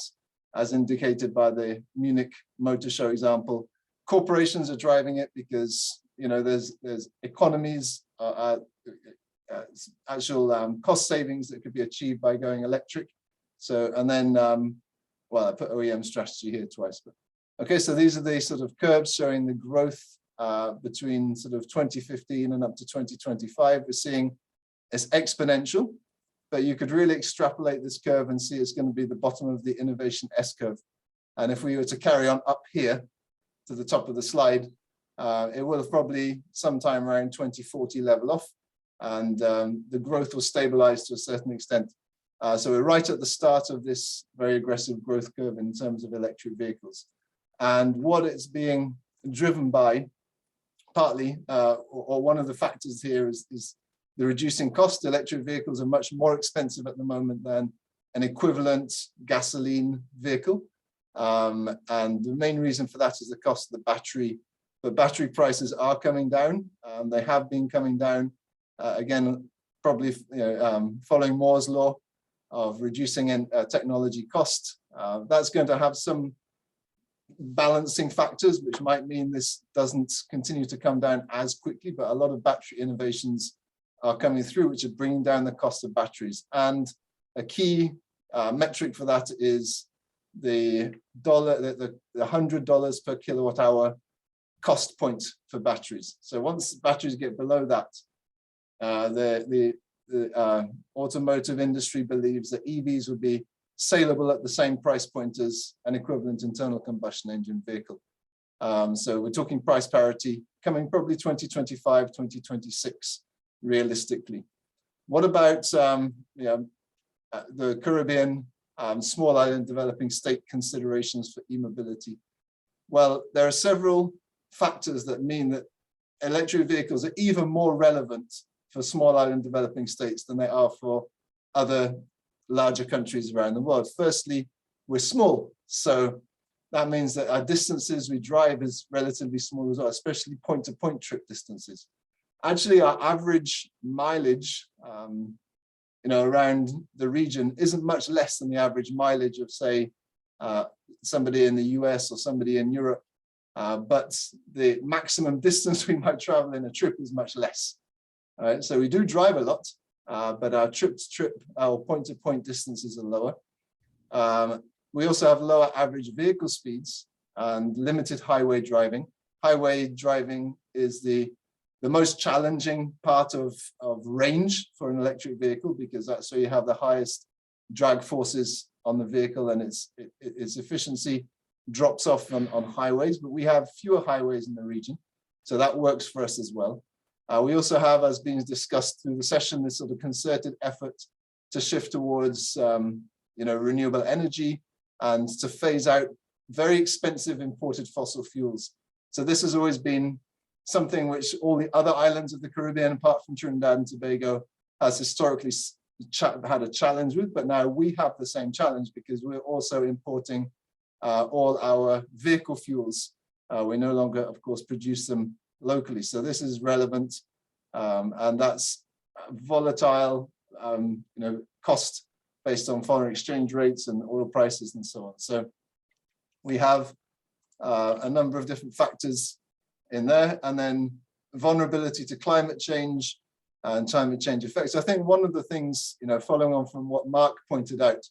as indicated by the Munich Motor Show example. Corporations are driving it because there's economies, actual cost savings that could be achieved by going electric. So, and then, well, I put OEM strategy here twice, but okay. So these are the sort of curves showing the growth between sort of 2015 and up to 2025. We're seeing it's exponential, but you could really extrapolate this curve and see it's going to be the bottom of the innovation S curve. And if we were to carry on up here to the top of the slide, it will probably sometime around 2040 level off, and the growth will stabilize to a certain extent. So we're right at the start of this very aggressive growth curve in terms of electric vehicles. And what it's being driven by, partly, or one of the factors here is the reducing cost. Electric vehicles are much more expensive at the moment than an equivalent gasoline vehicle. And the main reason for that is the cost of the battery. But battery prices are coming down. They have been coming down, again, probably following Moore's law of reducing technology cost. That's going to have some balancing factors, which might mean this doesn't continue to come down as quickly, but a lot of battery innovations are coming through, which are bringing down the cost of batteries. And a key metric for that is the $100 per kilowatt hour cost point for batteries. So once batteries get below that, the automotive industry believes that EVs would be saleable at the same price point as an equivalent internal combustion engine vehicle. So we're talking price parity coming probably 2025, 2026, realistically. What about the Caribbean, small island developing state considerations for e-mobility? Well, there are several factors that mean that electric vehicles are even more relevant for small island developing states than they are for other larger countries around the world. Firstly, we're small, so that means that our distances we drive is relatively small as well, especially point-to-point trip distances. Actually, our average mileage around the region isn't much less than the average mileage of, say, somebody in the US or somebody in Europe, but the maximum distance we might travel in a trip is much less. All right, so we do drive a lot, but our trip-to-trip, our point-to-point distances are lower. We also have lower average vehicle speeds and limited highway driving. Highway driving is the most challenging part of range for an electric vehicle, because that's where you have the highest drag forces on the vehicle, and its efficiency drops off on highways, but we have fewer highways in the region, so that works for us as well. We also have, as being discussed through the session, this sort of concerted effort to shift towards renewable energy and to phase out very expensive imported fossil fuels. So this has always been something which all the other islands of the Caribbean, apart from Trinidad and Tobago, has historically had a challenge with, but now we have the same challenge because we're also importing all our vehicle fuels. We no longer, of course, produce them locally. So this is relevant, and that's volatile, cost based on foreign exchange rates and oil prices and so on. So we have a number of different factors in there, and then vulnerability to climate change and climate change effects. I think one of the things, following on from what Mark pointed out,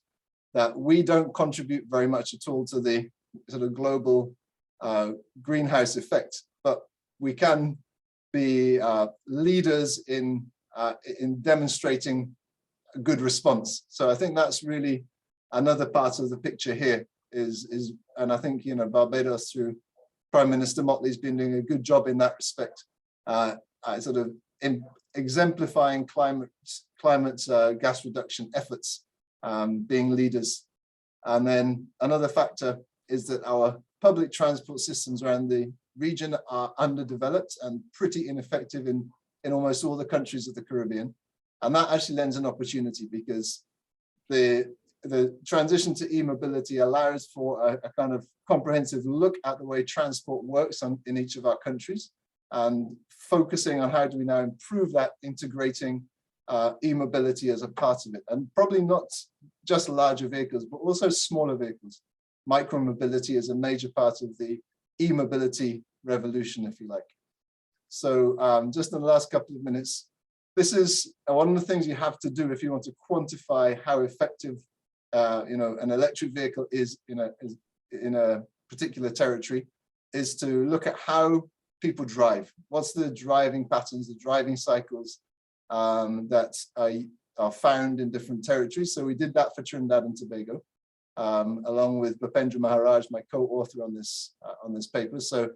that we don't contribute very much at all to the sort of global greenhouse effect, but we can be leaders in demonstrating a good response. So I think that's really another part of the picture here and I think, Barbados through Prime Minister Motley's been doing a good job in that respect, sort of exemplifying climate gas reduction efforts, being leaders. And then another factor is that our public transport systems around the region are underdeveloped and pretty ineffective in almost all the countries of the Caribbean. And that actually lends an opportunity, because the transition to e-mobility allows for a kind of comprehensive look at the way transport works in each of our countries, and focusing on how do we now improve that, integrating e-mobility as a part of it. And probably not just larger vehicles, but also smaller vehicles. Micro-mobility is a major part of the e-mobility revolution, if you like. So just in the last couple of minutes, this is one of the things you have to do if you want to quantify how effective an electric vehicle is in a particular territory, is to look at how people drive. What's the driving patterns, the driving cycles that are found in different territories. So we did that for Trinidad and Tobago, along with Bhupendra Maharaj, my co-author on this paper. So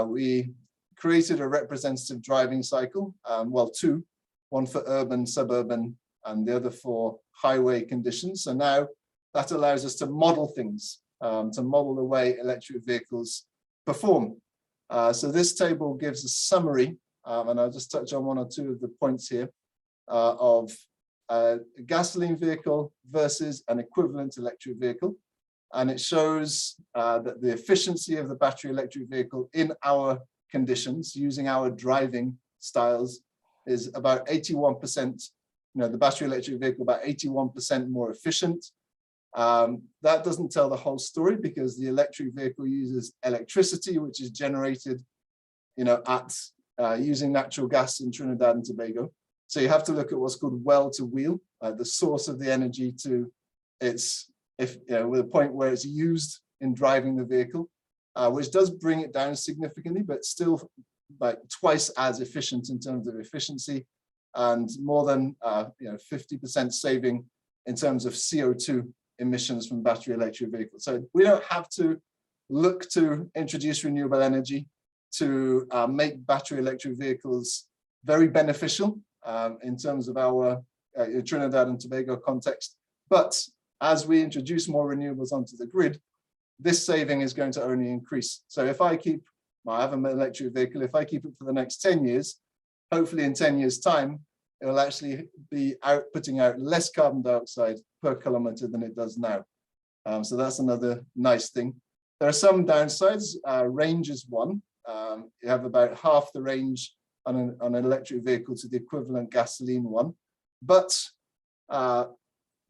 we created a representative driving cycle, well, two, one for urban, suburban, and the other for highway conditions. So now that allows us to model things, to model the way electric vehicles perform. So this table gives a summary, and I'll just touch on one or two of the points here, of a gasoline vehicle versus an equivalent electric vehicle. And it shows that the efficiency of the battery electric vehicle in our conditions, using our driving styles, is about 81%, the battery electric vehicle about 81% more efficient. That doesn't tell the whole story, because the electric vehicle uses electricity, which is generated, using natural gas in Trinidad and Tobago. So you have to look at what's called well to wheel, the source of the energy to its if with a point where it's used in driving the vehicle, which does bring it down significantly, but still like twice as efficient in terms of efficiency, and more than 50% saving in terms of CO2 emissions from battery electric vehicles. So we don't have to look to introduce renewable energy to make battery electric vehicles very beneficial in terms of our Trinidad and Tobago context. But as we introduce more renewables onto the grid, this saving is going to only increase. So if I have an electric vehicle, if I keep it for the next 10 years, hopefully in 10 years' time, it will actually be putting out less carbon dioxide per kilometer than it does now. So that's another nice thing. There are some downsides. Range is one. You have about half the range on an electric vehicle to the equivalent gasoline one. But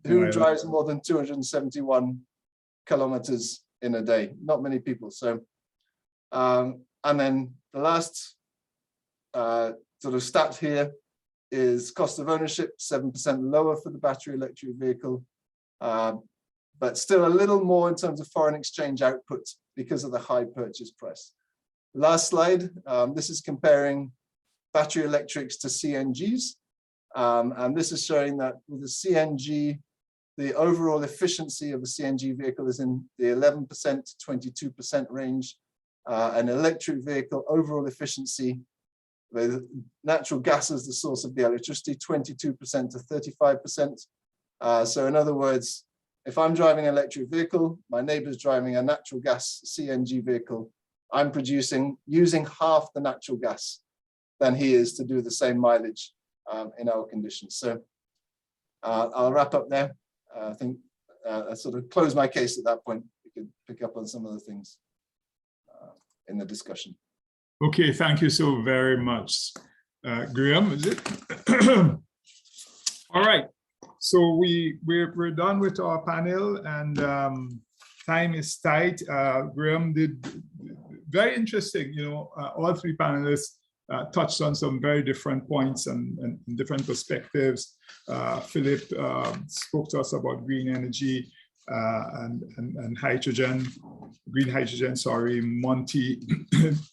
who drives more than 271 kilometers in a day? Not many people. So, and then the last sort of stat here is cost of ownership, 7% lower for the battery electric vehicle, but still a little more in terms of foreign exchange output because of the high purchase price. Last slide, this is comparing battery electrics to CNGs. And this is showing that with the CNG, the overall efficiency of a CNG vehicle is in the 11% to 22% range. An electric vehicle overall efficiency with natural gas as the source of the electricity, 22% to 35%. So in other words, if I'm driving an electric vehicle, my neighbor's driving a natural gas CNG vehicle, I'm producing using half the natural gas than he is to do the same mileage in our conditions. So I'll wrap up there. I think I sort of close my case at that point. We could pick up on some of the things in the discussion. Okay, thank you so very much. Graham, is it? All right, so we're done with our panel, and time is tight. Graham did very interesting, all three panelists touched on some very different points and different perspectives. Philip spoke to us about green energy and hydrogen, green hydrogen, sorry. Monty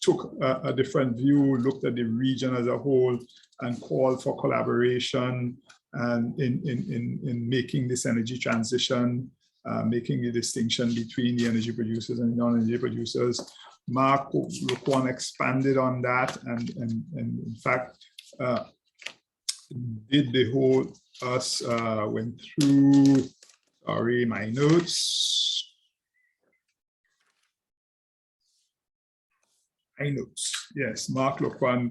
took a different view, looked at the region as a whole and called for collaboration and in making this energy transition, making the distinction between the energy producers and non-energy producers. Mark Luquan expanded on that and in fact did the whole went through, sorry, my notes. Yes, Mark Luquan.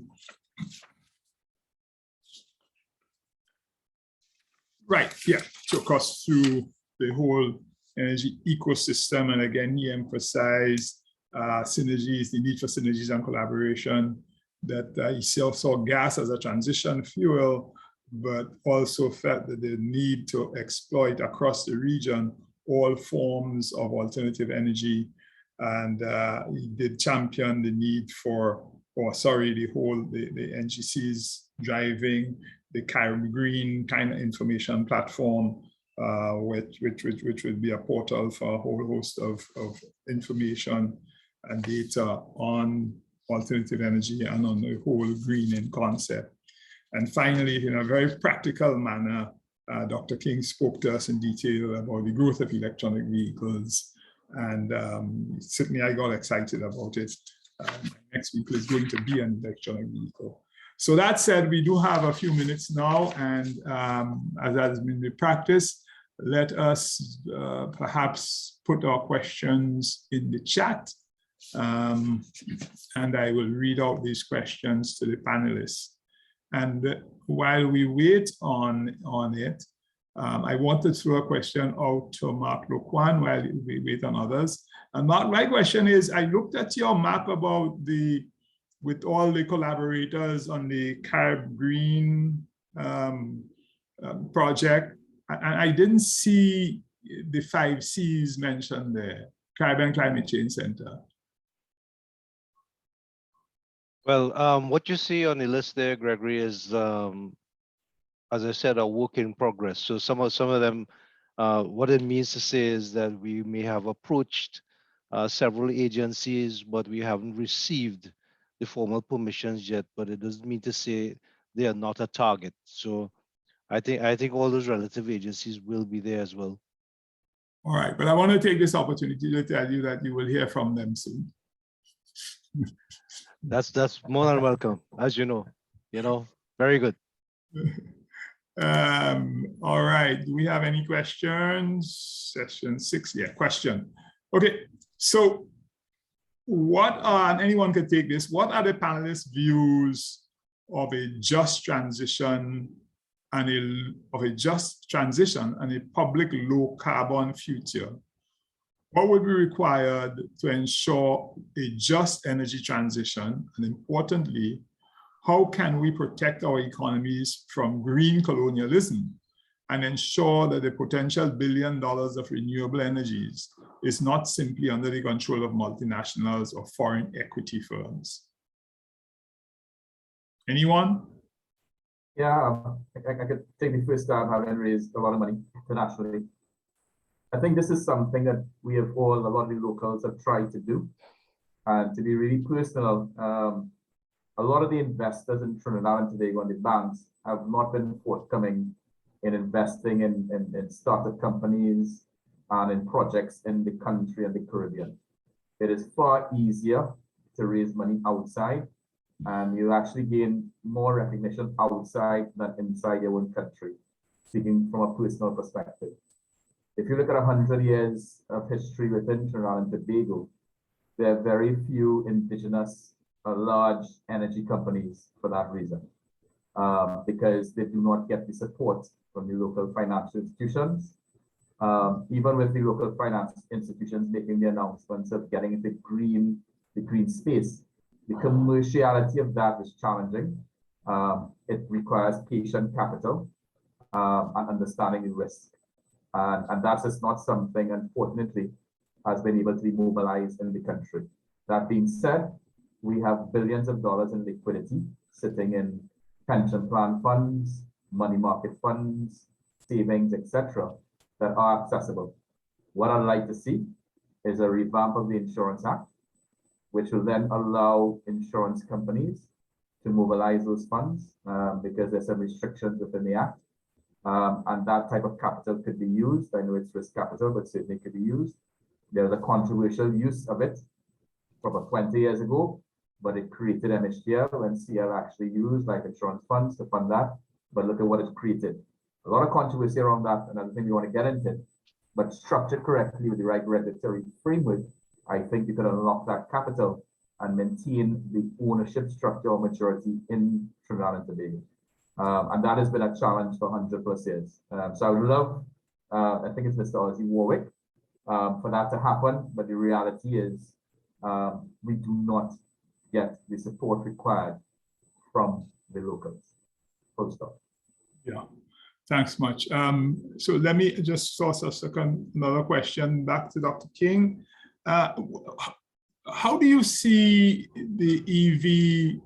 Right, yeah, took us through the whole energy ecosystem, and again, he emphasized synergies, the need for synergies and collaboration, that he saw gas as a transition fuel, but also felt that the need to exploit across the region all forms of alternative energy. And he did champion the need for, the NGC's driving the Green kind of information platform, which would be a portal for a whole host of information and data on alternative energy and on the whole greening concept. And finally, in a very practical manner, Dr. King spoke to us in detail about the growth of electronic vehicles. And certainly I got excited about it. Next week is going to be an electronic vehicle. So that said, we do have a few minutes now, and as has been the practice, let us perhaps put our questions in the chat. And I will read out these questions to the panelists. And while we wait on it, I want to throw a question out to Mark Luquan while we wait on others. And Mark, my question is, I looked at your map about with all the collaborators on the Carib Green project, and I didn't see the 5 C's mentioned there, Caribbean Climate Change Center. Well, what you see on the list there, Gregory, is, as I said, a work in progress. So some of them What it means to say is that we may have approached several agencies, but we haven't received the formal permissions yet, but it doesn't mean to say they are not a target. So I think all those relative agencies will be there as well. All right, but I want to take this opportunity to tell you that you will hear from them soon. That's more than welcome, as you know, very good. All right, do we have any questions? Session 6, yeah, question. Okay, so what are, and anyone can take this, what are the panelists' views of a just transition and a public low carbon future? What would be required to ensure a just energy transition? And importantly, how can we protect our economies from green colonialism and ensure that the potential $1 billion of renewable energies is not simply under the control of multinationals or foreign equity firms? Anyone? Yeah, I could take the first stab, having raised a lot of money internationally. I think this is something that we have all, a lot of the locals have tried to do. And to be really personal, a lot of the investors in Trinidad and Tobago and the banks have not been forthcoming in investing in startup companies and in projects in the country and the Caribbean. It is far easier to raise money outside, and you actually gain more recognition outside than inside your own country, speaking from a personal perspective. If you look at 100 years of history within Trinidad and Tobago, there are very few indigenous large energy companies for that reason, because they do not get the support from the local financial institutions. Even with the local finance institutions making the announcements of getting into the green space, the commerciality of that is challenging. It requires patient capital and understanding the risk. And that is not something, unfortunately, has been able to be mobilized in the country. That being said, we have billions of dollars in liquidity sitting in pension plan funds, money market funds, savings, etc., that are accessible. What I'd like to see is a revamp of the Insurance Act, which will then allow insurance companies to mobilize those funds because there's some restrictions within the Act. And that type of capital could be used. I know it's risk capital, but certainly could be used. There's a controversial use of it from about 20 years ago, but it created MHDL and CL actually used life insurance funds to fund that. But look at what it's created. A lot of controversy around that, and I don't think we want to get into it. But structured correctly with the right regulatory framework, I think you could unlock that capital and maintain the ownership structure or maturity in Trinidad and Tobago. And that has been a challenge for 100+ years. So I would love, I think it's Mr. Ozzy Warwick, for that to happen. But the reality is we do not get the support required from the locals. Full stop. Yeah, thanks much. So let me just source another question back to Dr. King. How do you see the EV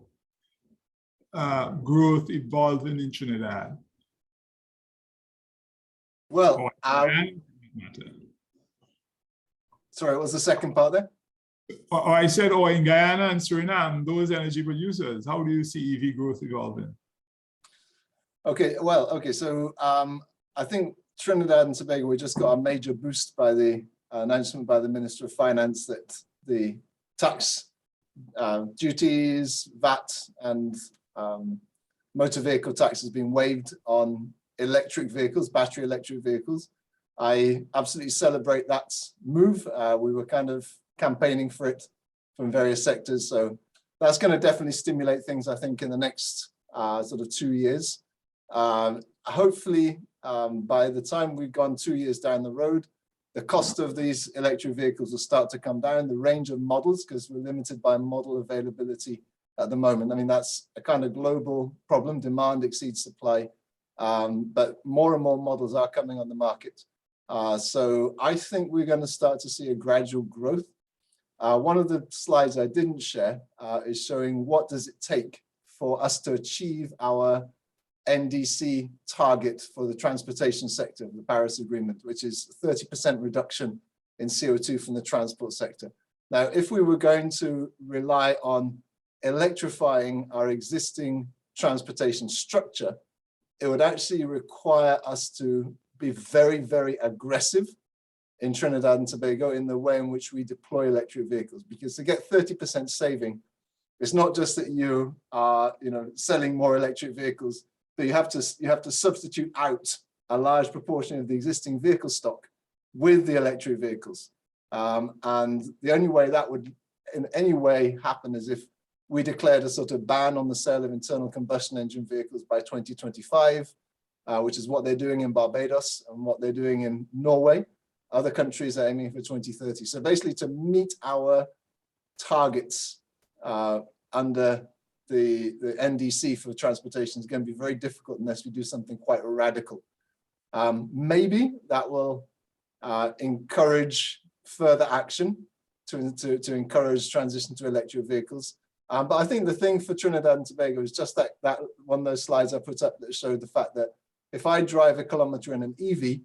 growth evolving in Trinidad? Well, sorry, what was the second part there? I said, in Guyana and Suriname, those energy producers, how do you see EV growth evolving? Okay, so I think Trinidad and Tobago, we just got a major boost by the announcement by the Minister of Finance that the tax duties, VAT, and motor vehicle tax has been waived on electric vehicles, battery electric vehicles. I absolutely celebrate that move. We were kind of campaigning for it from various sectors. So that's going to definitely stimulate things, I think, in the next sort of 2 years. Hopefully, by the time we've gone 2 years down the road, the cost of these electric vehicles will start to come down, the range of models, because we're limited by model availability at the moment. I mean, that's a kind of global problem. Demand exceeds supply, but more and more models are coming on the market. So I think we're going to start to see a gradual growth. One of the slides I didn't share is showing what does it take for us to achieve our NDC target for the transportation sector, the Paris Agreement, which is 30% reduction in CO2 from the transport sector. Now, if we were going to rely on electrifying our existing transportation structure, it would actually require us to be very, very aggressive in Trinidad and Tobago in the way in which we deploy electric vehicles, because to get 30% saving, it's not just that you are, selling more electric vehicles, but you have to substitute out a large proportion of the existing vehicle stock with the electric vehicles. And the only way that would in any way happen is if we declared a sort of ban on the sale of internal combustion engine vehicles by 2025, which is what they're doing in Barbados and what they're doing in Norway. Other countries are aiming for 2030. So basically to meet our targets under the NDC for transportation is going to be very difficult unless we do something quite radical. Maybe that will encourage further action to encourage transition to electric vehicles. But I think the thing for Trinidad and Tobago is just that one of those slides I put up that showed the fact that if I drive a kilometer in an EV,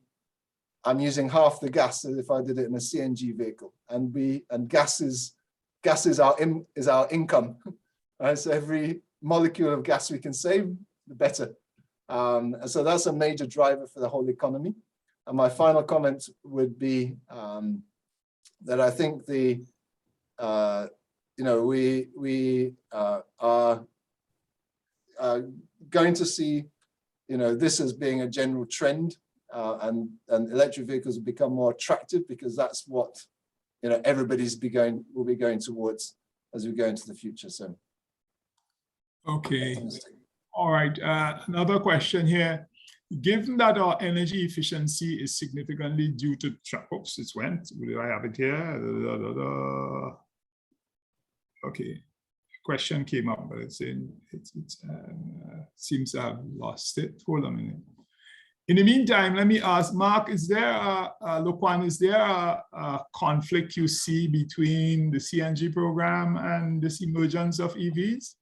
I'm using half the gas as if I did it in a CNG vehicle. And gas is our income. Right? So every molecule of gas we can save, the better. And so that's a major driver for the whole economy. And my final comment would be that I think we are going to see, this as being a general trend, and electric vehicles will become more attractive because that's what everybody's will be going towards as we go into the future. So, okay, all right. Another question here. Given that our energy efficiency is significantly due to oops, it went. Did I have it here? Okay, question came up, but it seems to have lost it. Hold on a minute. In the meantime, let me ask Mark: is there Loquan, is there a conflict you see between the CNG program and this emergence of EVs?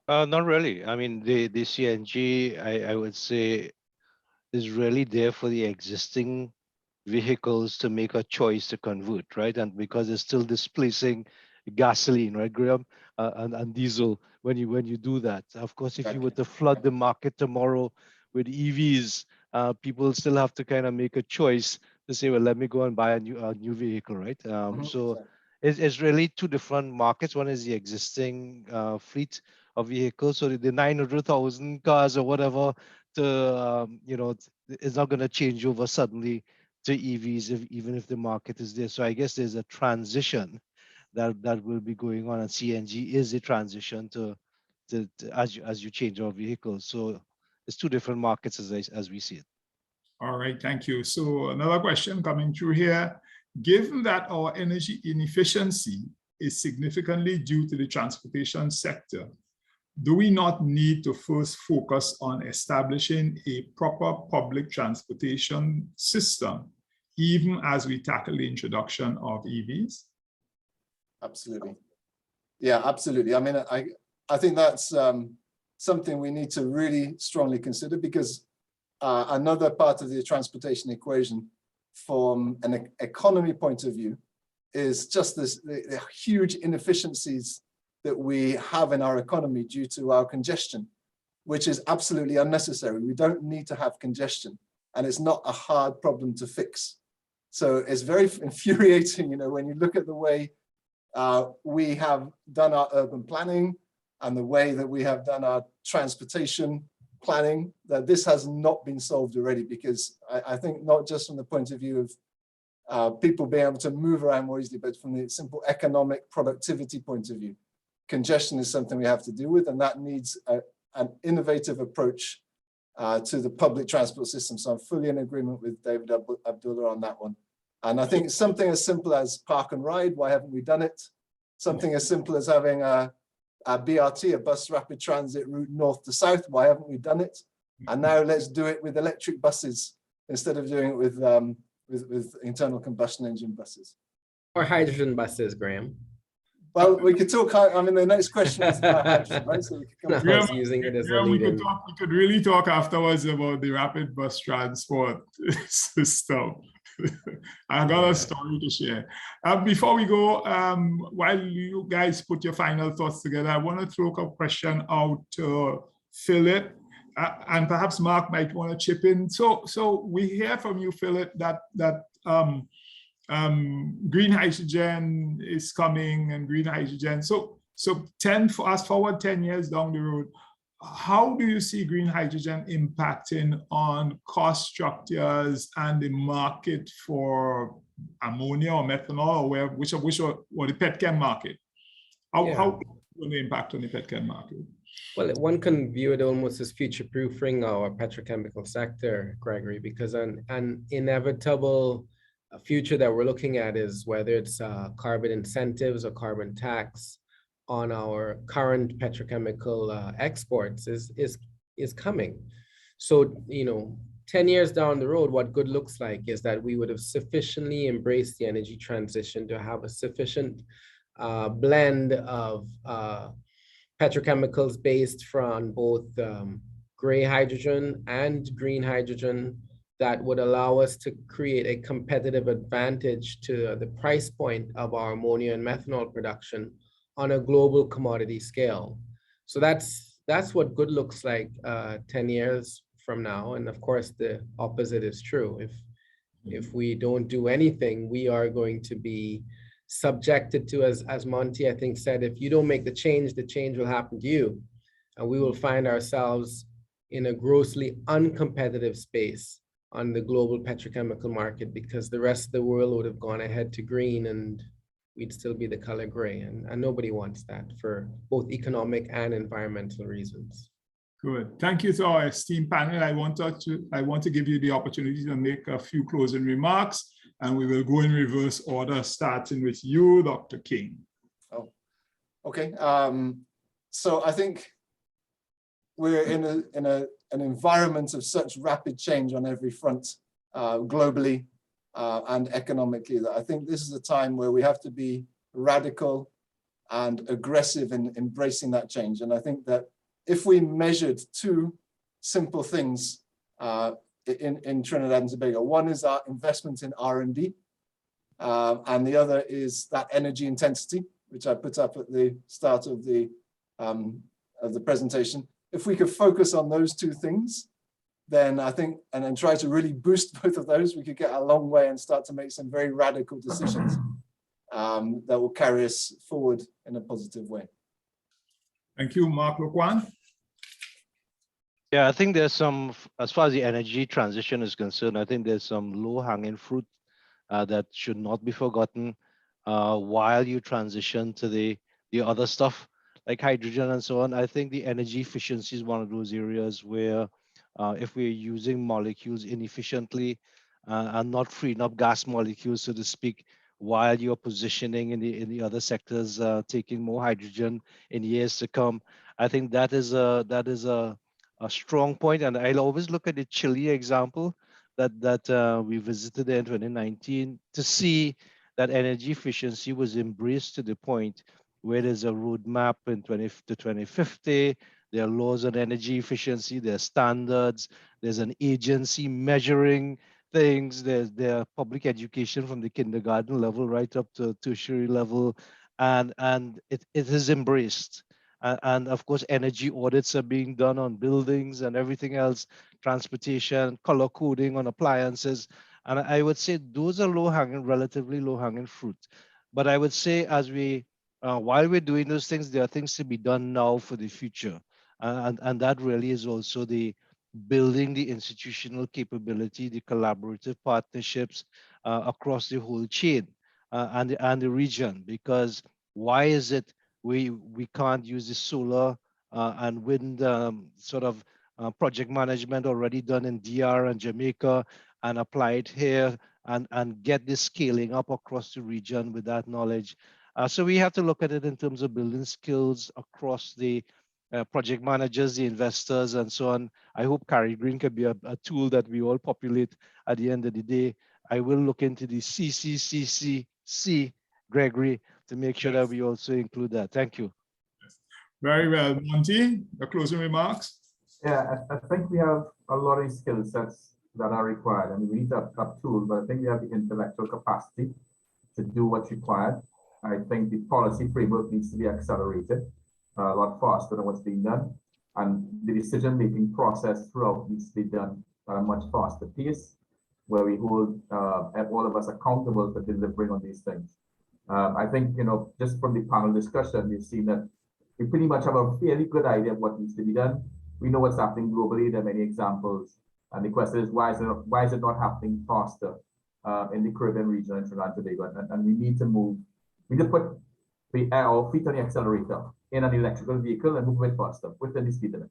Not really. I mean, the CNG, I would say, is really there for the existing vehicles to make a choice to convert, right? And because it's still displacing gasoline, right, Graham, and diesel when you do that. Of course, if you were to flood the market tomorrow with EVs, people still have to kind of make a choice to say, well, let me go and buy a new vehicle, right? So it's really two different markets. One is the existing fleet of vehicles, so the 900,000 cars or whatever, it's not going to change over suddenly to EVs, even if the market is there. So I guess there's a transition that will be going on, and CNG is a transition to as you change our vehicles. So it's two different markets as we see it. All right, thank you. So another question coming through here. Given that our energy inefficiency is significantly due to the transportation sector, do we not need to first focus on establishing a proper public transportation system, even as we tackle the introduction of EVs? Absolutely. Yeah, absolutely. I mean, I think that's something we need to really strongly consider, because another part of the transportation equation from an economy point of view is just the huge inefficiencies that we have in our economy due to our congestion, which is absolutely unnecessary. We don't need to have congestion, and it's not a hard problem to fix. So it's very infuriating, when you look at the way we have done our urban planning and the way that we have done our transportation planning, that this has not been solved already, because I think not just from the point of view of people being able to move around more easily, but from the simple economic productivity point of view. Congestion is something we have to deal with, and that needs an innovative approach to the public transport system. So I'm fully in agreement with David Abdullah on that one. And I think something as simple as park and ride, why haven't we done it? Something as simple as having a BRT, a bus rapid transit route north to south, why haven't we done it? And now let's do it with electric buses instead of doing it with internal combustion engine buses. Or hydrogen buses, Graham. Well, we could talk. I mean, the next question is about hydrogen, right? So we could come I was using it as a we lead-in. could really talk afterwards about the rapid bus transport system. I got a story to share. Before we go, while you guys put your final thoughts together, I want to throw a question out to Philip, and perhaps Mark might want to chip in. So we hear from you, Philip, that green hydrogen is coming, and green hydrogen. So fast forward 10 years down the road, how do you see green hydrogen impacting on cost structures and the market for ammonia or methanol, or which the petchem market? How will the impact on the petchem market? Well, one can view it almost as future-proofing our petrochemical sector, Gregory, because an inevitable future that we're looking at is whether it's carbon incentives or carbon tax on our current petrochemical exports is coming. So, 10 years down the road, what good looks like is that we would have sufficiently embraced the energy transition to have a sufficient blend of petrochemicals based from both gray hydrogen and green hydrogen that would allow us to create a competitive advantage to the price point of our ammonia and methanol production on a global commodity scale. So that's what good looks like 10 years from now. And of course, the opposite is true. If we don't do anything, we are going to be subjected to, as Monty, I think, said, if you don't make the change will happen to you. And we will find ourselves in a grossly uncompetitive space on the global petrochemical market, because the rest of the world would have gone ahead to green and we'd still be the color gray. And nobody wants that for both economic and environmental reasons. Good. Thank you to our esteemed panel. I want to give you the opportunity to make a few closing remarks, and we will go in reverse order, starting with you, Dr. King. Oh, okay. So I think we're in an environment of such rapid change on every front, globally and economically, that I think this is a time where we have to be radical and aggressive in embracing that change. And I think that if we measured two simple things in Trinidad and Tobago, one is our investment in R&D, and the other is that energy intensity, which I put up at the start of the presentation. If we could focus on those two things, then I think, and then try to really boost both of those, we could get a long way and start to make some very radical decisions that will carry us forward in a positive way. Thank you, Mark Loquan. Yeah, I think there's some, as far as the energy transition is concerned, I think there's some low-hanging fruit that should not be forgotten while you transition to the other stuff like hydrogen and so on. I think the energy efficiency is one of those areas where if we're using molecules inefficiently and not freeing up gas molecules, so to speak, while you're positioning in the other sectors, taking more hydrogen in years to come, I think that is a strong point. And I'll always look at the Chile example that we visited in 2019 to see that energy efficiency was embraced to the point where there's a roadmap in 2050. There are laws on energy efficiency, there are standards, there's an agency measuring things, there are public education from the kindergarten level right up to tertiary level, and it is embraced. And of course, energy audits are being done on buildings and everything else, transportation, color coding on appliances. And I would say those are relatively low-hanging fruit. But I would say as while we're doing those things, there are things to be done now for the future. And that really is also the building the institutional capability, the collaborative partnerships across the whole chain and the region. Because why is it we can't use the solar and wind sort of project management already done in DR and Jamaica and apply it here and get this scaling up across the region with that knowledge? So we have to look at it in terms of building skills across the project managers, the investors, and so on. I hope Carry Green can be a tool that we all populate at the end of the day. I will look into the CCCCC, Gregory, to make sure that we also include that. Thank you. Very well. Monty, the closing remarks? Yeah, I think we have a lot of skill sets that are required. I mean, we need to have tools, but I think we have the intellectual capacity to do what's required. I think the policy framework needs to be accelerated a lot faster than what's being done. And the decision-making process throughout needs to be done at a much faster pace, where we hold all of us accountable for delivering on these things. I think, just from the panel discussion, we've seen that we pretty much have a fairly good idea of what needs to be done. We know what's happening globally. There are many examples. And the question is, why is it not happening faster in the Caribbean region and Trinidad and Tobago? And we need to move, we need to put our feet on the accelerator in an electrical vehicle and move it faster within the speed limit.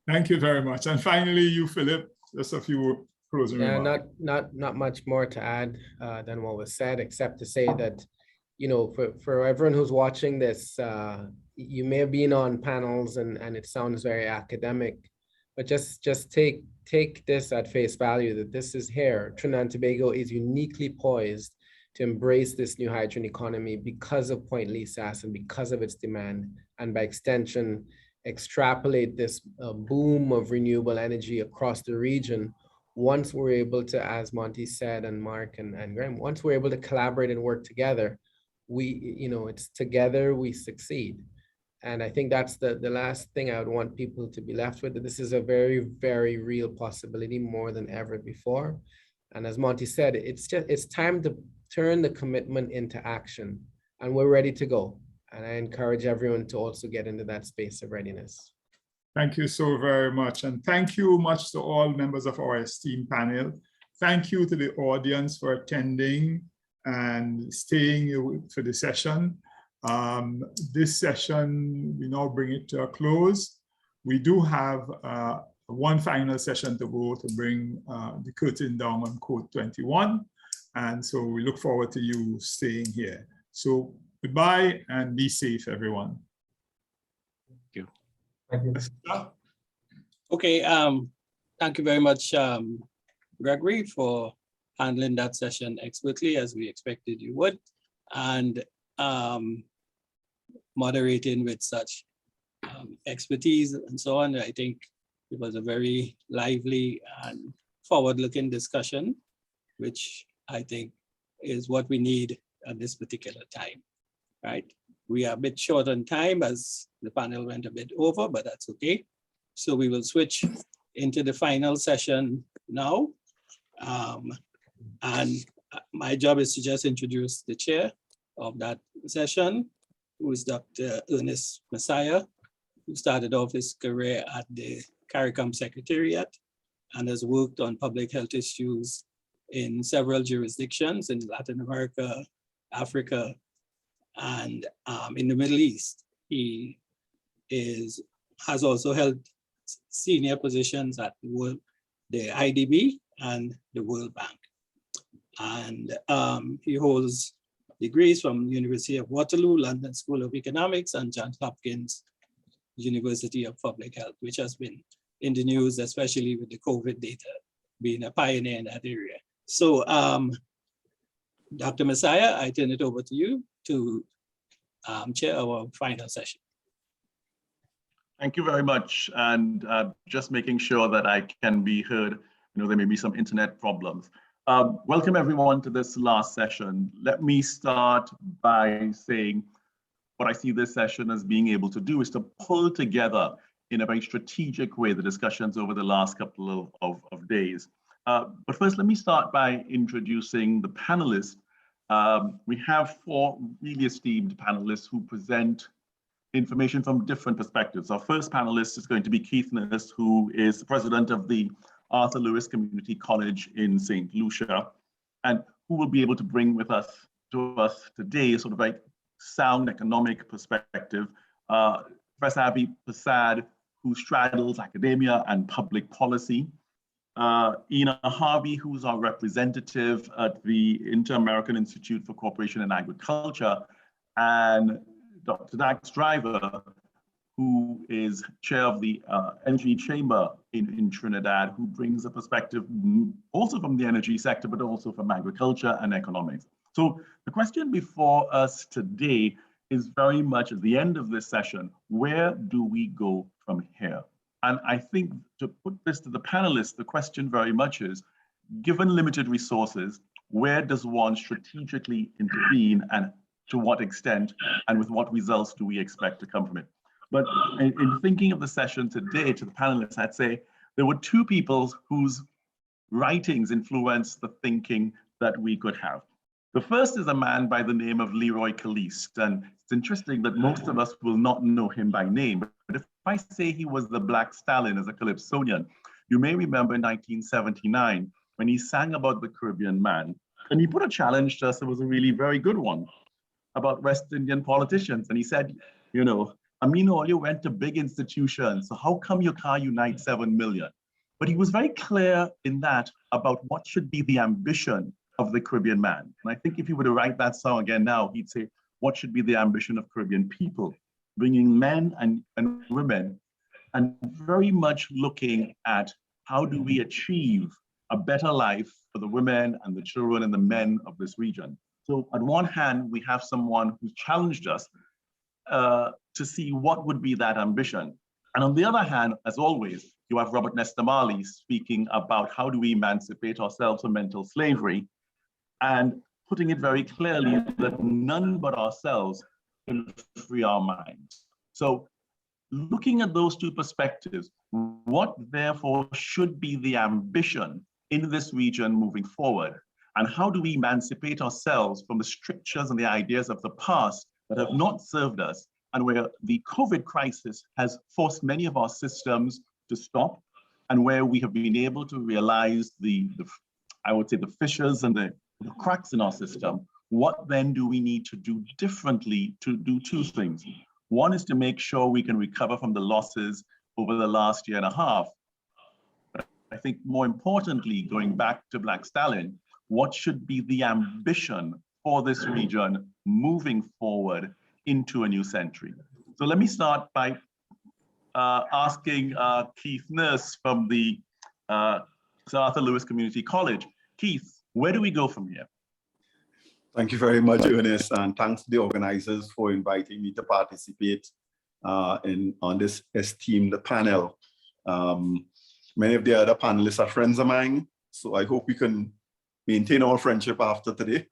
Thank you very much. And finally, you, Philip, just a few closing remarks. Not much more to add than what was said, except to say that, for everyone who's watching this, you may have been on panels and it sounds very academic, but just take this at face value, that this is here. Trinidad and Tobago is uniquely poised to embrace this new hydrogen economy because of Point Lisas and because of its demand, and by extension, extrapolate this boom of renewable energy across the region. Once we're able to, as Monty said, and Mark and Graham, once we're able to collaborate and work together, it's together we succeed. And I think that's the last thing I would want people to be left with, that this is a very, very real possibility, more than ever before. And as Monty said, it's time to turn the commitment into action, and we're ready to go. And I encourage everyone to also get into that space of readiness. Thank you so very much. And thank you much to all members of our esteemed panel. Thank you to the audience for attending and staying for the session. This session, we now bring it to a close. We do have one final session to go to bring the curtain down on COTE 21. And so we look forward to you staying here. So goodbye and be safe, everyone. Thank you. Thank you. Okay, thank you very much, Gregory, for handling that session expertly, as we expected you would, and moderating with such expertise and so on. I think it was a very lively and forward-looking discussion, which I think is what we need at this particular time, right? We are a bit short on time as the panel went a bit over, but that's okay. So we will switch into the final session now. And my job is to just introduce the chair of that session, who is Dr. Ernest Messiah, who started off his career at the CARICOM Secretariat and has worked on public health issues in several jurisdictions in Latin America, Africa, and in the Middle East. He has also held senior positions at the IDB and the World Bank. And he holds degrees from University of Waterloo, London School of Economics, and Johns Hopkins University of Public Health, which has been in the news, especially with the COVID data, being a pioneer in that area. So Dr. Messiah, I turn it over to you to chair our final session. Thank you very much. And just making sure that I can be heard. There may be some internet problems. Welcome everyone to this last session. Let me start by saying what I see this session as being able to do is to pull together in a very strategic way the discussions over the last couple of days. But first, let me start by introducing the panelists. We have four really esteemed panelists who present information from different perspectives. Our first panelist is going to be Keith Nurse, who is the president of the Arthur Lewis Community College in St. Lucia, and who will be able to bring to us today sort of like sound economic perspective. Professor Abhi Prasad, who straddles academia and public policy. Ina Harvey, who's our representative at the Inter-American Institute for Cooperation and Agriculture, and Dr. Dax Driver, who is chair of the Energy Chamber in Trinidad, who brings a perspective also from the energy sector, but also from agriculture and economics. So the question before us today is very much at the end of this session, where do we go from here? And I think to put this to the panelists, the question very much is, given limited resources, where does one strategically intervene and to what extent and with what results do we expect to come from it? But in thinking of the session today to the panelists, I'd say there were two people whose writings influenced the thinking that we could have. The first is a man by the name of Leroy Caliste, and it's interesting that most of us will not know him by name, but if I say he was the Black Stallion as a Calypsonian, you may remember in 1979 when he sang about the Caribbean man, and he put a challenge to us that was a really very good one about West Indian politicians, and he said, you know, Amino, you went to big institutions, so how come you can't unite 7 million? But he was very clear in that about what should be the ambition of the Caribbean man. And I think if he were to write that song again now, he'd say, what should be the ambition of Caribbean people? Bringing men and women, and very much looking at how do we achieve a better life for the women and the children and the men of this region. So on one hand, we have someone who challenged us to see what would be that ambition. And on the other hand, as always, you have Robert Nesta Marley speaking about how do we emancipate ourselves from mental slavery, and putting it very clearly that none but ourselves can free our minds. So looking at those two perspectives, what therefore should be the ambition in this region moving forward? And how do we emancipate ourselves from the strictures and the ideas of the past that have not served us, and where the COVID crisis has forced many of our systems to stop, and where we have been able to realize I would say the fissures and the cracks in our system? What then do we need to do differently to do two things? One is to make sure we can recover from the losses over the last year and a half. But I think more importantly, going back to Black Stallion, what should be the ambition for this region moving forward into a new century? So let me start by asking Keith Nurse from the Sir Arthur Lewis Community College. Keith, where do we go from here? Thank you very much, Ernest, and thanks to the organizers for inviting me to participate on this esteemed panel. Many of the other panelists are friends of mine, so I hope we can maintain our friendship after today.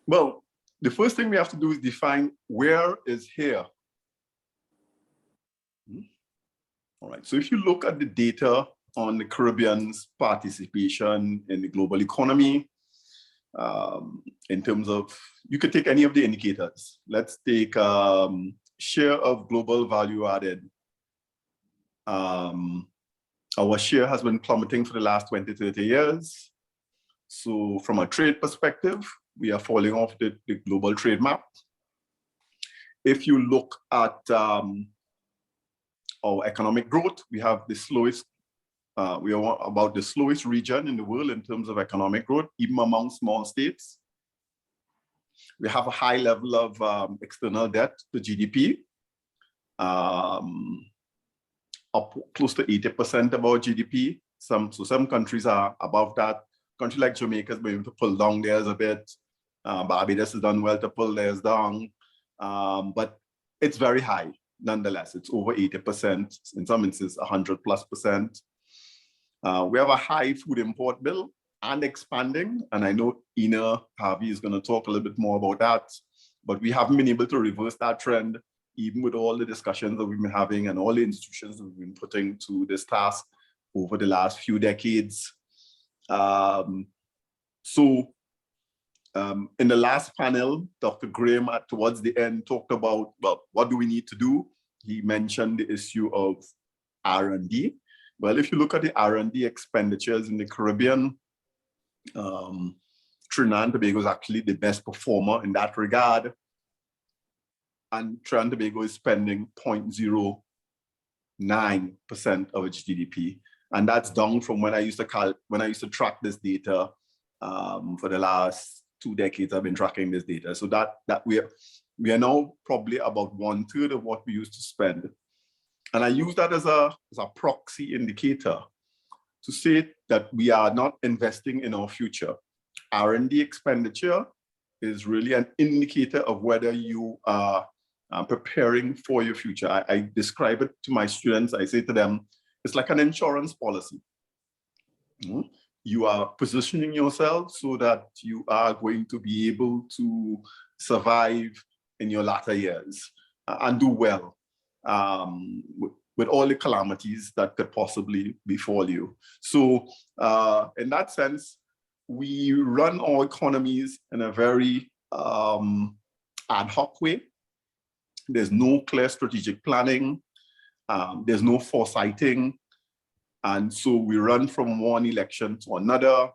Well, the first thing we have to do is define where is here. All right, so if you look at the data on the Caribbean's participation in the global economy, in terms of, you could take any of the indicators. Let's take share of global value added. Our share has been plummeting for the last 20, 30 years. So from a trade perspective, we are falling off the global trade map. If you look at our economic growth, we have the slowest, we are about the slowest region in the world in terms of economic growth, even among small states. We have a high level of external debt to GDP, up close to 80% of our GDP. So some countries are above that. Country like Jamaica has been able to pull down theirs a bit. Barbados has done well to pull theirs down, but it's very high nonetheless. It's over 80%, in some instances 100+%. We have a high food import bill and expanding, and I know Ina Harvey is going to talk a little bit more about that, but we haven't been able to reverse that trend, even with all the discussions that we've been having and all the institutions that we've been putting to this task over the last few decades. In the last panel, Dr. Graham towards the end talked about, well, what do we need to do? He mentioned the issue of R&D. Well, if you look at the R&D expenditures in the Caribbean, Trinidad and Tobago is actually the best performer in that regard. And Trinidad and Tobago is spending 0.09% of its GDP. And that's down from when I used to track this data for the last 2 decades. I've been tracking this data. So that we are now probably about 1/3 of what we used to spend. And I use that as a proxy indicator. to say that we are not investing in our future. R&D expenditure is really an indicator of whether you are preparing for your future. I describe it to my students. I say to them, it's like an insurance policy. You are positioning yourself so that you are going to be able to survive in your latter years and do well with all the calamities that could possibly befall you. So in that sense, we run our economies in a very ad hoc way. There's no clear strategic planning. There's no foresighting. And so we run from one election to another,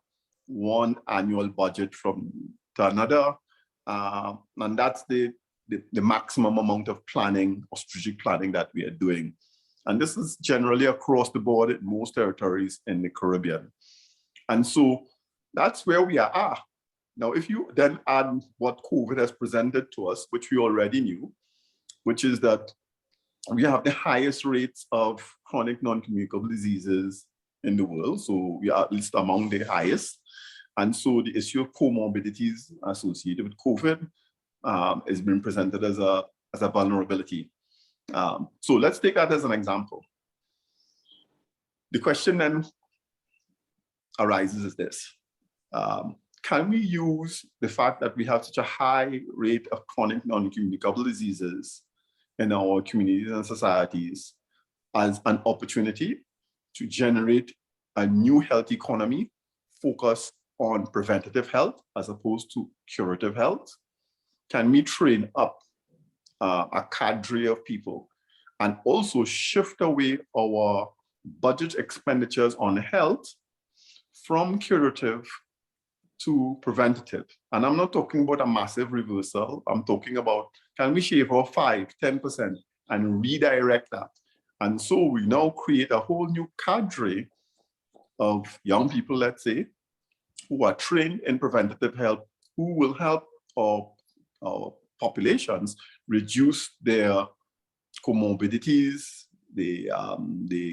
one annual budget to another. And that's the maximum amount of planning or strategic planning that we are doing. And this is generally across the board in most territories in the Caribbean. And so that's where we are. Now, if you then add what COVID has presented to us, which we already knew, which is that we have the highest rates of chronic non-communicable diseases in the world. So we are at least among the highest. And so the issue of comorbidities associated with COVID has been presented as a vulnerability. So let's take that as an example. The question then arises is this. Can we use the fact that we have such a high rate of chronic non-communicable diseases in our communities and societies as an opportunity to generate a new health economy focused on preventative health as opposed to curative health? Can we train up a cadre of people and also shift away our budget expenditures on health from curative to preventative? And I'm not talking about a massive reversal. I'm talking about, can we shave off 5, 10% and redirect that? And so we now create a whole new cadre of young people, let's say, who are trained in preventative health, who will help our populations reduce their comorbidities, the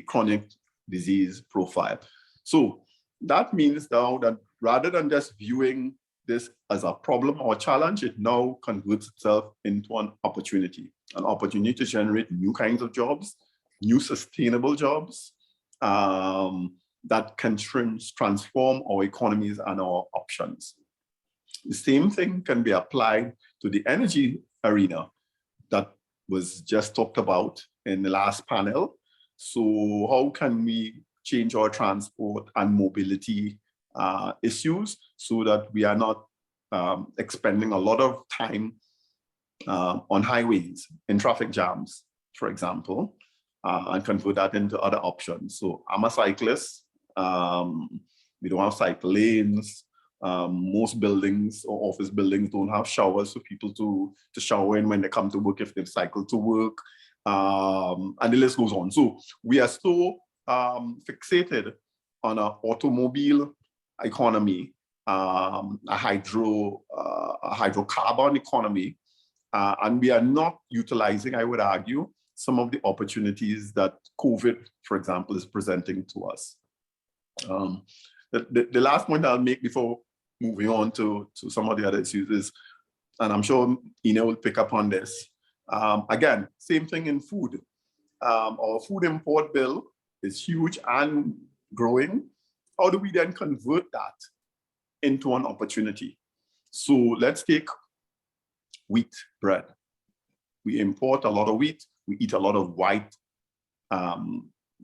chronic disease profile. So that means now that rather than just viewing this as a problem or challenge, it now converts itself into an opportunity to generate new kinds of jobs, new sustainable jobs that can transform our economies and our options. The same thing can be applied to the energy arena that was just talked about in the last panel. So how can we change our transport and mobility issues so that we are not expending a lot of time on highways, in traffic jams, for example, and convert that into other options. So I'm a cyclist. We don't have cycle lanes. Most buildings or office buildings don't have showers for people to shower in when they come to work if they've cycled to work. And the list goes on. So we are so fixated on an automobile economy, a hydrocarbon economy, and we are not utilizing, I would argue, some of the opportunities that COVID, for example, is presenting to us. The last point I'll make before moving on to some of the other issues is, and I'm sure Ina will pick up on this, again, same thing in food. Our food import bill is huge and growing. How do we then convert that into an opportunity? So let's take wheat bread. We import a lot of wheat. We eat a lot of white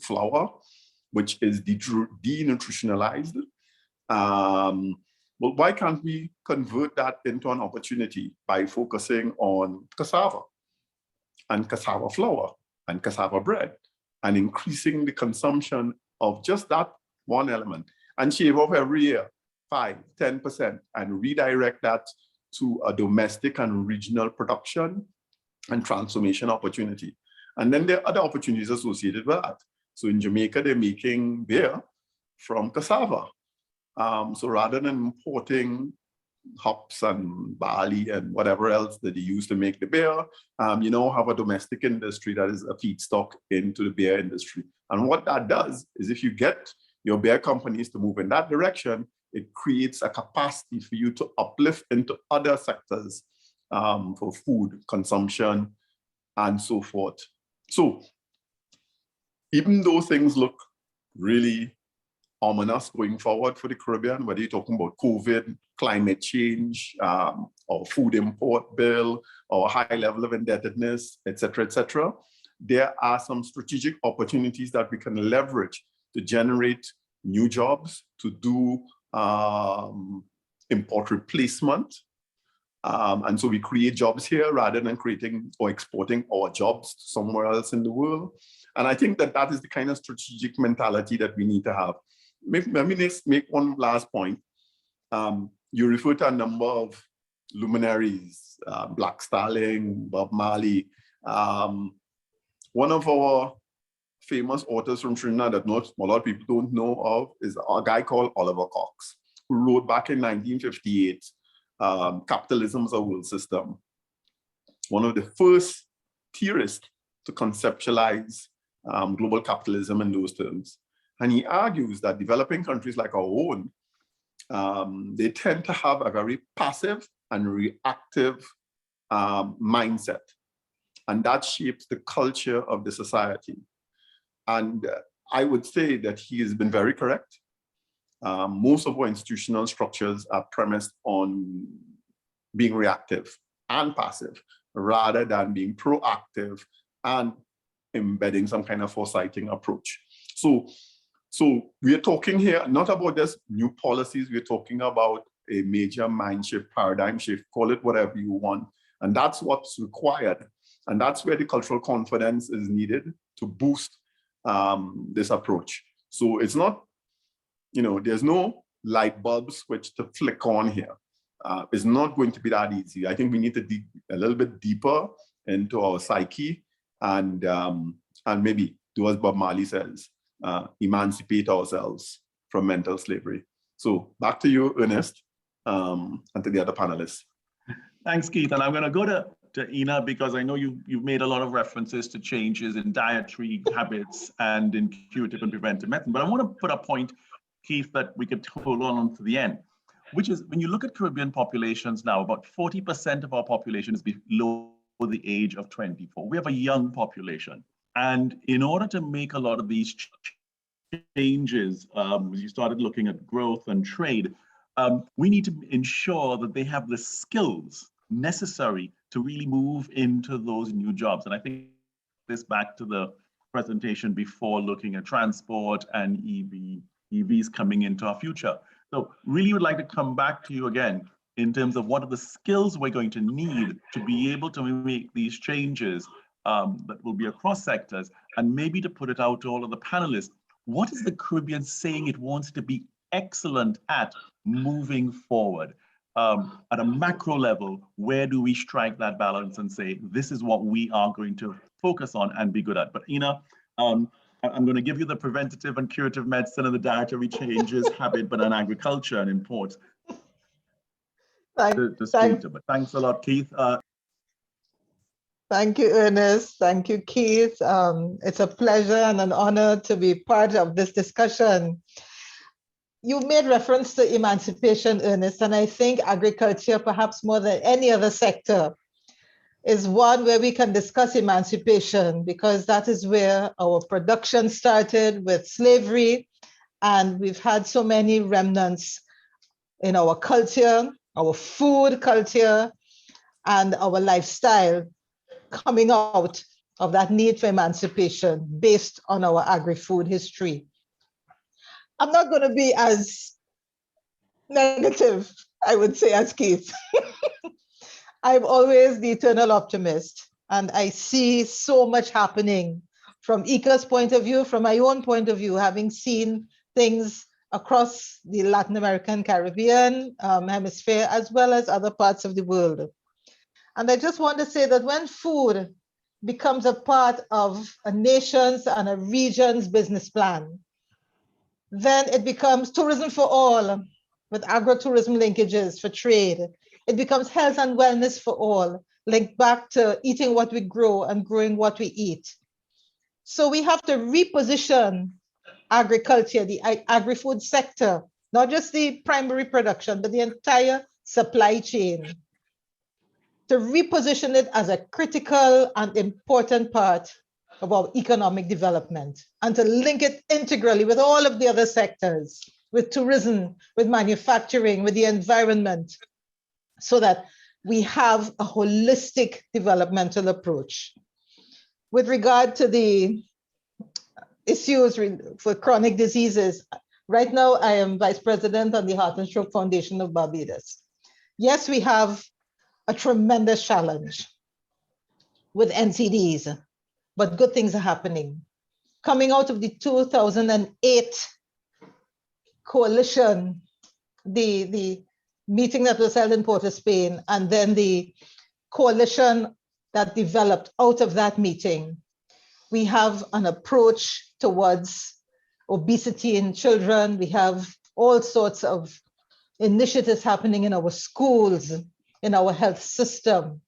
flour, which is denutritionalized. Well, why can't we convert that into an opportunity by focusing on cassava and cassava flour and cassava bread and increasing the consumption of just that one element and shave off every year 5, 10% and redirect that to a domestic and regional production and transformation opportunity. And then there are other opportunities associated with that. So in Jamaica, they're making beer from cassava. So rather than importing hops and barley and whatever else that they use to make the beer, you now have a domestic industry that is a feedstock into the beer industry. And what that does is if you get your beer companies to move in that direction, it creates a capacity for you to uplift into other sectors for food consumption and so forth. So even though things look really ominous going forward for the Caribbean, whether you're talking about COVID, climate change, or food import bill, or high level of indebtedness, et cetera, there are some strategic opportunities that we can leverage to generate new jobs, to do import replacement. And so we create jobs here rather than creating or exporting our jobs somewhere else in the world. And I think that that is the kind of strategic mentality that we need to have. Let me make one last point. You refer to a number of luminaries, Black Starling, Bob Marley. One of our famous authors from Trinidad that a lot of people don't know of is a guy called Oliver Cox, who wrote back in 1958, Capitalism as a World System. One of the first theorists to conceptualize global capitalism in those terms. And he argues that developing countries like our own, they tend to have a very passive and reactive mindset. And that shapes the culture of the society. And I would say that he has been very correct. Most of our institutional structures are premised on being reactive and passive rather than being proactive and embedding some kind of foresighting approach. So we are talking here not about just new policies, we're talking about a major mind shift, paradigm shift, call it whatever you want. And that's what's required. And that's where the cultural confidence is needed to boost this approach. So it's not, there's no light bulb switch to flick on here. It's not going to be that easy. I think we need to dig a little bit deeper into our psyche and maybe do as Bob Marley says, emancipate ourselves from mental slavery. So back to you, Ernest, and to the other panelists. Thanks, Keith. And I'm going to go to Ina, because I know you've made a lot of references to changes in dietary habits and in curative and preventive medicine. But I want to put a point, Keith, that we could hold on to the end, which is when you look at Caribbean populations now, about 40% of our population is below the age of 24. We have a young population. And in order to make a lot of these changes, you started looking at growth and trade, we need to ensure that they have the skills necessary to really move into those new jobs. And I think this back to the presentation before, looking at transport and EVs coming into our future. So really would like to come back to you again in terms of what are the skills we're going to need to be able to make these changes that will be across sectors, and maybe to put it out to all of the panelists, what is the Caribbean saying it wants to be excellent at moving forward? At a macro level, where do we strike that balance and say, this is what we are going to focus on and be good at? But Ina, I'm going to give you the preventative and curative medicine and the dietary changes, habit, but on agriculture and imports to speak to. But thanks a lot, Keith. Thank you, Ernest. Thank you, Keith. It's a pleasure and an honor to be part of this discussion. You made reference to emancipation, Ernest, and I think agriculture, perhaps more than any other sector, is one where we can discuss emancipation, because that is where our production started with slavery, and we've had so many remnants in our culture, our food culture, and our lifestyle coming out of that need for emancipation based on our agri-food history. I'm not going to be as negative, I would say, as Keith. I'm always the eternal optimist, and I see so much happening from ICA's point of view, from my own point of view, having seen things across the Latin American, Caribbean hemisphere, as well as other parts of the world. And I just want to say that when food becomes a part of a nation's and a region's business plan, then it becomes tourism for all, with agro-tourism linkages for trade. It becomes health and wellness for all, linked back to eating what we grow and growing what we eat. So we have to reposition agriculture, the agri-food sector, not just the primary production, but the entire supply chain, to reposition it as a critical and important part of our economic development, and to link it integrally with all of the other sectors, with tourism, with manufacturing, with the environment, so that we have a holistic developmental approach. With regard to the issues for chronic diseases, right now I am Vice President on the Heart and Stroke Foundation of Barbados. Yes, we have a tremendous challenge with NCDs, but good things are happening. Coming out of the 2008 coalition, the meeting that was held in Port of Spain, and then the coalition that developed out of that meeting, we have an approach towards obesity in children. We have all sorts of initiatives happening in our schools, in our health system,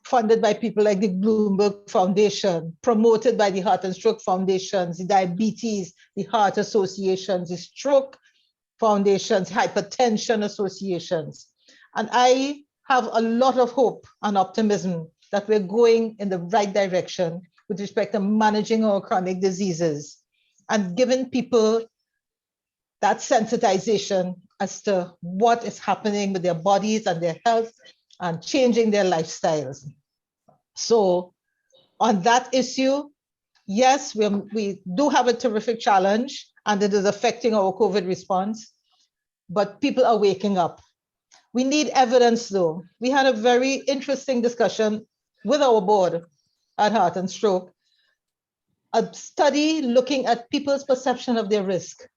funded by people like the Bloomberg Foundation, promoted by the Heart and Stroke Foundations, the Diabetes, the Heart Associations, the Stroke Foundations, Hypertension Associations. And I have a lot of hope and optimism that we're going in the right direction with respect to managing our chronic diseases and giving people that sensitization as to what is happening with their bodies and their health and changing their lifestyles. So on that issue, yes, we do have a terrific challenge and it is affecting our COVID response, but people are waking up. We need evidence though. We had a very interesting discussion with our board at Heart and Stroke, a study looking at people's perception of their risk.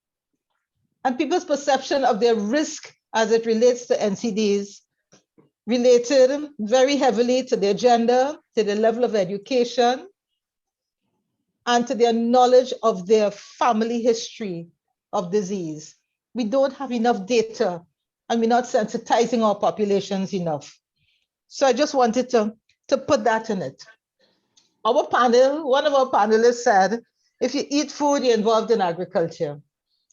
And people's perception of their risk as it relates to NCDs related very heavily to their gender, to their level of education, and to their knowledge of their family history of disease. We don't have enough data and we're not sensitizing our populations enough. So I just wanted to put that in it. Our panel, one of our panelists said, if you eat food, you're involved in agriculture.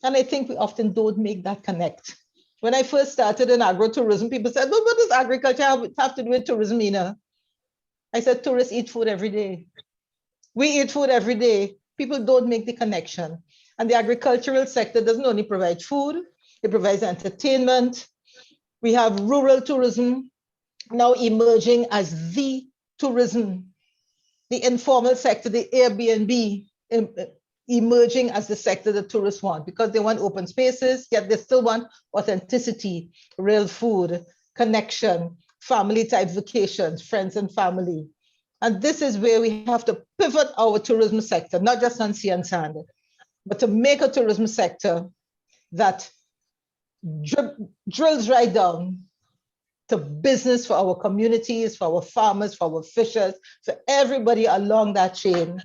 And I think we often don't make that connect. When I first started in agro-tourism, people said, well, what does agriculture have to do with tourism, Ina? I said, tourists eat food every day. We eat food every day. People don't make the connection. And the agricultural sector doesn't only provide food, it provides entertainment. We have rural tourism now emerging as the tourism, the informal sector, the Airbnb, emerging as the sector that tourists want because they want open spaces, yet they still want authenticity, real food, connection, family type vacations, friends and family. And this is where we have to pivot our tourism sector, not just on sea and sand, but to make a tourism sector that drills right down to business for our communities, for our farmers, for our fishers, for everybody along that chain,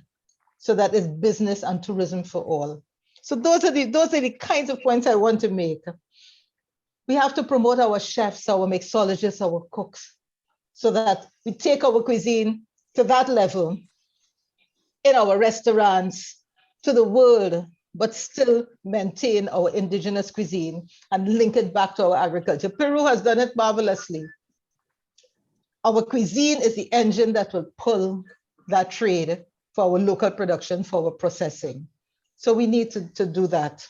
so that it's business and tourism for all. So those are the kinds of points I want to make. We have to promote our chefs, our mixologists, our cooks, so that we take our cuisine to that level in our restaurants, to the world, but still maintain our indigenous cuisine and link it back to our agriculture. Peru has done it marvelously. Our cuisine is the engine that will pull that trade for our local production, for our processing. So we need to do that.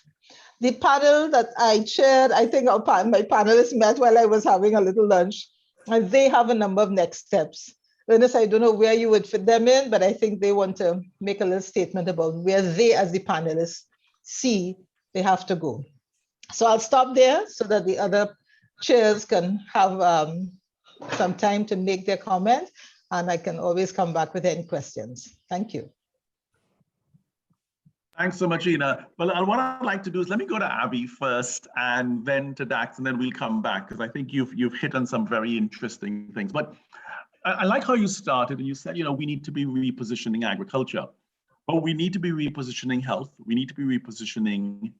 The panel that I chaired, I think my panelists met while I was having a little lunch, and they have a number of next steps. Ernest, I don't know where you would fit them in, but I think they want to make a little statement about where they, as the panelists, see they have to go. So I'll stop there so that the other chairs can have some time to make their comments, and I can always come back with any questions. Thank you. Thanks so much, Ina. Well, what I'd like to do is let me go to Abby first and then to Dax, and then we'll come back because I think you've hit on some very interesting things. But I like how you started and you said, we need to be repositioning agriculture, but we need to be repositioning health. We need to be repositioning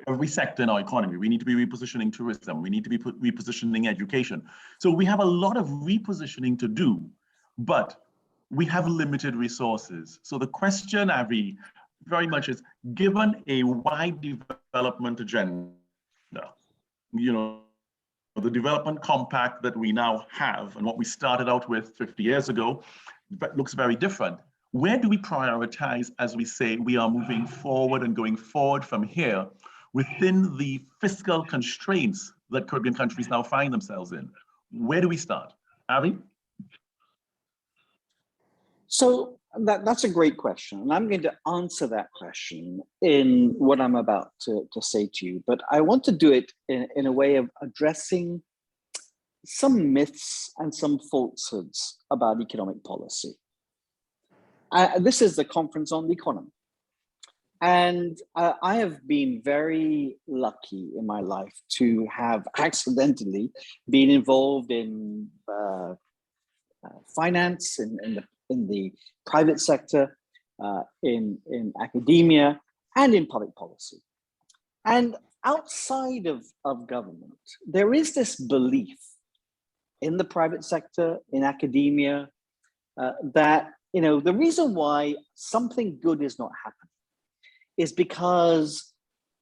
every sector in our economy. We need to be repositioning tourism. We need to be repositioning education. So we have a lot of repositioning to do, but we have limited resources. So the question, Avi, very much is, given a wide development agenda, you know, the development compact that we now have and what we started out with 50 years ago looks very different. Where do we prioritize as we say we are moving forward and going forward from here within the fiscal constraints that Caribbean countries now find themselves in? Where do we start? Avi? So that's a great question. And I'm going to answer that question in what I'm about to say to you. But I want to do it in a way of addressing some myths and some falsehoods about economic policy. This is the Conference on the Economy. And I have been very lucky in my life to have accidentally been involved in finance, in the private sector, in academia, and in public policy. And outside of government, there is this belief in the private sector, in academia, that, you know, the reason why something good is not happening is because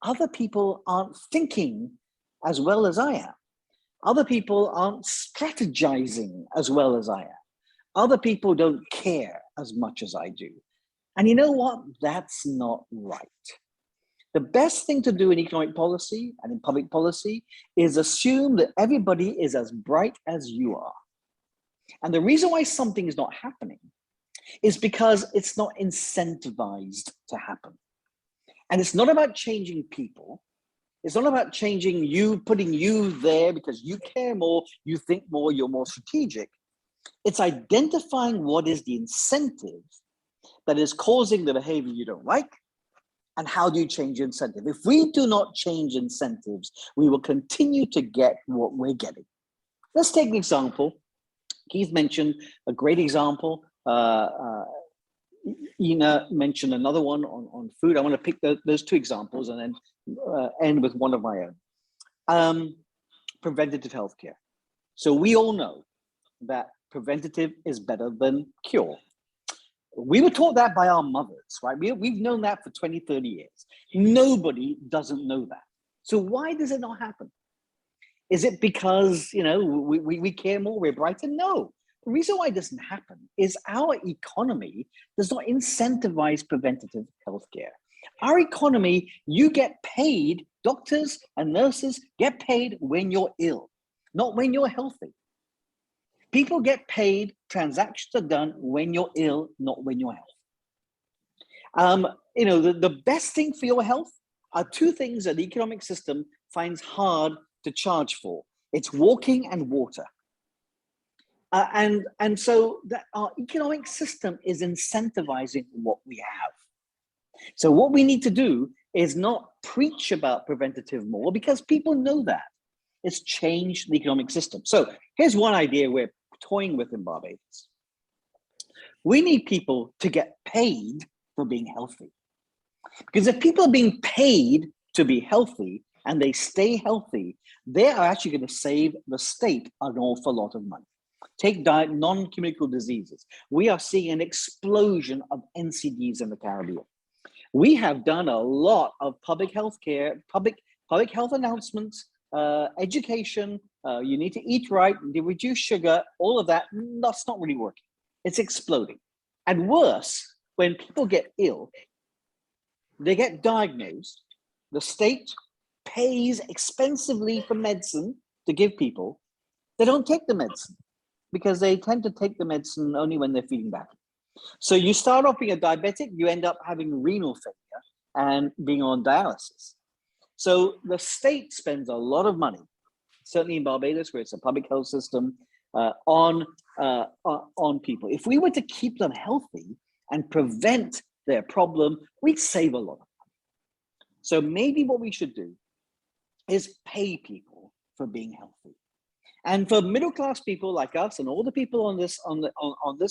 other people aren't thinking as well as I am. Other people aren't strategizing as well as I am. Other people don't care as much as I do. And you know what? That's not right. The best thing to do in economic policy and in public policy is assume that everybody is as bright as you are. And the reason why something is not happening is because it's not incentivized to happen. And it's not about changing people. It's not about changing you, putting you there because you care more, you think more, you're more strategic. It's identifying what is the incentive that is causing the behavior you don't like, and how do you change incentive? If we do not change incentives, we will continue to get what we're getting. Let's take an example. Keith mentioned a great example. Ina mentioned another one on food. I want to pick those two examples and then end with one of my own. Preventative healthcare. So we all know that preventative is better than cure. We were taught that by our mothers, right? We've known that for 20, 30 years. Nobody doesn't know that. So why does it not happen? Is it because, you know, we care more, we're brighter? No. The reason why it doesn't happen is our economy does not incentivize preventative healthcare. Our economy, you get paid, doctors and nurses get paid when you're ill, not when you're healthy. People get paid, transactions are done when you're ill, not when you're healthy. You know, the best thing for your health are two things that the economic system finds hard to charge for. It's walking and water. And so that our economic system is incentivizing what we have. So what we need to do is not preach about preventative more because people know that. It's changed the economic system. So here's one idea we're toying with in Barbados. We need people to get paid for being healthy. Because if people are being paid to be healthy and they stay healthy, they are actually going to save the state an awful lot of money. Take non-communicable diseases. We are seeing an explosion of NCDs in the Caribbean. We have done a lot of public health care, public health announcements, education, you need to eat right, reduce sugar, all of that, that's not really working. It's exploding. And worse, when people get ill, they get diagnosed, the state pays expensively for medicine to give people, they don't take the medicine because they tend to take the medicine only when they're feeling bad. So you start off being a diabetic, you end up having renal failure and being on dialysis. So the state spends a lot of money, certainly in Barbados, where it's a public health system, on people. If we were to keep them healthy and prevent their problem, we'd save a lot of money. So maybe what we should do is pay people for being healthy. And for middle-class people like us and all the people on this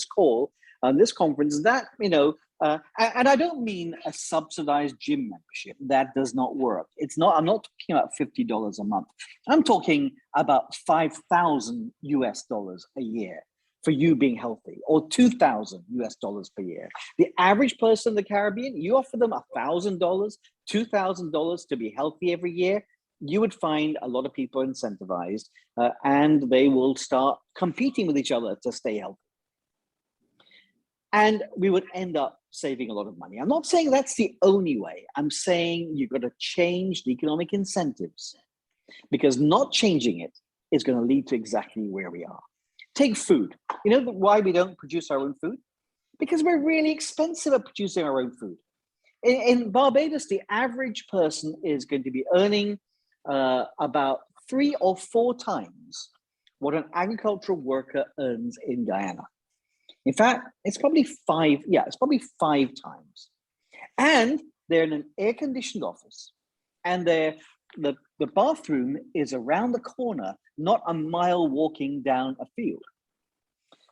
call, on this conference, that, you know, and I don't mean a subsidized gym membership. That does not work. It's not. I'm not talking about $50 a month. I'm talking about $5,000 US a year. for you being healthy, or $2,000 US per year. The average person in the Caribbean, you offer them $1,000, $2,000 to be healthy every year, you would find a lot of people incentivized and they will start competing with each other to stay healthy. And we would end up saving a lot of money. I'm not saying that's the only way. I'm saying you've got to change the economic incentives, because not changing it is going to lead to exactly where we are. Take food. You know why we don't produce our own food? Because we're really expensive at producing our own food. In Barbados, the average person is going to be earning about 3 or 4 times what an agricultural worker earns in Guyana. In fact, it's probably 5 times. And they're in an air-conditioned office, and the bathroom is around the corner, not a mile walking down a field.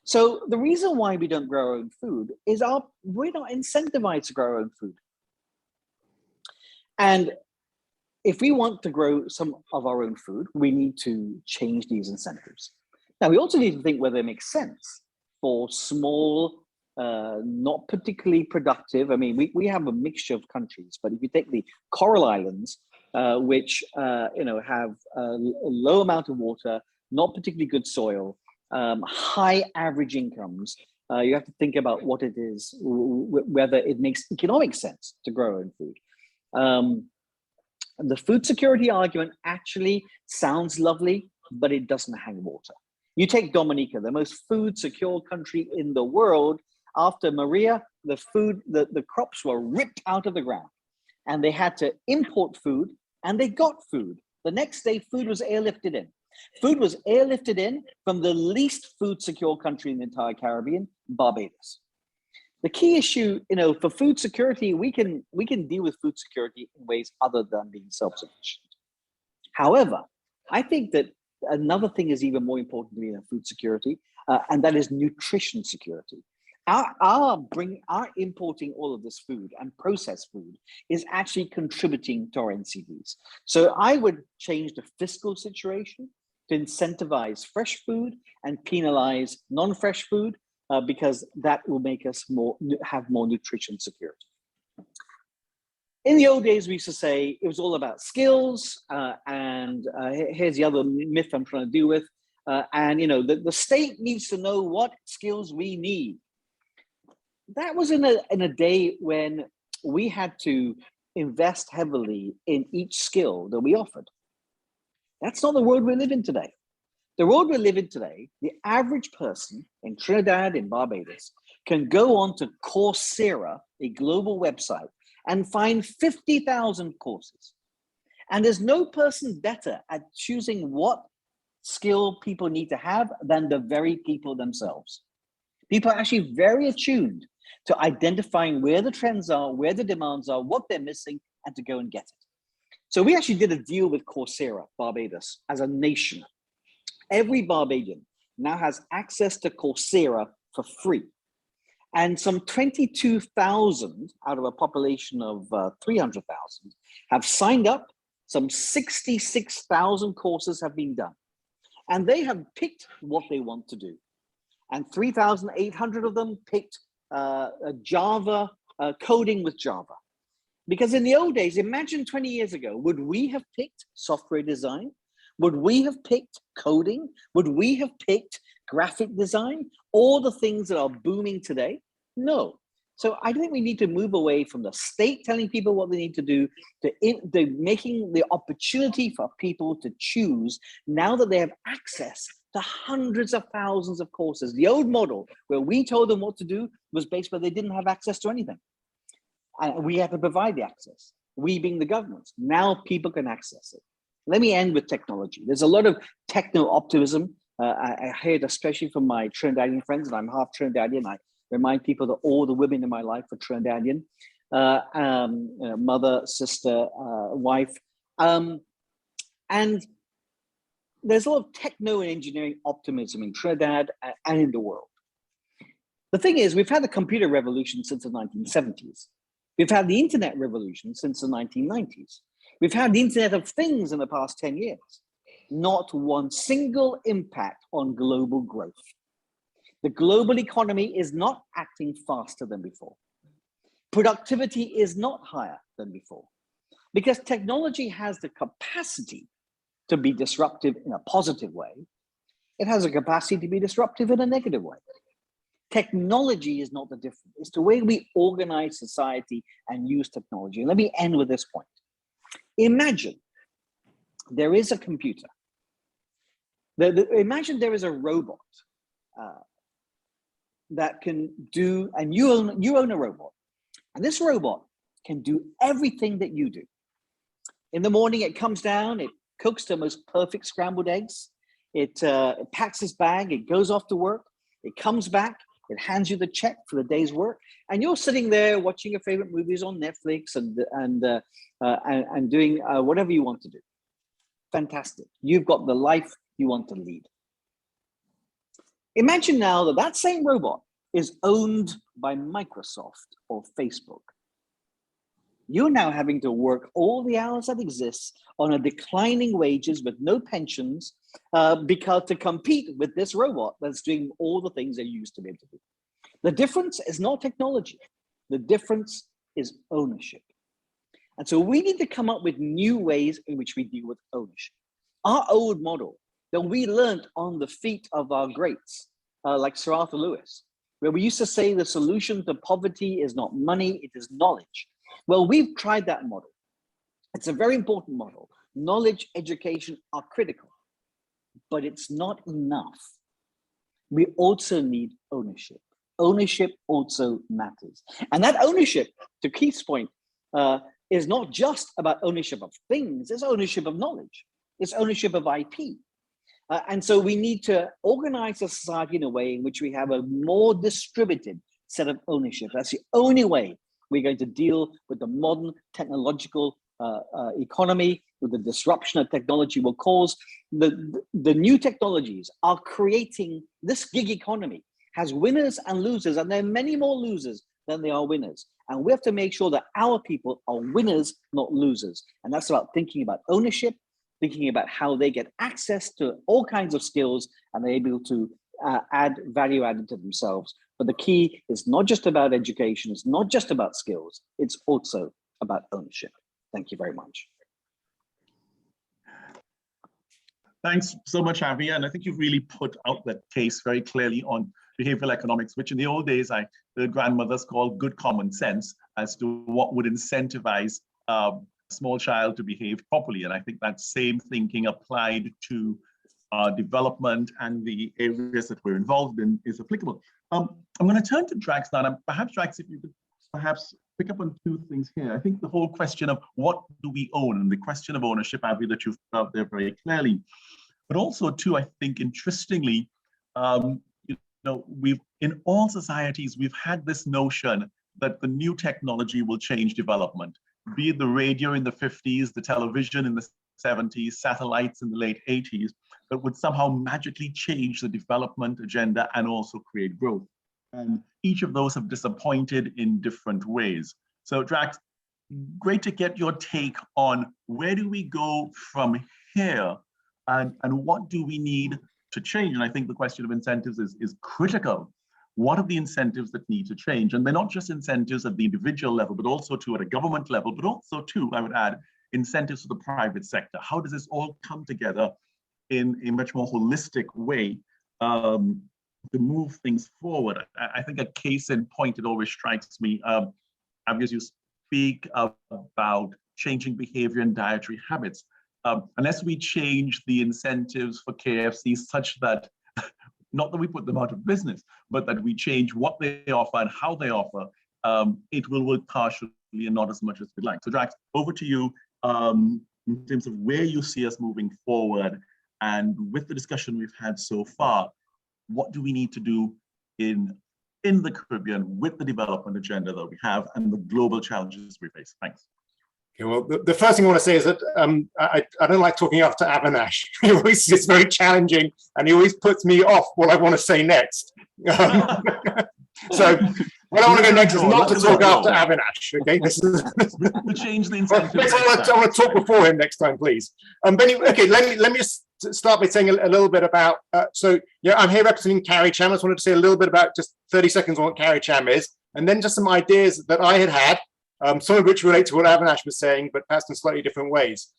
So the reason why we don't grow our own food is we're not incentivized to grow our own food. And if we want to grow some of our own food, we need to change these incentives. Now, we also need to think whether it makes sense for small, not particularly productive. I mean, we have a mixture of countries, but if you take the Coral Islands, which have a low amount of water, not particularly good soil, high average incomes, you have to think about what it is, whether it makes economic sense to grow our own food. The food security argument actually sounds lovely, but it doesn't hang water. You take Dominica, the most food secure country in the world. After Maria, the crops were ripped out of the ground, and they had to import food, and they got food. The next day, food was airlifted in. Food was airlifted in from the least food secure country in the entire Caribbean, Barbados. The key issue, for food security, we can deal with food security in ways other than being self-sufficient. However, I think that another thing is even more important to me than food security, and that is nutrition security. Our importing all of this food and processed food is actually contributing to our NCDs. So I would change the fiscal situation to incentivize fresh food and penalize non-fresh food, because that will make us have more nutrition security. In the old days, we used to say it was all about skills, and here's the other myth I'm trying to deal with. The state needs to know what skills we need. That was in a day when we had to invest heavily in each skill that we offered. That's not the world we live in today. The world we live in today, the average person in Trinidad, in Barbados, can go on to Coursera, a global website, and find 50,000 courses. And there's no person better at choosing what skill people need to have than the very people themselves. People are actually very attuned to identifying where the trends are, where the demands are, what they're missing, and to go and get it. So we actually did a deal with Coursera, Barbados, as a nation. Every Barbadian now has access to Coursera for free. And some 22,000 out of a population of 300,000 have signed up. Some 66,000 courses have been done. And they have picked what they want to do. And 3,800 of them picked Java, coding with Java. Because in the old days, imagine 20 years ago, would we have picked software design? Would we have picked coding? Would we have picked graphic design? All the things that are booming today? No. So I think we need to move away from the state telling people what they need to do to making the opportunity for people to choose now that they have access to hundreds of thousands of courses. The old model where we told them what to do was based where they didn't have access to anything. And we have to provide the access, we being the government. Now people can access it. Let me end with technology. There's a lot of techno-optimism. I heard especially from my Trinidadian friends, and I'm half Trinidadian. I remind people that all the women in my life are Trinidadian, mother, sister, wife. And there's a lot of techno and engineering optimism in Trinidad and in the world. The thing is, we've had the computer revolution since the 1970s. We've had the internet revolution since the 1990s. We've had the Internet of Things in the past 10 years. Not one single impact on global growth. The global economy is not acting faster than before. Productivity is not higher than before, because technology has the capacity to be disruptive in a positive way. It has a capacity to be disruptive in a negative way. Technology is not the difference. It's the way we organize society and use technology. And let me end with this point. Imagine there is a computer. Imagine there is a robot that can do, and you own a robot. And this robot can do everything that you do. In the morning, it comes down, it cooks the most perfect scrambled eggs. It packs its bag, it goes off to work, it comes back, it hands you the check for the day's work, and you're sitting there watching your favorite movies on Netflix and doing whatever you want to do. Fantastic. You've got the life you want to lead. Imagine now that that same robot is owned by Microsoft or Facebook. You're now having to work all the hours that exist on a declining wages with no pensions because to compete with this robot that's doing all the things they used to be able to do. The difference is not technology. The difference is ownership. And so we need to come up with new ways in which we deal with ownership. Our old model that we learned on the feet of our greats, like Sir Arthur Lewis, where we used to say the solution to poverty is not money, it is knowledge. Well, we've tried that model. It's a very important model. Knowledge, education are critical, but it's not enough. We also need ownership. Ownership also matters. And that ownership, to Keith's point, is not just about ownership of things, it's ownership of knowledge. It's ownership of IP. And so we need to organize a society in a way in which we have a more distributed set of ownership. That's the only way we're going to deal with the modern technological economy, with the disruption that technology will cause. The new technologies are creating this gig economy, has winners and losers, and there are many more losers than there are winners. And we have to make sure that our people are winners, not losers. And that's about thinking about ownership, thinking about how they get access to all kinds of skills and they're able to add value added to themselves. But the key is not just about education, it's not just about skills, it's also about ownership. Thank you very much. Thanks so much, Avi. And I think you've really put out that case very clearly on behavioral economics, which in the old days, the grandmothers called good common sense as to what would incentivize a small child to behave properly. And I think that same thinking applied to development and the areas that we're involved in is applicable. I'm going to turn to Drax now, and perhaps Drax, if you could perhaps pick up on two things here. I think the whole question of what do we own and the question of ownership, Avi, that you've put out there very clearly. But also too, I think interestingly, we've in all societies, we've had this notion that the new technology will change development, be it the radio in the 50s, the television in the 70s, satellites in the late 80s, that would somehow magically change the development agenda and also create growth. And each of those have disappointed in different ways. So Drax, great to get your take on where do we go from here and what do we need to change? And I think the question of incentives is critical. What are the incentives that need to change? And they're not just incentives at the individual level, but also too at a government level, but also too, I would add, incentives for the private sector. How does this all come together in a much more holistic way to move things forward? I think a case in point, it always strikes me, as you speak about changing behavior and dietary habits. Unless we change the incentives for KFC such that, not that we put them out of business, but that we change what they offer and how they offer, it will work partially and not as much as we'd like. So Drax, over to you in terms of where you see us moving forward. And with the discussion we've had so far, what do we need to do in the Caribbean with the development agenda that we have and the global challenges we face? Thanks. Okay, well, the first thing I want to say is that I don't like talking after Avinash. It's very challenging and he always puts me off what I want to say next. So what I want to go next is not to talk after Avinash. Okay, this is we change the incentive. I want to talk before him next time, please. But anyway, okay, let me just start by saying a little bit about, so yeah, I'm here representing CARICHAM. I just wanted to say a little bit about, just 30 seconds on what CARICHAM is, and then just some ideas that I had, some of which relate to what Avinash was saying, but perhaps in slightly different ways.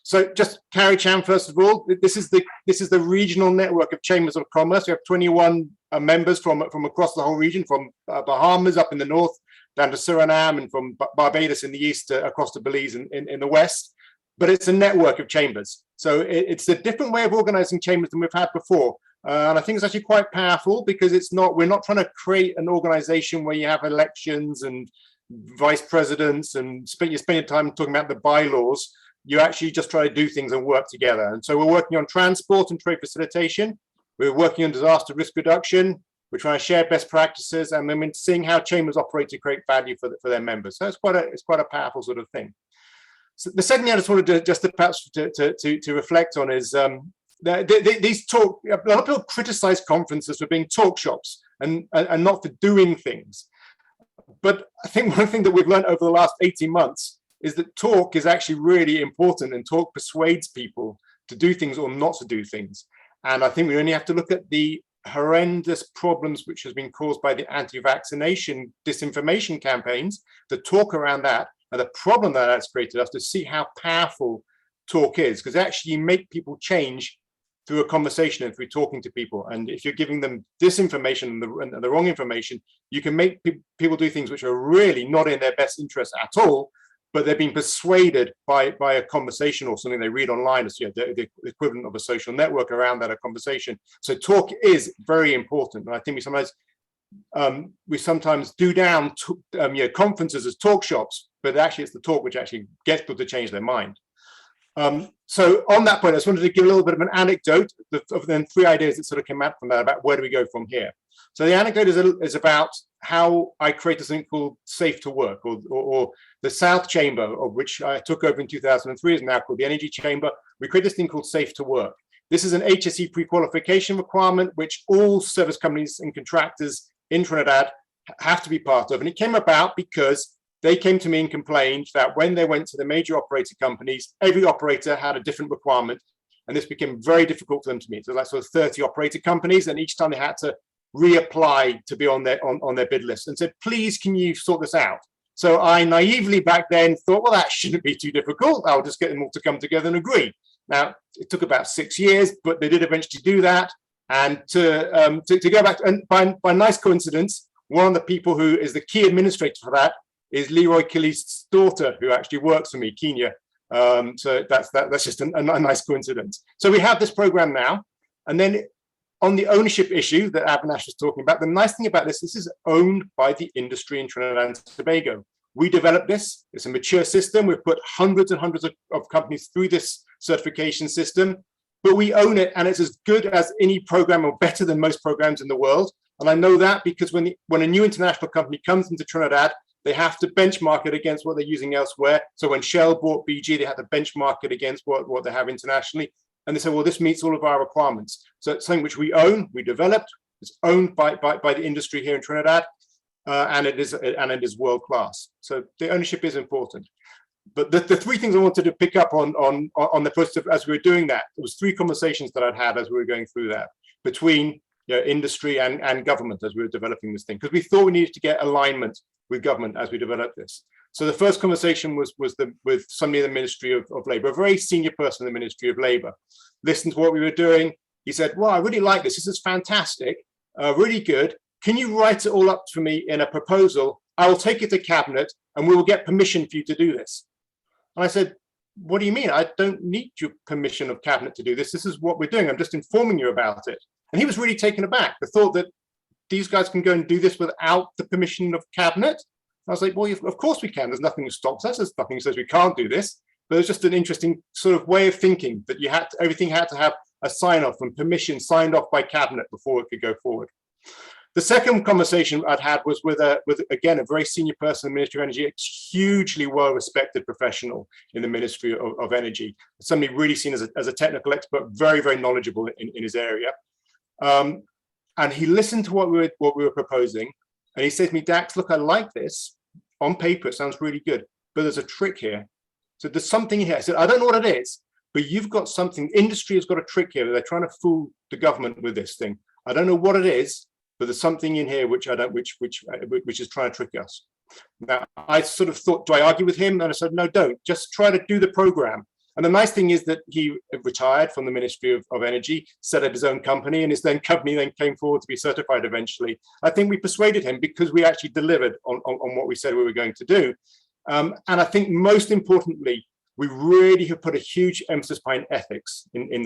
So just CARICHAM, first of all, this is the regional network of chambers of commerce. We have 21 members from across the whole region, from Bahamas up in the north, down to Suriname, and from Barbados in the east across to Belize in the west. But it's a network of chambers. So it's a different way of organizing chambers than we've had before. And I think it's actually quite powerful, because we're not trying to create an organization where you have elections and vice presidents and you spend your time talking about the bylaws. You actually just try to do things and work together. And so we're working on transport and trade facilitation. We're working on disaster risk reduction. We're trying to share best practices, and then we're seeing how chambers operate to create value for their members. So it's quite a powerful sort of thing. So the second thing I just wanted to perhaps to reflect on is these talk. A lot of people criticize conferences for being talk shops and not for doing things. But I think one thing that we've learned over the last 18 months is that talk is actually really important, and talk persuades people to do things or not to do things. And I think we only have to look at the horrendous problems which has been caused by the anti-vaccination disinformation campaigns, the talk around that, and the problem that that's created us, to see how powerful talk is, because actually you make people change through a conversation and through talking to people. And if you're giving them disinformation and the wrong information, you can make people do things which are really not in their best interest at all, but they're being persuaded by a conversation or something they read online, as the equivalent of a social network around that, a conversation. So talk is very important. And I think we sometimes do down conferences as talk shops, but actually it's the talk which actually gets people to change their mind. So on that point, I just wanted to give a little bit of an anecdote of then 3 ideas that sort of came out from that about where do we go from here. So the anecdote is about how I created something called Safe to Work, or the South Chamber, of which I took over in 2003, is now called the Energy Chamber. We created this thing called Safe to Work. This is an HSE pre-qualification requirement, which all service companies and contractors in Trinidad have to be part of. And it came about because they came to me and complained that when they went to the major operator companies, every operator had a different requirement. And this became very difficult for them to meet. So that's sort of 30 operator companies, and each time they had to reapply to be on their bid list, and said, please, can you sort this out? So I naively back then thought, well, that shouldn't be too difficult. I'll just get them all to come together and agree. Now, it took about 6 years, but they did eventually do that. And to go back, and by nice coincidence, one of the people who is the key administrator for that is Leroy Killy's daughter, who actually works for me, Kenya. So that's just a nice coincidence. So we have this program now. And then on the ownership issue that Avinash was talking about, the nice thing about this is owned by the industry in Trinidad and Tobago. We developed this. It's a mature system. We've put hundreds and hundreds of companies through this certification system, but we own it, and it's as good as any program, or better than most programs in the world. And I know that because when a new international company comes into Trinidad, they have to benchmark it against what they're using elsewhere. So when Shell bought BG, they had to benchmark it against what they have internationally. And they say, well, this meets all of our requirements. So it's something which we own, we developed, it's owned by the industry here in Trinidad, and it is world class. So the ownership is important. But the 3 things I wanted to pick up on the first, as we were doing that, there was 3 conversations that I'd had as we were going through that between industry and government as we were developing this thing, because we thought we needed to get alignment with government as we developed this. So the first conversation was with somebody in the Ministry of Labour, a very senior person in the Ministry of Labour. Listened to what we were doing. He said, well, I really like this. This is fantastic, really good. Can you write it all up for me in a proposal? I will take it to cabinet and we will get permission for you to do this. And I said, what do you mean? I don't need your permission of cabinet to do this. This is what we're doing. I'm just informing you about it. And he was really taken aback. The thought that these guys can go and do this without the permission of cabinet. I was like, well, of course we can. There's nothing that stops us. There's nothing that says we can't do this. But it's just an interesting sort of way of thinking that everything had to have a sign off and permission signed off by cabinet before it could go forward. The second conversation I'd had was with again, a very senior person in the Ministry of Energy, a hugely well-respected professional in the Ministry of Energy, somebody really seen as a technical expert, very, very knowledgeable in his area. And he listened to what we were proposing, and he said to me, Dax, look, I like this. On paper, it sounds really good, but there's a trick here. So there's something here. I said, I don't know what it is, but you've got something, industry has got a trick here. They're trying to fool the government with this thing. I don't know what it is, but there's something in here which is trying to trick us. Now, I sort of thought, do I argue with him? And I said, no, don't. Just try to do the program. And the nice thing is that he retired from the Ministry of Energy, set up his own company, and his then company then came forward to be certified eventually. I think we persuaded him because we actually delivered on what we said we were going to do. And I think most importantly, we really have put a huge emphasis behind ethics in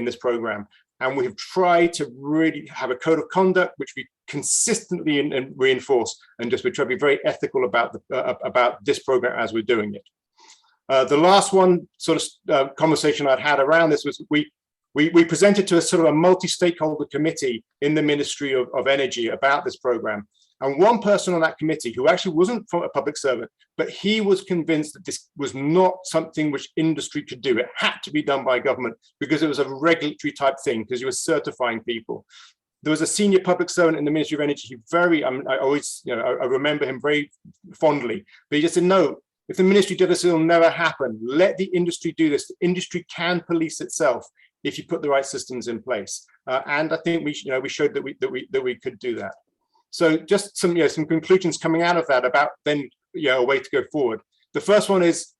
this program. And we have tried to really have a code of conduct, which we consistently reinforce, and just we try to be very ethical about this program as we're doing it. The last one sort of conversation I'd had around this was we presented to a sort of a multi-stakeholder committee in the Ministry of Energy about this program. And one person on that committee who actually wasn't a public servant, but he was convinced that this was not something which industry could do. It had to be done by government because it was a regulatory type thing, because you were certifying people. There was a senior public servant in the Ministry of Energy who I always, I remember him very fondly, but he just said, no, if the ministry did this, it'll never happen. Let the industry do this. The industry can police itself if you put the right systems in place. And I think we showed that we could do that. So just some conclusions coming out of that about then a way to go forward. The first one is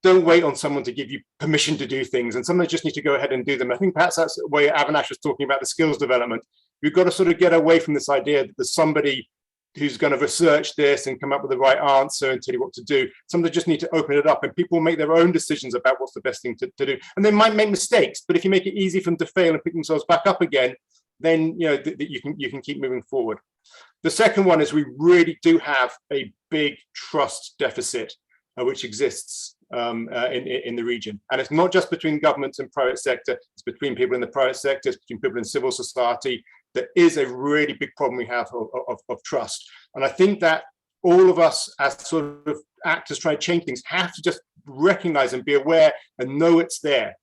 don't wait on someone to give you permission to do things, and sometimes just need to go ahead and do them. I think perhaps that's the way Avinash was talking about the skills development. We've got to sort of get away from this idea that there's somebody who's going to research this and come up with the right answer and tell you what to do. Sometimes just need to open it up, and people make their own decisions about what's the best thing to do. And they might make mistakes, but if you make it easy for them to fail and pick themselves back up again, then you can keep moving forward. The second one is we really do have a big trust deficit which exists in the region, and it's not just between governments and private sector. It's between people in the private sector, it's between people in civil society. There is a really big problem we have of trust, and I think that all of us as sort of actors trying to change things have to just recognize and be aware and know it's there.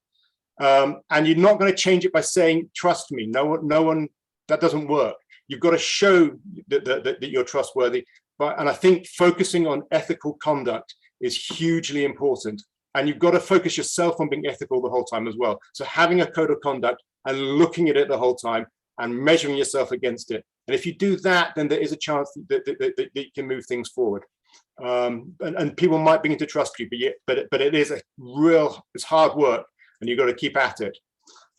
And you're not going to change it by saying, trust me. No one, that doesn't work. You've got to show that you're trustworthy. And I think focusing on ethical conduct is hugely important. And you've got to focus yourself on being ethical the whole time as well. So having a code of conduct and looking at it the whole time and measuring yourself against it. And if you do that, then there is a chance that you can move things forward. And people might begin to trust you, but it is it's hard work. And you've got to keep at it.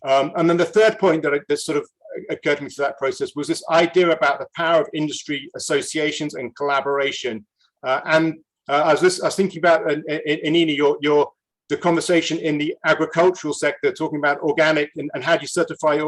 And then the third point that sort of occurred to me through that process was this idea about the power of industry associations and collaboration. I was thinking about, Inini, the conversation in the agricultural sector, talking about organic and how do you certify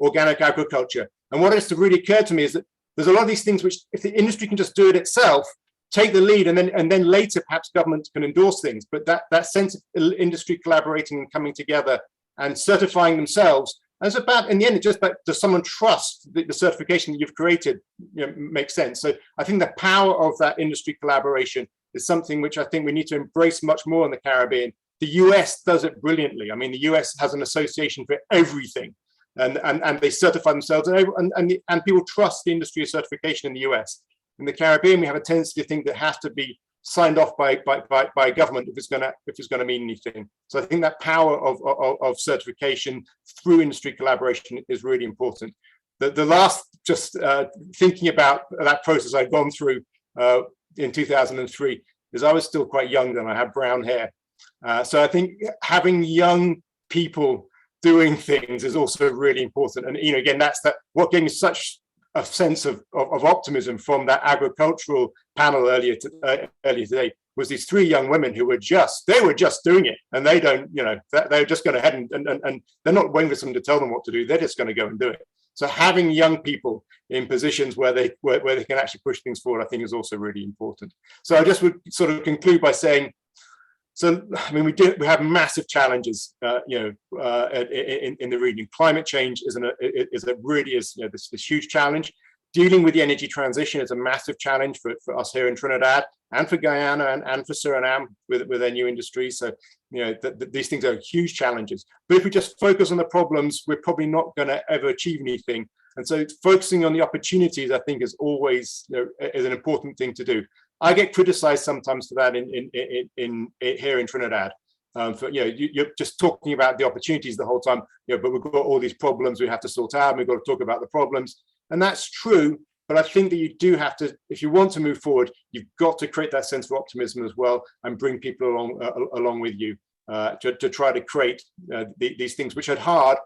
organic agriculture. And what has really occurred to me is that there's a lot of these things which, if the industry can just do it itself, take the lead, and then later perhaps government can endorse things. But that sense of industry collaborating and coming together and certifying themselves, and it's about, in the end, it's just about, does someone trust the certification that you've created makes sense. So I think the power of that industry collaboration is something which I think we need to embrace much more in the Caribbean. The US does it brilliantly. I mean, the US has an association for everything, and they certify themselves, and people trust the industry certification in the US. In the Caribbean, we have a tendency to think that it has to be signed off by government if it's going to mean anything. So I think that power of certification through industry collaboration is really important. The last, just thinking about that process I'd gone through in 2003, is I was still quite young then. I had brown hair, so I think having young people doing things is also really important. And again, that's what gave me such a sense of optimism from that agricultural panel earlier today was these three young women who were just doing it, and they don't, they're just going ahead and they're not waiting for someone to tell them what to do. They're just going to go and do it. So having young people in positions where they can actually push things forward, I think is also really important. So I just would sort of conclude by saying, so I mean, we have massive challenges, in the region. Climate change is this huge challenge. Dealing with the energy transition is a massive challenge for us here in Trinidad and for Guyana and for Suriname with their new industries. So these things are huge challenges. But if we just focus on the problems, we're probably not going to ever achieve anything. And so focusing on the opportunities, I think, is always is an important thing to do. I get criticized sometimes for that in here in Trinidad. You're just talking about the opportunities the whole time, but we've got all these problems we have to sort out, and we've got to talk about the problems. And that's true, but I think that you do have to, if you want to move forward, you've got to create that sense of optimism as well and bring people along with you to try to create these things which are hard,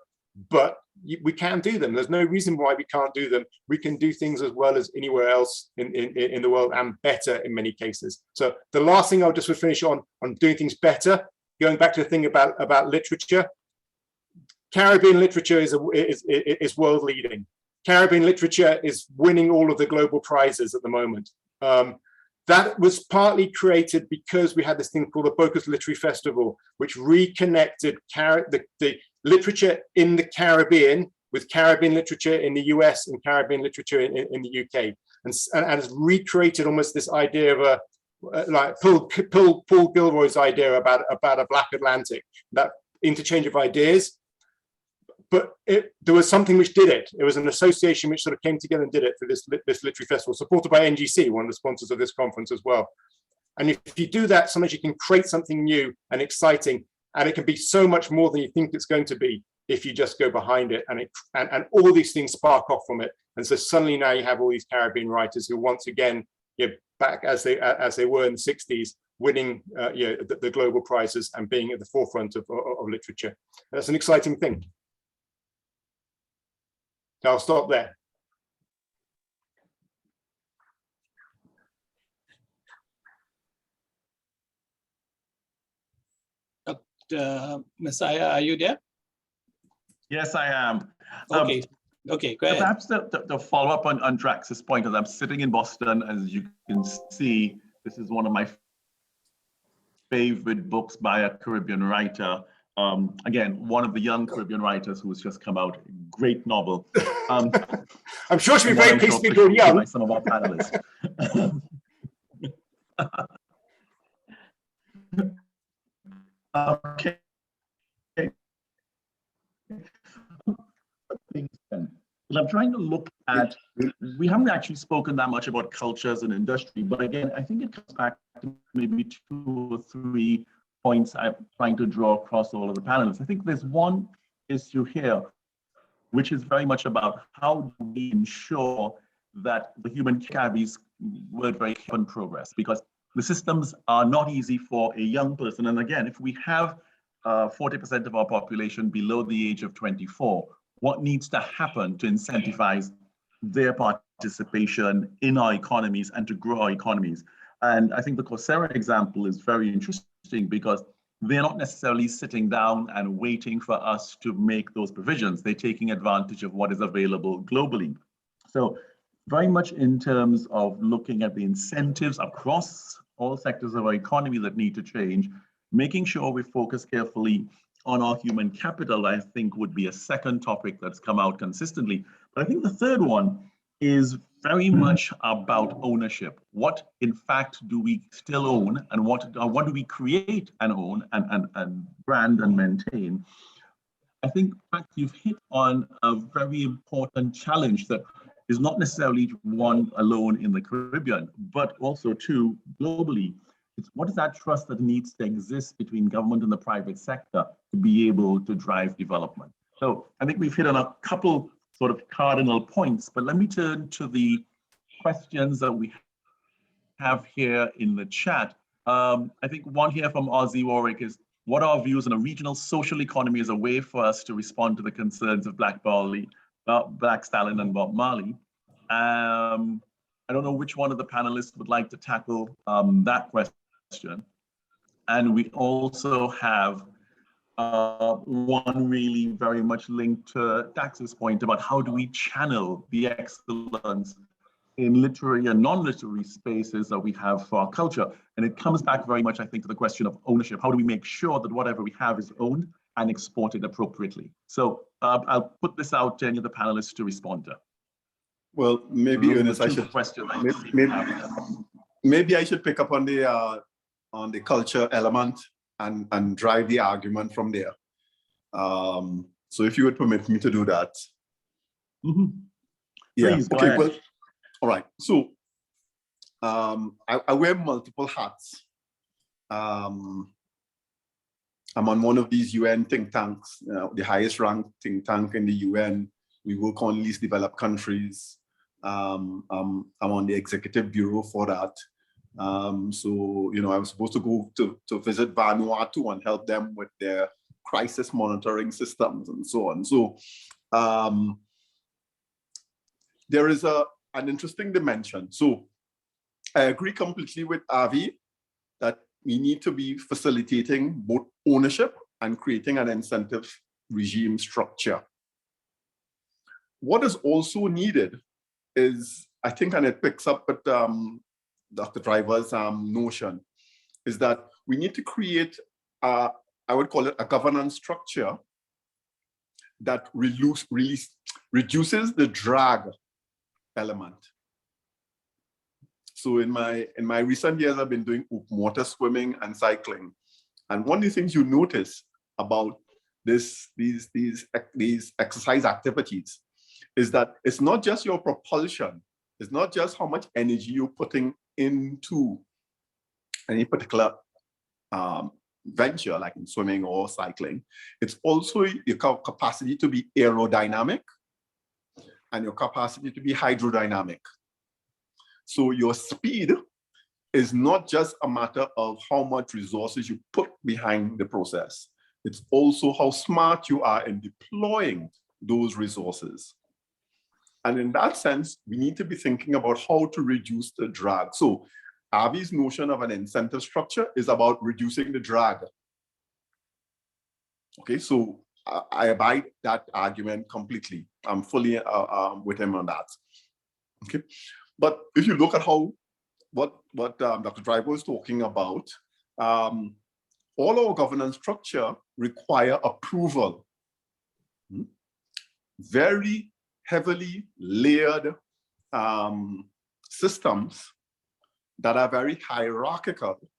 but we can do them. There's no reason why we can't do them. We can do things as well as anywhere else in the world, and better in many cases. So the last thing I'll just finish on doing things better, going back to the thing about literature. Caribbean literature is world leading. Caribbean literature is winning all of the global prizes at the moment. That was partly created because we had this thing called the Bocas Literary Festival, which reconnected the literature in the Caribbean with Caribbean literature in the US and Caribbean literature in the UK, and has recreated almost this idea of like Paul Gilroy's idea about a Black Atlantic, that interchange of ideas. But there was something which did it. It was an association which sort of came together and did it through this literary festival, supported by NGC, one of the sponsors of this conference as well. And if you do that, sometimes you can create something new and exciting, and it can be so much more than you think it's going to be if you just go behind it, and all these things spark off from it. And so suddenly now you have all these Caribbean writers who, once again, back as they were in the 60s, winning the global prizes and being at the forefront of literature. And that's an exciting thing. I'll stop there. Dr. Messiah, are you there? Yes, I am. Okay, go ahead. Perhaps the follow up on Drax's point is I'm sitting in Boston. As you can see, this is one of my favorite books by a Caribbean writer. Again, one of the young Caribbean writers who has just come out. Great novel. I'm sure she'll be very pleased to be called young. By some of our panelists. Okay. Well, I'm trying to look at, we haven't actually spoken that much about cultures and industry, but again, I think it comes back to maybe 2 or 3 points I'm trying to draw across all of the panelists. I think there's one issue here, which is very much about how do we ensure that the human capacities work very in progress, because the systems are not easy for a young person. And again, if we have 40% of our population below the age of 24, what needs to happen to incentivize their participation in our economies and to grow our economies? And I think the Coursera example is very interesting because they're not necessarily sitting down and waiting for us to make those provisions. They're taking advantage of what is available globally. So very much in terms of looking at the incentives across all sectors of our economy that need to change, making sure we focus carefully on our human capital, I think would be a second topic that's come out consistently. But I think the third one is very much about ownership. What, in fact, do we still own, and what do we create and own and brand and maintain? I think, in fact, you've hit on a very important challenge that is not necessarily one alone in the Caribbean, but also too globally. It's what is that trust that needs to exist between government and the private sector to be able to drive development? So I think we've hit on a couple sort of cardinal points, but let me turn to the questions that we have here in the chat. I think one here from Ozzy Warwick is, what are our views on a regional social economy as a way for us to respond to the concerns of Black Stalin and Bob Marley? I don't know which one of the panelists would like to tackle that question. And we also have one really very much linked to Dax's point about how do we channel the excellence in literary and non-literary spaces that we have for our culture. And it comes back very much, I think, to the question of ownership. How do we make sure that whatever we have is owned and exported appropriately? So I'll put this out to any of the panelists to respond to. Well, maybe Ernest, maybe I should pick up on the culture element and drive the argument from there. So if you would permit me to do that. Mm-hmm. Yeah. Please, okay. Well, all right. So I wear multiple hats. I'm on one of these UN think tanks, the highest ranked think tank in the UN. We work on least developed countries. I'm on the executive bureau for that. So, you know, I was supposed to go to visit Vanuatu and help them with their crisis monitoring systems and so on. So there is an interesting dimension. So I agree completely with Avi that we need to be facilitating both ownership and creating an incentive regime structure. What is also needed is, I think, and it picks up with Dr. Driver's notion, is that we need to create, I would call it a governance structure that reduces the drag element. So in my recent years, I've been doing open water swimming and cycling. And one of the things you notice about these exercise activities is that it's not just your propulsion, it's not just how much energy you're putting into any particular venture, like in swimming or cycling. It's also your capacity to be aerodynamic and your capacity to be hydrodynamic. So your speed is not just a matter of how much resources you put behind the process. It's also how smart you are in deploying those resources. And in that sense, we need to be thinking about how to reduce the drag. So Avi's notion of an incentive structure is about reducing the drag. Okay, so I abide that argument completely. I'm fully with him on that. Okay, but if you look at how what Dr. Driver was talking about, all our governance structure require approval. Very heavily layered systems that are very hierarchical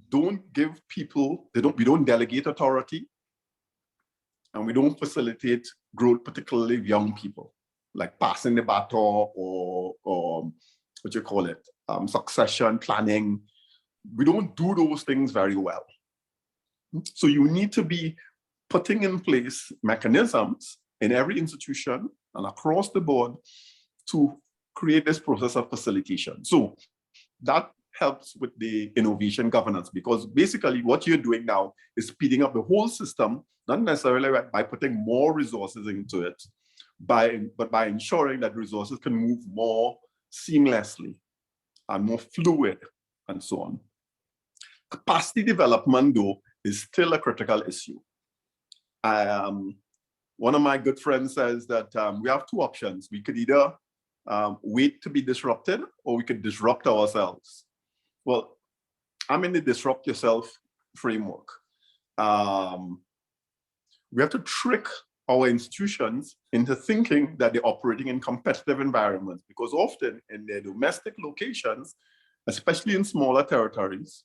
don't give people, we don't delegate authority, and we don't facilitate growth, particularly of young people, like passing the baton or what you call it, succession planning. We don't do those things very well. So you need to be putting in place mechanisms in every institution and across the board to create this process of facilitation. So that helps with the innovation governance, because basically what you're doing now is speeding up the whole system, not necessarily by putting more resources into it, but by ensuring that resources can move more seamlessly and more fluid and so on. Capacity development, though, is still a critical issue. One of my good friends says that we have two options. We could either wait to be disrupted, or we could disrupt ourselves. Well, I'm in the disrupt yourself framework. We have to trick our institutions into thinking that they're operating in competitive environments, because often in their domestic locations, especially in smaller territories,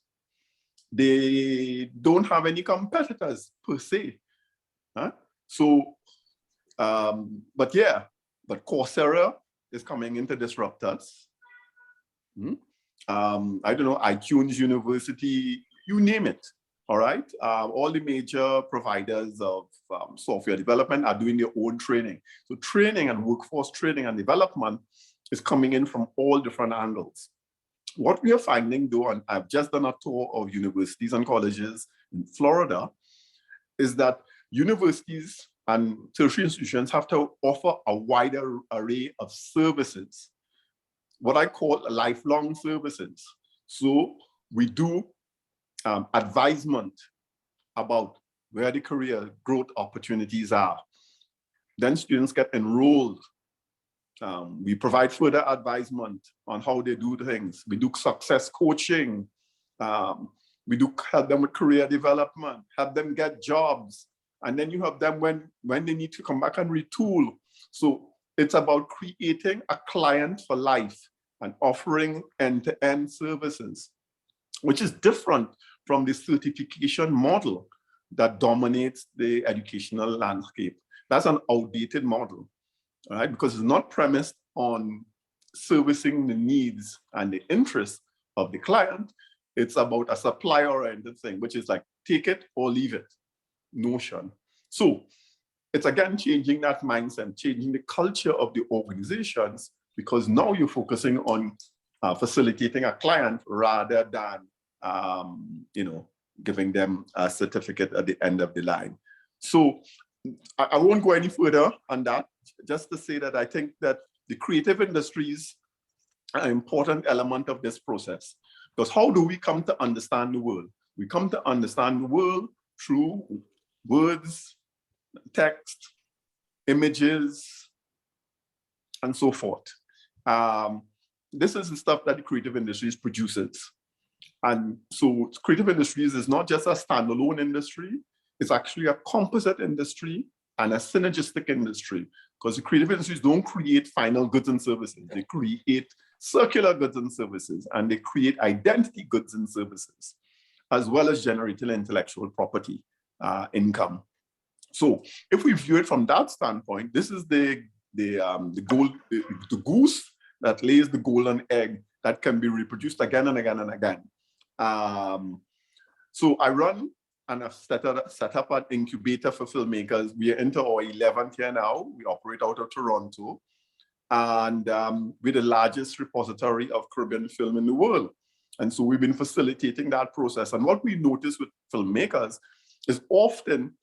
they don't have any competitors per se. So, but Coursera is coming in to disrupt us. I don't know, iTunes University, you name it, all right? All the major providers of software development are doing their own training. So training and workforce training and development is coming in from all different angles. What we are finding, though, and I've just done a tour of universities and colleges in Florida, is that universities and tertiary institutions have to offer a wider array of services, what I call lifelong services. So we do advisement about where the career growth opportunities are. Then students get enrolled. We provide further advisement on how they do things. We do success coaching. We do help them with career development, help them get jobs. And then you have them when they need to come back and retool. So it's about creating a client for life and offering end-to-end services, which is different from the certification model that dominates the educational landscape. That's an outdated model, all right? Because it's not premised on servicing the needs and the interests of the client. It's about a supply-oriented thing, which is like take it or leave it notion. So it's again changing that mindset, changing the culture of the organizations, because now you're focusing on facilitating a client rather than giving them a certificate at the end of the line. So I won't go any further on that, just to say that I think that the creative industries are an important element of this process. Because how do we come to understand the world? We come to understand the world through words, text, images, and so forth. This is the stuff that the creative industries produces. And so creative industries is not just a standalone industry, it's actually a composite industry and a synergistic industry, because the creative industries don't create final goods and services. They create circular goods and services, and they create identity goods and services, as well as generating intellectual property income. So if we view it from that standpoint, this is the goose that lays the golden egg that can be reproduced again and again and again. So I run and I've set up an incubator for filmmakers. We are into our 11th year now. We operate out of Toronto, and we're the largest repository of Caribbean film in the world. And so we've been facilitating that process. And what we notice with filmmakers is often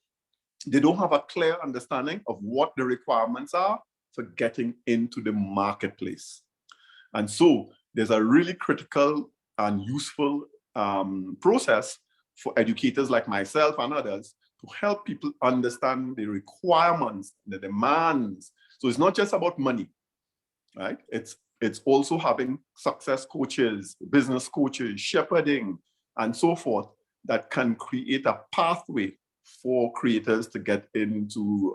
they don't have a clear understanding of what the requirements are for getting into the marketplace. And so there's a really critical and useful process for educators like myself and others to help people understand the requirements, the demands. So it's not just about money, right? It's also having success coaches, business coaches, shepherding, and so forth that can create a pathway for creators to get into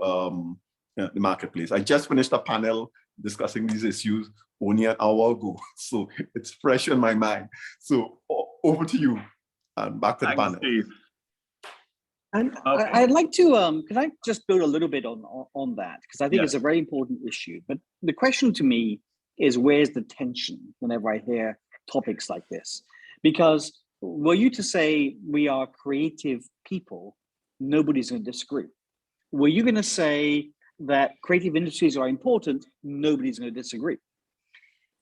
the marketplace. I just finished a panel discussing these issues only an hour ago, so it's fresh in my mind. So over to you, and back to the panel. Steve. And Okay. I'd like to, can I just build a little bit on that? Because I think it's a very important issue. But the question to me is, where's the tension whenever I hear topics like this? Because were you to say we are creative people, nobody's going to disagree. Were you going to say that creative industries are important, nobody's going to disagree.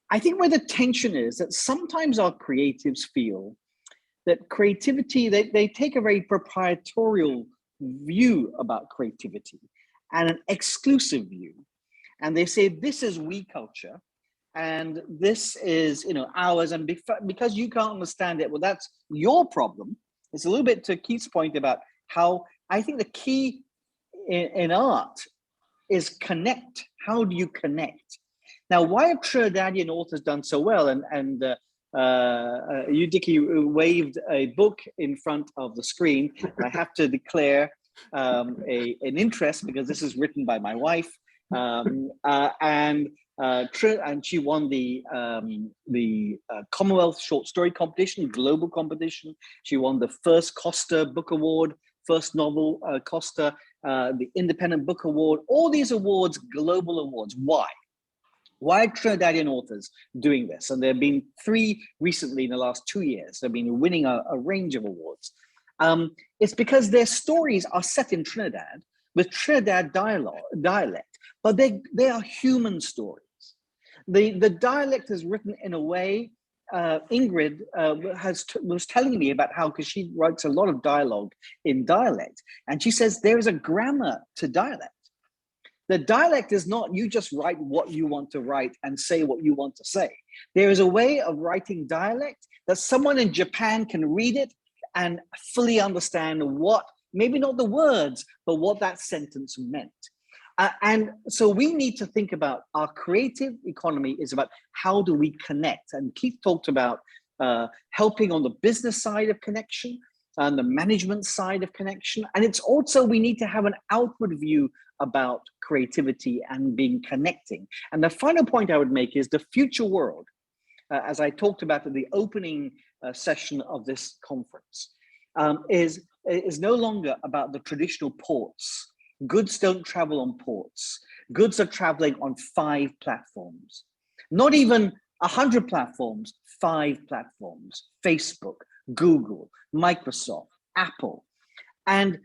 I think where the tension is that sometimes our creatives feel that creativity, they take a very proprietorial view about creativity and an exclusive view. And they say, this is we culture, and this is ours, and because you can't understand it, well, that's your problem. It's a little bit to Keith's point about how I think the key in art is connect. How do you connect? Now, why have Trinidadian authors done so well? And you, Dickie, waved a book in front of the screen. I have to declare an interest because this is written by my wife, and she won the Commonwealth Short Story Competition, global competition. She won the first Costa Book Award, first novel Costa, the Independent Book Award. All these awards, global awards. Why? Why are Trinidadian authors doing this? And there have been 3 recently in the last 2 years. They've been winning a range of awards. It's because their stories are set in Trinidad with Trinidad dialect, but they are human stories. The dialect is written in a way, Ingrid was telling me about how, because she writes a lot of dialogue in dialect, and she says there is a grammar to dialect. The dialect is not you just write what you want to write and say what you want to say. There is a way of writing dialect that someone in Japan can read it and fully understand what, maybe not the words, but what that sentence meant. And so we need to think about our creative economy is about how do we connect? And Keith talked about helping on the business side of connection and the management side of connection. And it's also, we need to have an outward view about creativity and being connecting. And the final point I would make is the future world, as I talked about at the opening session of this conference, is no longer about the traditional ports. Goods don't travel on ports. Goods are traveling on 5 platforms. Not even 100 platforms, 5 platforms. Facebook, Google, Microsoft, Apple. And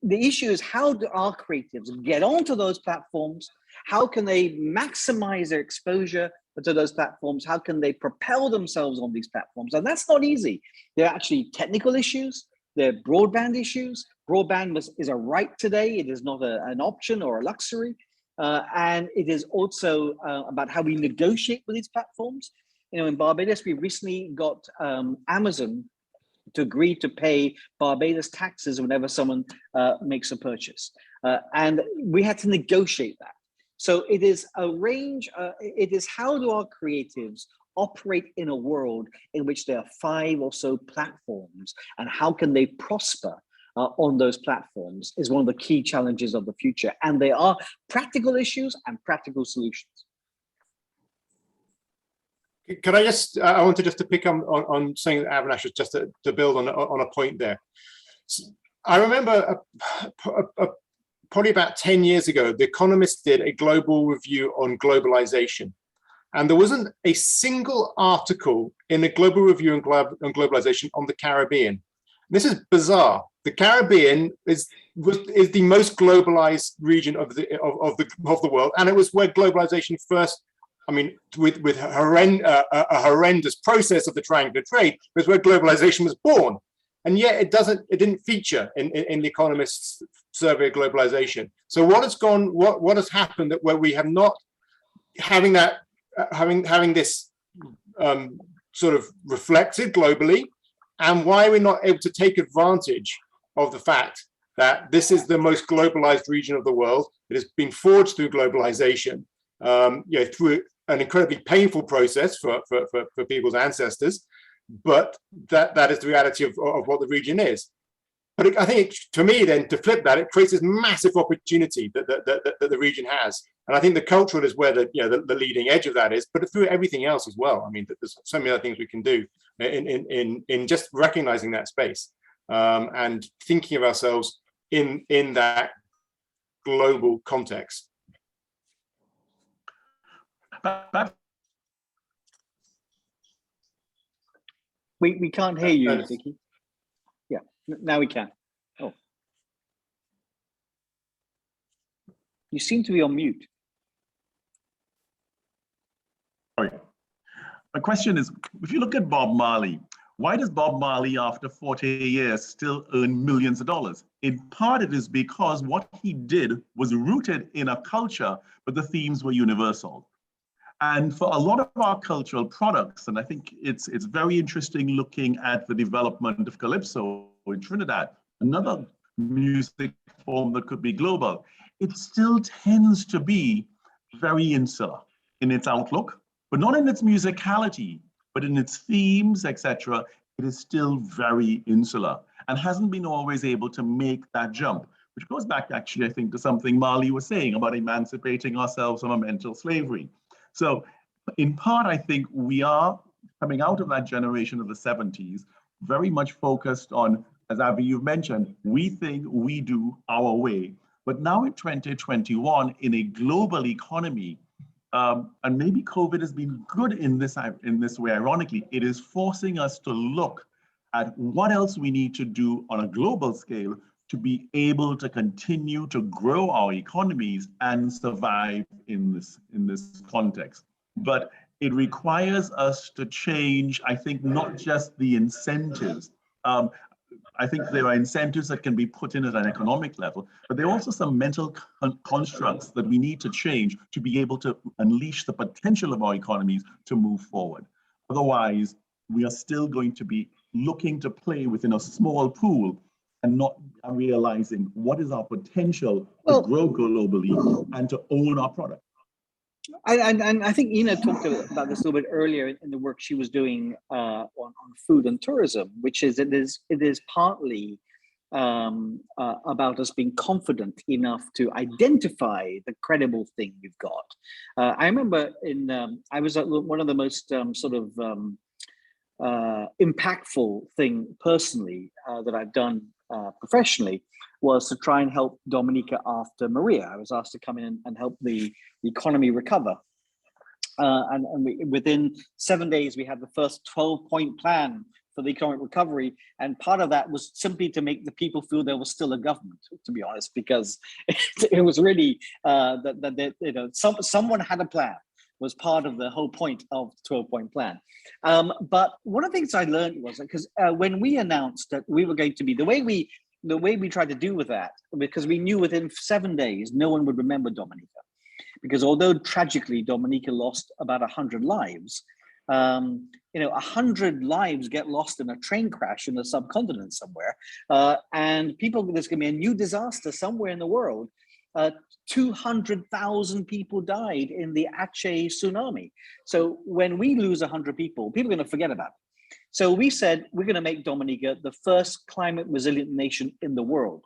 the issue is, how do our creatives get onto those platforms? How can they maximize their exposure to those platforms? How can they propel themselves on these platforms? And that's not easy. There are actually technical issues. There are broadband issues. Broadband is a right today. It is not an option or a luxury. And it is also about how we negotiate with these platforms. You know, in Barbados, we recently got Amazon to agree to pay Barbados taxes whenever someone makes a purchase. And we had to negotiate that. So it is a range, it is how do our creatives operate in a world in which there are 5 or so platforms, and how can they prosper on those platforms is one of the key challenges of the future. And there are practical issues and practical solutions. Can I just, I wanted just to pick on something that Avinash was just to build on a point there. So I remember probably about 10 years ago, the Economist did a global review on globalization. And there wasn't a single article in the global review on globalization on the Caribbean. This is bizarre. The Caribbean is the most globalized region of the world, and it was where globalization first, I mean, with a horrendous process of the triangular trade, was where globalization was born. And yet it didn't feature in the Economist's survey of globalization. So what has happened that where we have not having this sort of reflected globally, and why we're not able to take advantage of the fact that this is the most globalized region of the world. It has been forged through globalization, through an incredibly painful process for people's ancestors, but that is the reality of what the region is. But I think, to me, then, to flip that, it creates this massive opportunity that the region has. And I think the cultural is where the leading edge of that is, but through everything else as well. I mean, there's so many other things we can do in just recognizing that space and thinking of ourselves in that global context. We can't hear you, Vicky. Yeah, now we can. Oh. You seem to be on mute. Sorry. My question is, if you look at Bob Marley, why does Bob Marley, after 40 years, still earn millions of dollars? In part, it is because what he did was rooted in a culture, but the themes were universal. And for a lot of our cultural products, and I think it's very interesting looking at the development of Calypso in Trinidad, another music form that could be global, it still tends to be very insular in its outlook, but not in its musicality, but in its themes, etc. It is still very insular and hasn't been always able to make that jump, which goes back actually, I think, to something Marley was saying about emancipating ourselves from a mental slavery. So in part, I think we are coming out of that generation of the 70s, very much focused on, as Abby, you've mentioned, we think we do our way. But now in 2021, in a global economy, and maybe COVID has been good in this way, ironically, it is forcing us to look at what else we need to do on a global scale to be able to continue to grow our economies and survive in this context. But it requires us to change, I think, not just the incentives. I think there are incentives that can be put in at an economic level, but there are also some mental constructs that we need to change to be able to unleash the potential of our economies to move forward. Otherwise, we are still going to be looking to play within a small pool and not realizing what is our potential to grow globally and to own our product. And I think Ina talked about this a little bit earlier in the work she was doing on food and tourism, which is it is partly about us being confident enough to identify the credible thing we've got. I remember I was at one of the most impactful thing personally that I've done professionally was to try and help Dominica after Maria. I was asked to come in and help the economy recover. And within 7 days, we had the first 12-point plan for the economic recovery. And part of that was simply to make the people feel there was still a government, to be honest, because it was really someone had a plan, was part of the whole point of the 12-point plan. But one of the things I learned was because when we announced that we were going to be, the way we tried to deal with that, because we knew within 7 days, no one would remember Dominica. Because although tragically Dominica lost about 100 lives, 100 lives get lost in a train crash in the subcontinent somewhere, and there's going to be a new disaster somewhere in the world. 200,000 people died in the Aceh tsunami. So when we lose 100 people are going to forget about it. So we said we're going to make Dominica the first climate resilient nation in the world.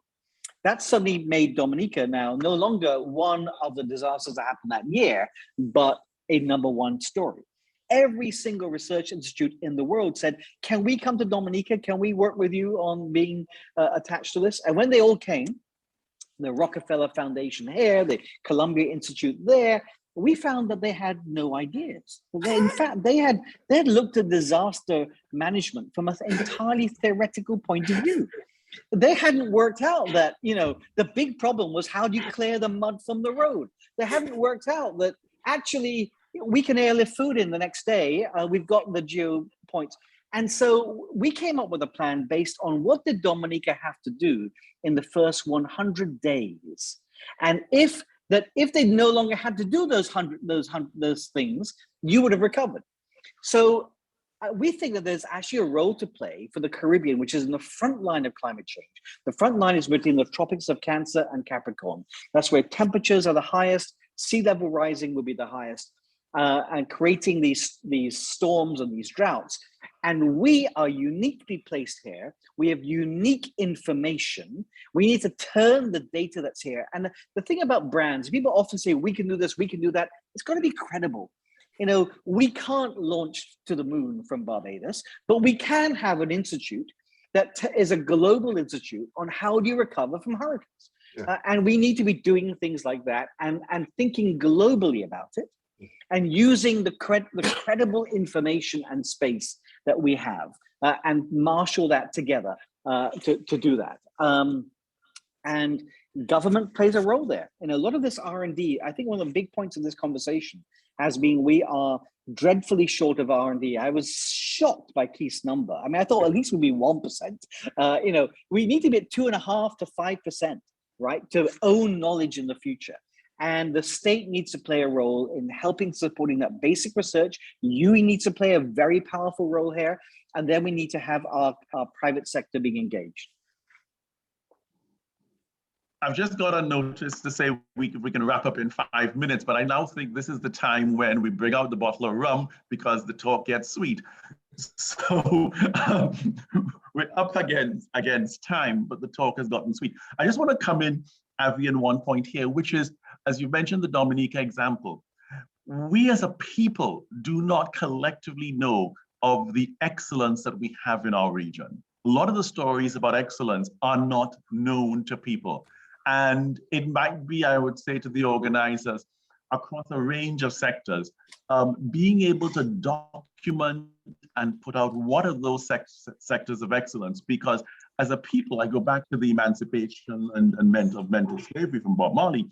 That suddenly made Dominica now no longer one of the disasters that happened that year, but a #1 story. Every single research institute in the world said, can we come to Dominica? Can we work with you on being attached to this? And when they all came, the Rockefeller Foundation here, the Columbia Institute there, we found that they had no ideas. In fact, they had looked at disaster management from an entirely theoretical point of view. They hadn't worked out that, the big problem was how do you clear the mud from the road? They hadn't worked out that actually we can airlift food in the next day. We've got the geo points. And so we came up with a plan based on what did Dominica have to do in the first 100 days. And if they no longer had to do those things, you would have recovered. So we think that there's actually a role to play for the Caribbean, which is in the front line of climate change. The front line is between the tropics of Cancer and Capricorn. That's where temperatures are the highest, sea level rising will be the highest, and creating these storms and these droughts. And we are uniquely placed here. We have unique information. We need to turn the data that's here. And the thing about brands, people often say, we can do this, we can do that. It's got to be credible. We can't launch to the moon from Barbados, but we can have an institute that is a global institute on how do you recover from hurricanes. Yeah. And we need to be doing things like that and thinking globally about it and using the credible information and space that we have and marshal that together to do that. And government plays a role there. A lot of this R&D, I think one of the big points of this conversation has been we are dreadfully short of R&D. I was shocked by Keith's number. I mean, I thought at least we'd be 1%. We need to be at 2.5 to 5%, right, to own knowledge in the future. And the state needs to play a role in helping supporting that basic research. You need to play a very powerful role here. And then we need to have our private sector being engaged. I've just got a notice to say we can wrap up in 5 minutes, but I now think this is the time when we bring out the bottle of rum because the talk gets sweet. So we're up against time, but the talk has gotten sweet. I just want to come in, Avi, in one point here, which is, as you mentioned, the Dominica example. We as a people do not collectively know of the excellence that we have in our region. A lot of the stories about excellence are not known to people. And it might be, I would say to the organizers, across a range of sectors, being able to document and put out what are those sectors of excellence, because as a people, I go back to the emancipation and mental slavery from Bob Marley,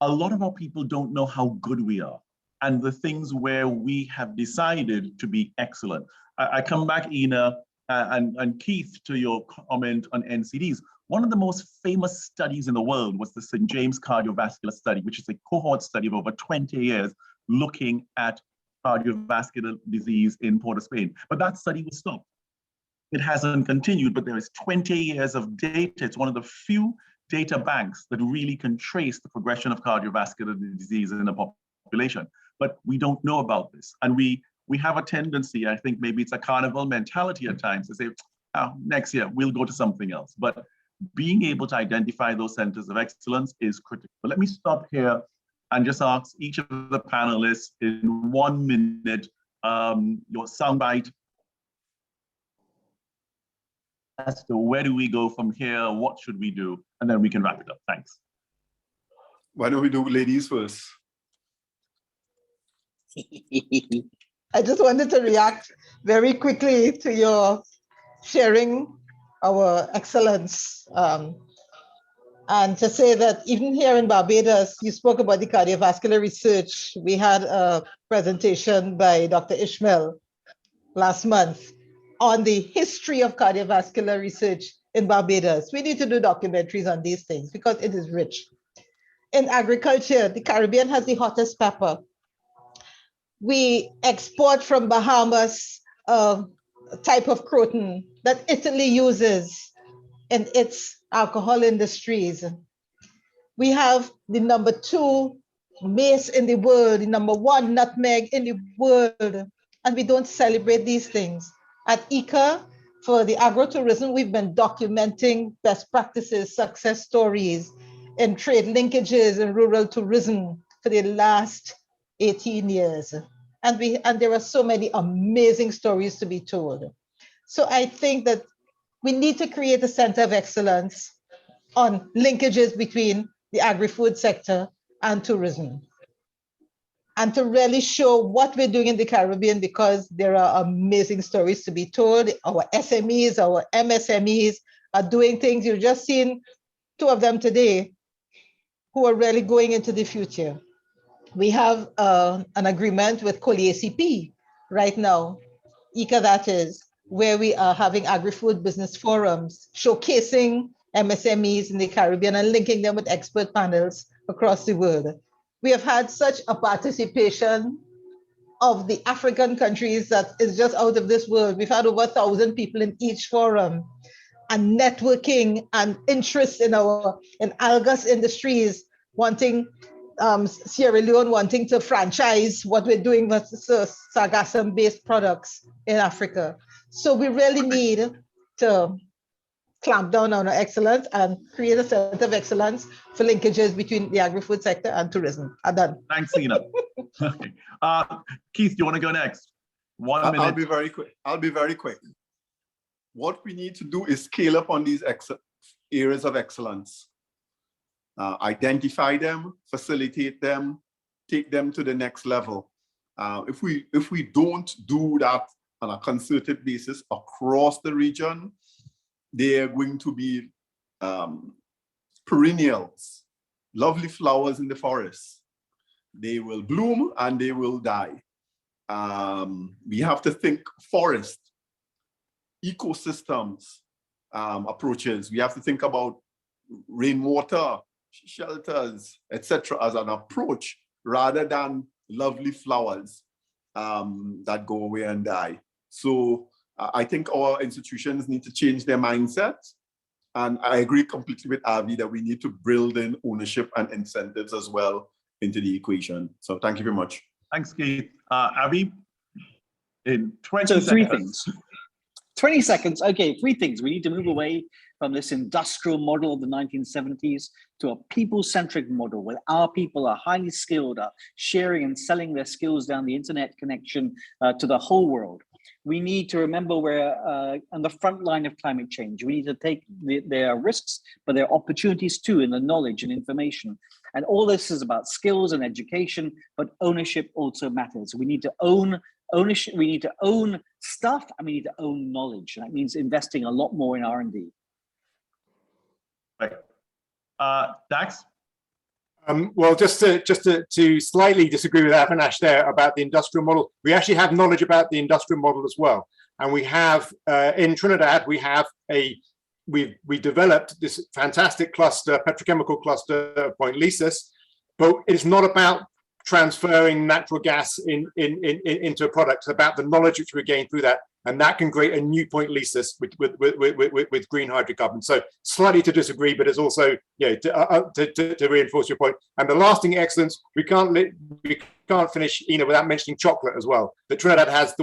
a lot of our people don't know how good we are and the things where we have decided to be excellent. I come back, Ina, and Keith, to your comment on NCDs. One of the most famous studies in the world was the St. James cardiovascular study, which is a cohort study of over 20 years looking at cardiovascular disease in Port of Spain. But that study was stopped. It hasn't continued, but there is 20 years of data. It's one of the few data banks that really can trace the progression of cardiovascular disease in a population. But we don't know about this. And we have a tendency, I think maybe it's a carnival mentality at times, to say, oh, next year we'll go to something else. But being able to identify those centers of excellence is critical. But let me stop here and just ask each of the panelists in 1 minute, your soundbite as to where do we go from here, what should we do, and then we can wrap it up. Thanks. Why don't we do ladies first? I just wanted to react very quickly to your sharing our excellence. And to say that even here in Barbados, you spoke about the cardiovascular research. We had a presentation by Dr. Ishmael last month on the history of cardiovascular research in Barbados. We need to do documentaries on these things because it is rich. In agriculture, the Caribbean has the hottest pepper. We export from Bahamas a type of croton that Italy uses in its alcohol industries. We have the #2 mace in the world, the #1 nutmeg in the world, and we don't celebrate these things. At ICA, for the agro-tourism, we've been documenting best practices, success stories in trade linkages and rural tourism for the last 18 years. And there are so many amazing stories to be told. So I think that we need to create a center of excellence on linkages between the agri-food sector and tourism, and to really show what we're doing in the Caribbean, because there are amazing stories to be told. Our SMEs, our MSMEs are doing things. You've just seen 2 of them today who are really going into the future. We have an agreement with COLE-ACP right now, ICA that is, where we are having agri-food business forums, showcasing MSMEs in the Caribbean and linking them with expert panels across the world. We have had such a participation of the African countries that is just out of this world. We've had over 1,000 people in each forum, and networking and interest in algas industries, wanting Sierra Leone wanting to franchise what we're doing with sargassum-based products in Africa. So we really need to clamp down on our excellence and create a center of excellence for linkages between the agri-food sector and tourism. I'm done. Thanks, Ina. Okay. Keith, do you want to go next? 1 minute. I'll be very quick. What we need to do is scale up on these areas of excellence. Identify them, facilitate them, take them to the next level. If we don't do that on a concerted basis across the region, they are going to be perennials, lovely flowers in the forest. They will bloom and they will die. We have to think forest, ecosystems approaches. We have to think about rainwater, shelters, etc. as an approach rather than lovely flowers that go away and die. So I think our institutions need to change their mindset. And I agree completely with Avi that we need to build in ownership and incentives as well into the equation. So thank you very much. Thanks, Keith. Avi, in 20 so seconds. 3 things. 20 seconds. Okay, 3 things. We need to move away from this industrial model of the 1970s to a people-centric model where our people are highly skilled, are sharing and selling their skills down the internet connection to the whole world. We need to remember we're on the front line of climate change. We need to take, there are risks, but there are opportunities too in the knowledge and information. And all this is about skills and education, but ownership also matters. We need to own ownership, we need to own stuff, and we need to own knowledge. And that means investing a lot more in R&D. Right. Dax? Well, just to slightly disagree with Avinash there about the industrial model, we actually have knowledge about the industrial model as well. And we have, in Trinidad, we developed this fantastic cluster, petrochemical cluster, Point Lisas, but it's not about transferring natural gas into a product. It's about the knowledge which we gain through that. And that can create a new Point Lisas with green hydrocarbons. So slightly to disagree, but it's also to reinforce your point. And the lasting excellence, we can't finish without mentioning chocolate as well. That Trinidad has the